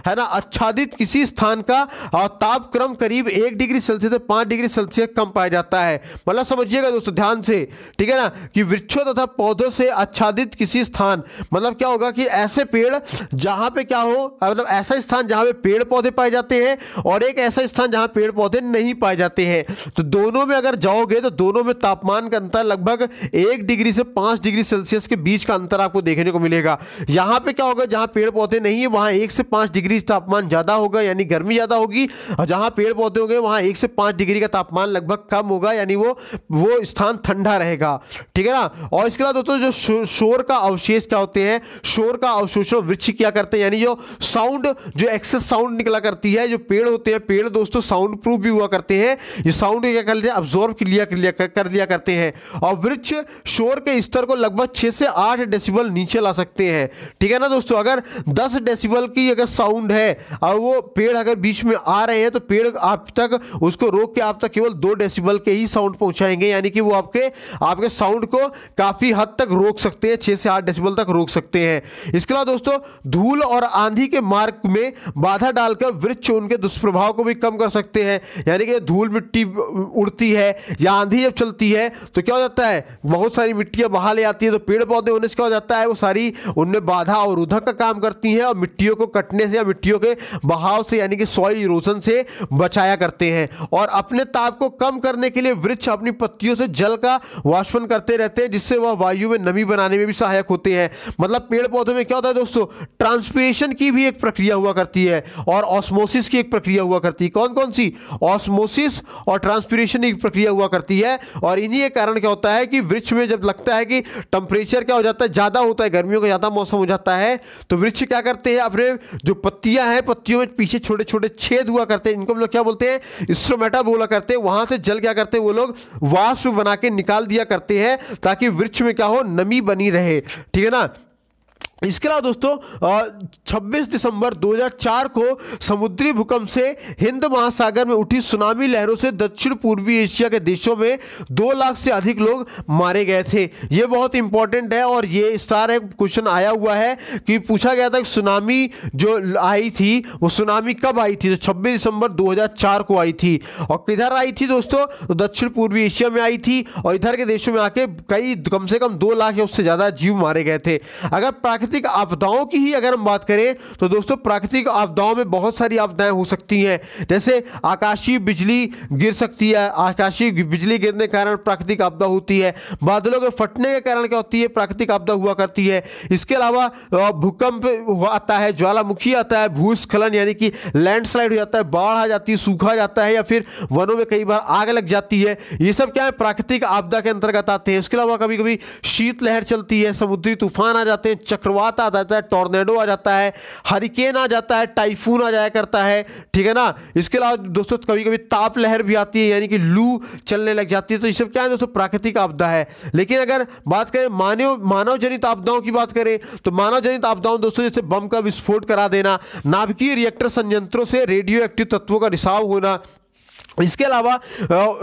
है ना आच्छादित किसी स्थान का तापक्रम करीब 1 डिग्री सेल्सियस से 5 डिग्री सेल्सियस कम पाया जाता है। मतलब समझिएगा दोस्तों ध्यान से, ठीक है ना, कि वृक्षों तथा पौधों से आच्छादित किसी स्थान, मतलब क्या होगा कि ऐसे पेड़ जहां पे क्या हो, मतलब ऐसा स्थान जहां पे पेड़ पौधे पाए जाते हैं और एक ऐसा स्थान जहां पेड़ पौधे नहीं पाए जाते हैं। तो दोनों में अगर जाओगे तो दोनों में तापमान का अंतर लगभग 1 डिग्री से 5 डिग्री सेल्सियस के बीच का अंतर आपको देखने को मिलेगा। यहां पे क्या होगा, जहां पेड़ पौधे नहीं है वहां 1 से 5 डिग्री तापमान ज्यादा होगा यानी गर्मी ज्यादा होगी, और जहां पेड़ पौधे होंगे वहां 1 से 5 डिग्री का तापमान लगभग कम होगा यानी वो स्थान ठंडा रहेगा, ठीक है ना। और इसके बाद दोस्तों जो शोर का अवशेष क्या होते हैं, शोर का अवशोषण वृक्ष क्या करते हैं, यानी जो साउंड, जो एक्सेस साउंड निकला करती है, जो पेड़ होते हैं, पेड़ दोस्तों साउंड प्रूफ भी हुआ करते हैं, ये साउंड क्या कर लेते हैं, अब्जॉर्ब कर लिया करते हैं। और वृक्ष शोर के स्तर को लगभग 6 से 8 डेसिबल नीचे ला सकते हैं, ठीक है ना दोस्तों। अगर 10 डेसिबल की अगर साउंड है और वो पेड़ अगर बीच में आ रहे हैं तो पेड़ आप तक उसको रोक के आप तक केवल 2 डेसिबल के ही साउंड पहुंचाएंगे, यानी कि वो आपके साउंड को काफी हद तक रोक सकते हैं, 6 से 8 डेसिबल तक रोक सकते हैं। इसके अलावा दोस्तों धूल और आंधी के मार्ग में बाधा डालकर वृक्ष उनके दुष्प्रभाव को भी कम कर सकते हैं, यानी कि धूल मिट्टी उड़ती है या आंधी जब चलती है तो क्या हो जाता है, बहुत सारी मिट्टियां बहा ले आती है, तो पेड़ पौधे होने से क्या हो जाता है, वो सारी उनमें बाधा और उधक का काम करती हैं और मिट्टियों को कटने से या मिट्टियों के बहाव से यानी कि सॉइल इरोजन से बचाया करते हैं। और अपने ताप को कम करने के लिए वृक्ष अपनी पत्तियों से जल का वाष्पन करते रहते हैं जिससे वह वायु में नमी बनाने में भी सहायक होते हैं। मतलब पेड़ पौधों में क्या होता है दोस्तों, ट्रांसपिरेशन की भी एक प्रक्रिया हुआ करती है और ऑस्मोसिस की एक प्रक्रिया हुआ करती है। कौन कौन सी, ऑस्मोसिस और ट्रांसपिरेशन की प्रक्रिया हुआ करती है। और इन्हीं के कारण क्या होता है कि वृक्ष में जब लगता है कि टेम्परेचर क्या हो जाता है, ज़्यादा होता है, गर्मियों का ज़्यादा मौसम हो जाता है, तो वृक्ष क्या करते हैं, अपने जो पत्तियां हैं, पत्तियों में पीछे छोटे छोटे छेद हुआ करते हैं, इनको हम लोग क्या बोलते हैं, स्ट्रोमेटा बोला करते हैं। वहां से जल क्या करते हैं, वो लोग वाष्प बना के निकाल दिया करते हैं ताकि वृक्ष में क्या हो, नमी बनी रहे, ठीक है ना। इसके अलावा दोस्तों 26 दिसंबर 2004 को समुद्री भूकंप से हिंद महासागर में उठी सुनामी लहरों से दक्षिण पूर्वी एशिया के देशों में 2 लाख से अधिक लोग मारे गए थे। ये बहुत इंपॉर्टेंट है और ये स्टार एक क्वेश्चन आया हुआ है कि पूछा गया था कि सुनामी जो आई थी वो सुनामी कब आई थी, तो 26 दिसंबर 2004 को आई थी। और किधर आई थी दोस्तों, तो दक्षिण पूर्वी एशिया में आई थी और इधर के देशों में आके कम से कम 2 लाख या उससे ज़्यादा जीव मारे गए थे। अगर प्राकृतिक आपदाओं की ही अगर हम बात करें तो दोस्तों प्राकृतिक आपदाओं में बहुत सारी आपदाएं हो सकती हैं, जैसे आकाशीय बिजली गिर सकती है, आकाशीय बिजली गिरने के कारण प्राकृतिक आपदा होती है, बादलों के फटने के कारण क्या होती है, प्राकृतिक आपदा हुआ करती है। इसके अलावा भूकंप आता है, ज्वालामुखी आता है, भूस्खलन यानी कि लैंडस्लाइड हो जाता है, बाढ़ आ जाती है, सूखा जाता है या फिर वनों में कई बार आग लग जाती है। ये सब क्या है, प्राकृतिक आपदा के अंतर्गत आते हैं। इसके अलावा कभी कभी शीतलहर चलती है, समुद्री तूफान आ जाते हैं, चक्रवात चक्रवात आ जाता है, टॉर्नेडो आ जाता है, हरिकेन आ जाता है, टाइफून आ जाया करता है, ठीक है ना। इसके अलावा दोस्तों कभी कभी ताप लहर भी आती है, यानी कि लू चलने लग जाती है। तो ये सब क्या है दोस्तों, प्राकृतिक आपदा है। लेकिन अगर बात करें मानव जनित आपदाओं की बात करें तो मानव जनित आपदाओं दोस्तों जैसे बम का विस्फोट करा देना, नाभिकीय रिएक्टर संयंत्रों से रेडियो एक्टिव तत्वों का रिसाव होना, इसके अलावा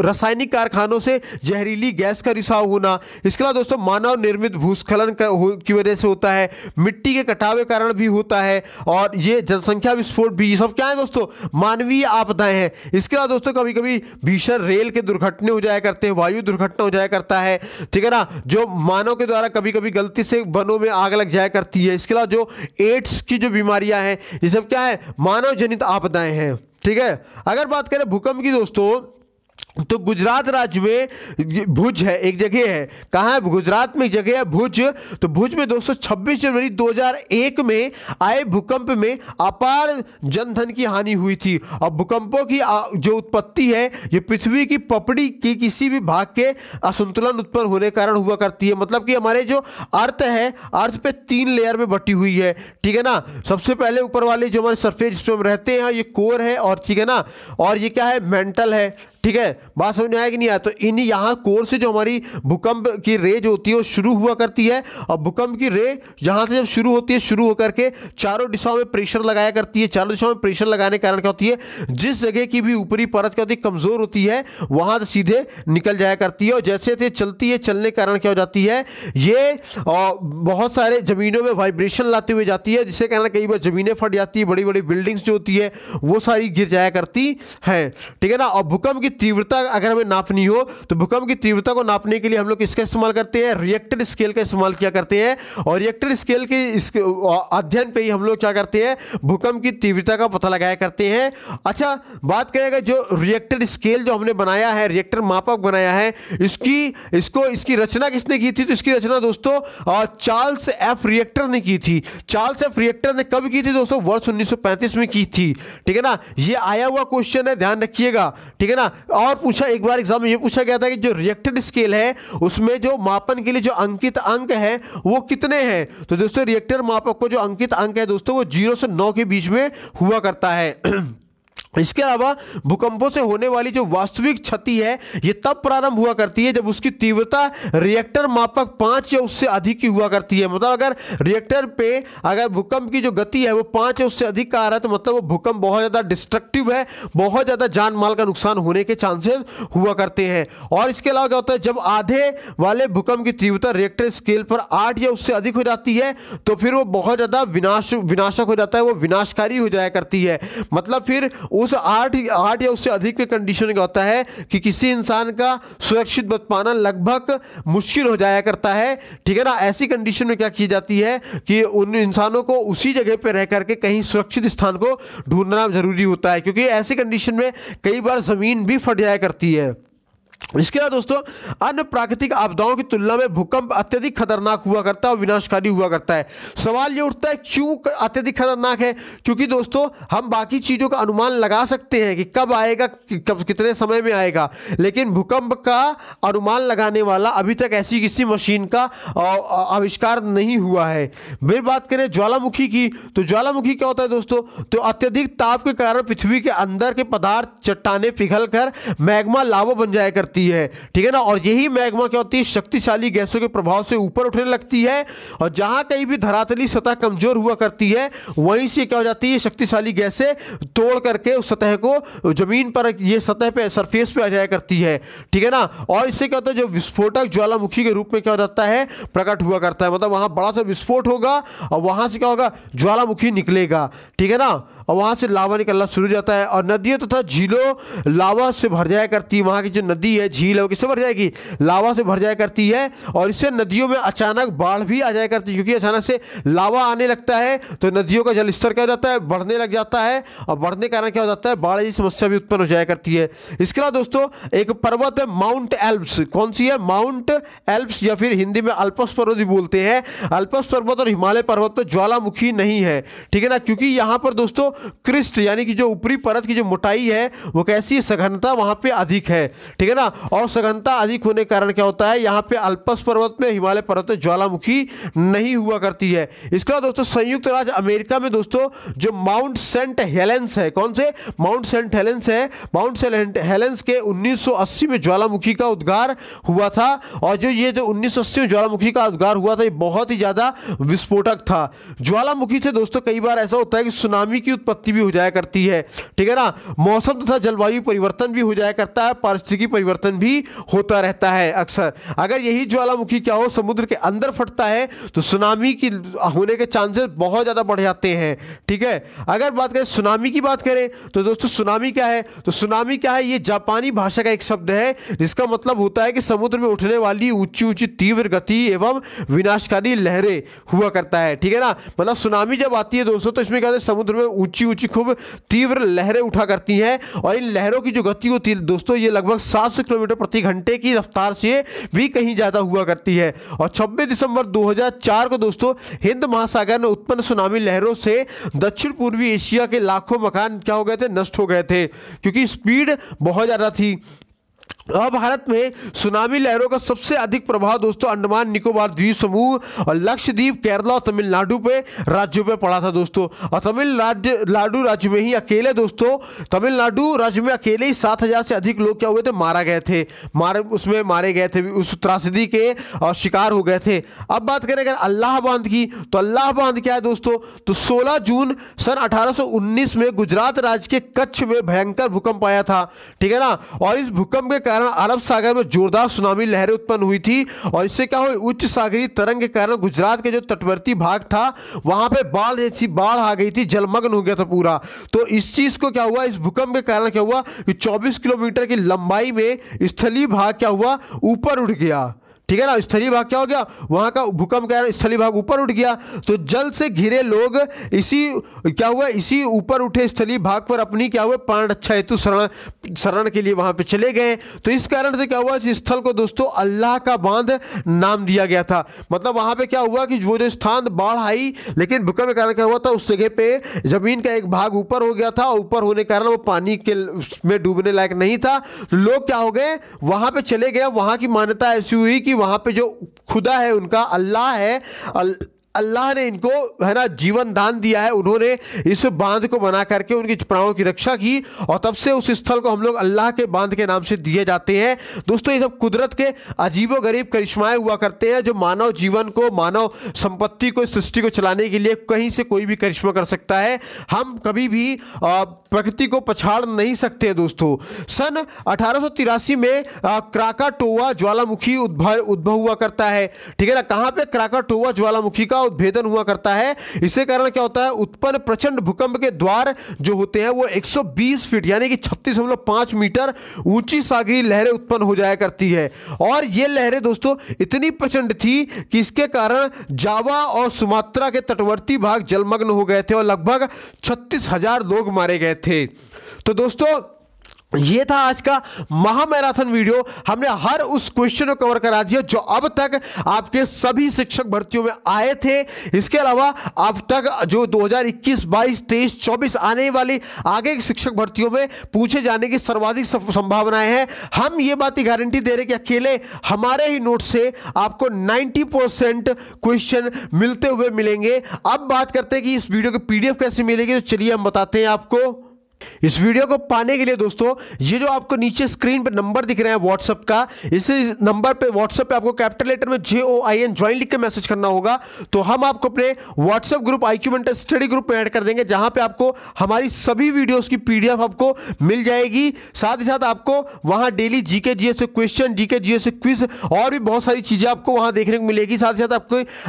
रासायनिक कारखानों से जहरीली गैस का रिसाव होना, इसके अलावा दोस्तों मानव निर्मित भूस्खलन की वजह से होता है, मिट्टी के कटाव के कारण भी होता है, और ये जनसंख्या विस्फोट भी, ये सब क्या है दोस्तों, मानवीय आपदाएं हैं। इसके अलावा दोस्तों कभी कभी भीषण रेल के दुर्घटना हो जाया करते हैं, वायु दुर्घटना हो जाया करता है, ठीक है ना, जो मानव के द्वारा कभी कभी गलती से वनों में आग लग जाया करती है। इसके अलावा जो एड्स की जो बीमारियां हैं, ये सब क्या है, मानव जनित आपदाएं हैं, ठीक है। अगर बात करें भूकंप की दोस्तों, तो गुजरात राज्य में भुज है, एक जगह है, कहाँ है, गुजरात में एक जगह है भुज। तो भुज में दोस्तों 26 जनवरी 2001 में आए भूकंप में अपार जनधन की हानि हुई थी। और भूकंपों की जो उत्पत्ति है ये पृथ्वी की पपड़ी की किसी भी भाग के असंतुलन उत्पन्न होने के कारण हुआ करती है। मतलब कि हमारे जो अर्थ है, अर्थ पे 3 लेयर में बटी हुई है, ठीक है ना। सबसे पहले ऊपर वाले जो हमारे सरफेस जिसमें हम रहते हैं ये कोर है, और ठीक है ना, और ये क्या है, मेंटल है, ठीक है। बात समझ में आया कि नहीं आया। तो इन यहाँ कोर से जो हमारी भूकंप की रे जो होती है वो शुरू हुआ करती है, और भूकंप की रे जहाँ से जब शुरू होती है, शुरू होकर के चारों दिशाओं में प्रेशर लगाया करती है। चारों दिशाओं में प्रेशर लगाने के कारण क्या होती है, जिस जगह की भी ऊपरी परत क्या होती है, कमजोर होती है, वहां से सीधे निकल जाया करती है। और जैसे जैसे चलती है, चलने के कारण क्या हो जाती है, ये बहुत सारे जमीनों में वाइब्रेशन लाते हुए जाती है, जिससे कारण कई बार जमीनें फट जाती है, बड़ी बड़ी बिल्डिंग्स जो होती है वो सारी गिर जाया करती है, ठीक है ना। और भूकंप तीव्रता अगर हमें नापनी हो तो भूकंप की तीव्रता को नापने के लिए हम लोग इसका इस्तेमाल करते हैं, रिएक्टर स्केल का इस्तेमाल किया करते हैं। और रिएक्टर स्केल के अध्ययन पे ही हम लोग क्या करते हैं, भूकंप की तीव्रता का पता लगाया करते हैं। अच्छा, बात करेगा जो रिएक्टर स्केल जो हमने बनाया है, रिएक्टर मापक बनाया है, इसकी रचना किसने की थी, तो इसकी रचना दोस्तों चार्ल्स एफ रिएक्टर ने की थी। चार्ल्स एफ रिएक्टर ने कब की थी दोस्तों, वर्ष 1935 में की थी, ठीक है ना। ये आया हुआ क्वेश्चन है, ध्यान रखिएगा, ठीक है ना। और पूछा एक बार एग्जाम में ये पूछा गया था कि जो रिएक्टर स्केल है उसमें जो मापन के लिए जो अंकित अंक है वो कितने हैं। तो दोस्तों रिएक्टर मापक को जो अंकित अंक है दोस्तों वो 0 से 9 के बीच में हुआ करता है। इसके अलावा भूकंपों से होने वाली जो वास्तविक क्षति है ये तब प्रारंभ हुआ करती है जब उसकी तीव्रता रिएक्टर मापक 5 या उससे अधिक की हुआ करती है। मतलब अगर रिएक्टर पे अगर भूकंप की जो गति है वो 5 या उससे अधिक का आ रहा है तो मतलब वो भूकंप बहुत ज़्यादा डिस्ट्रक्टिव है, बहुत ज़्यादा जान माल का नुकसान होने के चांसेस हुआ करते हैं। और इसके अलावा क्या होता है, जब आधे वाले भूकंप की तीव्रता रिएक्टर स्केल पर 8 या उससे अधिक हो जाती है तो फिर वो बहुत ज़्यादा विनाशक हो जाता है, वो विनाशकारी हो जाया करती है। मतलब फिर उस 8 या उससे अधिक के कंडीशन का होता है कि किसी इंसान का सुरक्षित बच पाना लगभग मुश्किल हो जाया करता है, ठीक है ना। ऐसी कंडीशन में क्या की जाती है कि उन इंसानों को उसी जगह पर रह करके कहीं सुरक्षित स्थान को ढूंढना जरूरी होता है, क्योंकि ऐसी कंडीशन में कई बार जमीन भी फट जाया करती है। इसके बाद दोस्तों अन्य प्राकृतिक आपदाओं की तुलना में भूकंप अत्यधिक खतरनाक हुआ करता है और विनाशकारी हुआ करता है। सवाल ये उठता है क्यों अत्यधिक खतरनाक है, क्योंकि दोस्तों हम बाकी चीज़ों का अनुमान लगा सकते हैं कि कब आएगा, कब कितने समय में आएगा, लेकिन भूकंप का अनुमान लगाने वाला अभी तक ऐसी किसी मशीन का आविष्कार नहीं हुआ है। फिर बात करें ज्वालामुखी की, तो ज्वालामुखी क्या होता है दोस्तों, तो अत्यधिक ताप के कारण पृथ्वी के अंदर के पदार्थ चट्टाने पिघल कर मैग्मा लावा बन जाया करती है, ठीक है ना। और यही मैग्मा क्या होती है, शक्तिशाली गैसों के प्रभाव से ऊपर उठने लगती है, और जहां कहीं भी धरातली सतह कमजोर हुआ करती है वहीं से क्या हो जाती है, शक्तिशाली गैसें तोड़ करके उस सतह को जमीन पर ये सतह पे सरफेस पे आ जाया करती है, ठीक है ना। और इससे क्या होता है, जो विस्फोटक ज्वालामुखी के रूप में क्या हो जाता है, प्रकट हुआ करता है। मतलब वहां बड़ा सा विस्फोट होगा और वहां से क्या होगा, ज्वालामुखी निकलेगा, ठीक है ना, और वहाँ से लावा निकलना शुरू हो जाता है। और नदियों तथा झीलों लावा से भर जाया करती है। वहाँ की जो नदी है, झील है, वो किससे भर जाएगी, लावा से भर जाया करती है। और इससे नदियों में अचानक बाढ़ भी आ जाया करती है, क्योंकि अचानक से लावा आने लगता है तो नदियों का जल स्तर क्या हो जाता है, बढ़ने लग जाता है, और बढ़ने के कारण क्या हो जाता है, बाढ़ की समस्या भी उत्पन्न हो जाया करती है। इसके अलावा दोस्तों एक पर्वत है माउंट एल्प्स, कौन सी है, माउंट एल्प्स, या फिर हिंदी में अल्पस पर्वत भी बोलते हैं। अल्पस पर्वत और हिमालय पर्वत पर ज्वालामुखी नहीं है, ठीक है ना, क्योंकि यहाँ पर दोस्तों क्रिस्ट यानी कि जो ऊपरी परत की जो मोटाई है वो कैसी, सघनता वहां पे अधिक है, ठीक है ना। और सघनता अधिक होने के कारण क्या होता है, यहाँ पे अल्पस पर्वत में, हिमालय पर्वत में ज्वालामुखी नहीं हुआ करती है। इसके बाद दोस्तों संयुक्त राज्य अमेरिका में दोस्तों जो माउंट सेंट हेलेंस है, कौन से, माउंट सेंट हेलेंस है, माउंट सेंट हेलेंस के 1980 में ज्वालामुखी का उद्गार हुआ था। और जो 1980 में ज्वालामुखी का उद्गार हुआ था ये बहुत ही ज्यादा विस्फोटक था। ज्वालामुखी से दोस्तों कई बार ऐसा होता है कि सुनामी की उत्पत्ति भी हो जाया करती है, ठीक है ना। मौसम तथा जलवायु परिवर्तन भी हो जाया करता है, पारिस्थितिकी परिवर्तन भी होता रहता है अक्सर। अगर यही ज्वालामुखी क्या हो समुद्र के अंदर फटता है तो सुनामी की होने के चांसेस बहुत ज्यादा बढ़ जाते हैं, ठीक है। अगर बात करें सुनामी की बात करें तो दोस्तों सुनामी क्या है, तो सुनामी क्या है, ये जापानी भाषा का एक शब्द है जिसका मतलब होता है कि समुद्र में उठने वाली ऊंची ऊंची तीव्र गति एवं विनाशकारी लहरें हुआ करता है, ठीक है ना। मतलब सुनामी जब आती है दोस्तों तो इसमें क्या होता है, समुद्र में ऊंची ऊंची खूब तीव्र लहरें उठा करती हैं और इन लहरों की जो गति होती है दोस्तों ये लगभग 700 किलोमीटर प्रति घंटे की रफ्तार से भी कहीं ज्यादा हुआ करती है। और 26 दिसंबर 2004 को दोस्तों हिंद महासागर में उत्पन्न सुनामी लहरों से दक्षिण पूर्वी एशिया के लाखों मकान क्या हो गए थे, नष्ट हो गए थे, क्योंकि स्पीड बहुत ज्यादा थी। अब भारत में सुनामी लहरों का सबसे अधिक प्रभाव दोस्तों अंडमान निकोबार द्वीप समूह और लक्षद्वीप, केरला और तमिलनाडु पे राज्यों पे पड़ा था दोस्तों। और तमिलनाडु राज्य में ही अकेले दोस्तों, तमिलनाडु राज्य में अकेले ही 7000 से अधिक लोग क्या हुए थे, मारे गए थे, मारे गए थे, उस त्रासदी के शिकार हो गए थे। अब बात करें अगर अल्लाह बांध की, तो अल्लाह बांध क्या है दोस्तों, तो 16 जून सन 1819 में गुजरात राज्य के कच्छ में भयंकर भूकंप आया था, ठीक है ना। और इस भूकंप के अरब सागर में जोरदार सुनामी लहरें उत्पन्न हुई थी और इससे क्या हुई, उच्च सागरीय तरंग के कारण गुजरात के जो तटवर्ती भाग था वहां पे बाढ़ आ गई थी, जलमग्न हो गया था पूरा। तो इस चीज को क्या हुआ, इस भूकंप के कारण क्या हुआ कि 24 किलोमीटर की लंबाई में स्थलीय भाग क्या हुआ, ऊपर उठ गया, ठीक है ना। स्थलीय भाग क्या हो गया, वहां का भूकंप क्या है, स्थलीय भाग ऊपर उठ गया। तो जल से घिरे लोग इसी ऊपर उठे स्थलीय भाग पर अपनी क्या हुआ, प्राण रक्षा हेतु शरण के लिए वहां पे चले गए। तो इस कारण से क्या हुआ, इस स्थल को दोस्तों अल्लाह का बांध नाम दिया गया था। मतलब वहां पे क्या हुआ कि वो जो स्थान बाढ़ आई लेकिन भूकंप के कारण क्या हुआ था, उस जगह पे जमीन का एक भाग ऊपर हो गया था और ऊपर होने के कारण वो पानी के में डूबने लायक नहीं था। तो लोग क्या हो गए, वहां पे चले गए। वहां की मान्यता ऐसी हुई कि वहां पे जो खुदा है उनका, अल्लाह है, अल्लाह ने इनको है ना जीवन दान दिया है, उन्होंने इस बांध को बना करके उनकी प्राणों की रक्षा की और तब से उस स्थल को हम लोग अल्लाह के बांध के नाम से दिए जाते हैं। दोस्तों ये सब कुदरत के अजीबोगरीब करिश्माएं हुआ करते हैं जो मानव जीवन को, मानव संपत्ति को, सृष्टि को चलाने के लिए कहीं से कोई भी करिश्मा कर सकता है। हम कभी भी प्रकृति को पछाड़ नहीं सकते दोस्तों। सन 1883 में क्राकाटोआ ज्वालामुखी उद्भव हुआ करता है, ठीक है ना। कहां पे, क्राकाटोआ ज्वालामुखी का उद्भेदन हुआ करता है। इसके कारण क्या होता है, उत्पन्न प्रचंड भूकंप के द्वार जो होते हैं वो 120 फीट यानी कि 36.5 मीटर ऊंची सागरीय लहरें उत्पन्न हो जाया करती है। और ये लहरें दोस्तों इतनी प्रचंड थी कि इसके कारण जावा और सुमात्रा के तटवर्ती भाग जलमग्न हो गए थे और लगभग 36,000 लोग मारे गए थे। तो दोस्तों ये था आज का महामैराथन वीडियो। हमने हर उस क्वेश्चन को कवर करा दिया जो अब तक आपके सभी शिक्षक भर्तियों में आए थे। इसके अलावा अब तक जो 2021, 22, 23, 24 आने वाली आगे की शिक्षक भर्तियों में पूछे जाने की सर्वाधिक संभावनाएं हैं। हम ये बात की गारंटी दे रहे कि अकेले हमारे ही नोट से आपको 90% क्वेश्चन मिलते हुए मिलेंगे। अब बात करते हैं कि इस वीडियो की PDF कैसे मिलेगी, तो चलिए हम बताते हैं आपको। इस वीडियो को पाने के लिए दोस्तों ये जो आपको नीचे स्क्रीन पर नंबर दिख रहा है व्हाट्सएप का, इस नंबर पे व्हाट्सएप पे आपको कैपिटल लेटर में JOIN ज्वाइन लिख के मैसेज करना होगा। तो हम आपको अपने WhatsApp group IQ mentor study group में ऐड कर देंगे जहां पे आपको हमारी सभी वीडियोस की PDF आपको मिल जाएगी। साथ ही साथ आपको वहां daily GK GS question, DK GS quiz और भी बहुत सारी चीजें आपको वहां देखने को मिलेगी। साथ ही साथ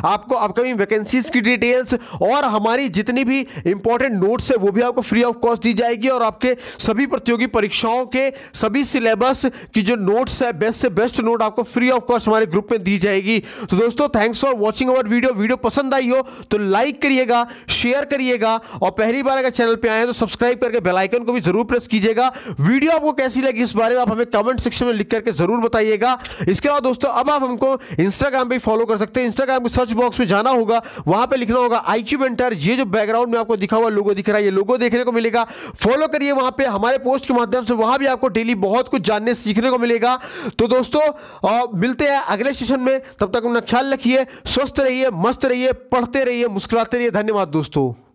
आपको अपकमिंग वैकेंसीज की डिटेल्स और हमारी जितनी भी इंपॉर्टेंट नोट्स है वो भी आपको फ्री ऑफ कॉस्ट दी जाएगी। जाएगी और आपके सभी प्रतियोगी परीक्षाओं के सभी सिलेबस की जो नोट्स है, बेस्ट से बेस्ट नोट आपको फ्री ऑफ कॉस्ट हमारे ग्रुप में दी जाएगी। तो दोस्तों thanks for watching our video पसंद आई हो तो लाइक करिएगा, शेयर करिएगा और पहली बार अगर चैनल पे आए तो सब्सक्राइब करके बेल आइकन को भी जरूर प्रेस कीजिएगा। वीडियो आपको कैसी लगी इस बारे में आप हमें कमेंट सेक्शन में लिख करके जरूर बताइएगा। इसके अलावा दोस्तों अब आप हमको इंस्टाग्राम पे फॉलो कर सकते हैं। इंस्टाग्राम के सर्च बॉक्स में जाना होगा, वहां पे लिखना होगा IQ मेंटर। ये जो बैकग्राउंड में आपको दिखा हुआ लोगो दिख रहा है, ये लोगो देखने को मिलेगा, फॉलो करिए वहां पे। हमारे पोस्ट के माध्यम से वहां भी आपको डेली बहुत कुछ जानने सीखने को मिलेगा। तो दोस्तों मिलते हैं अगले सेशन में, तब तक अपना ख्याल रखिए, स्वस्थ रहिए, मस्त रहिए, पढ़ते रहिए, मुस्कुराते रहिए। धन्यवाद दोस्तों।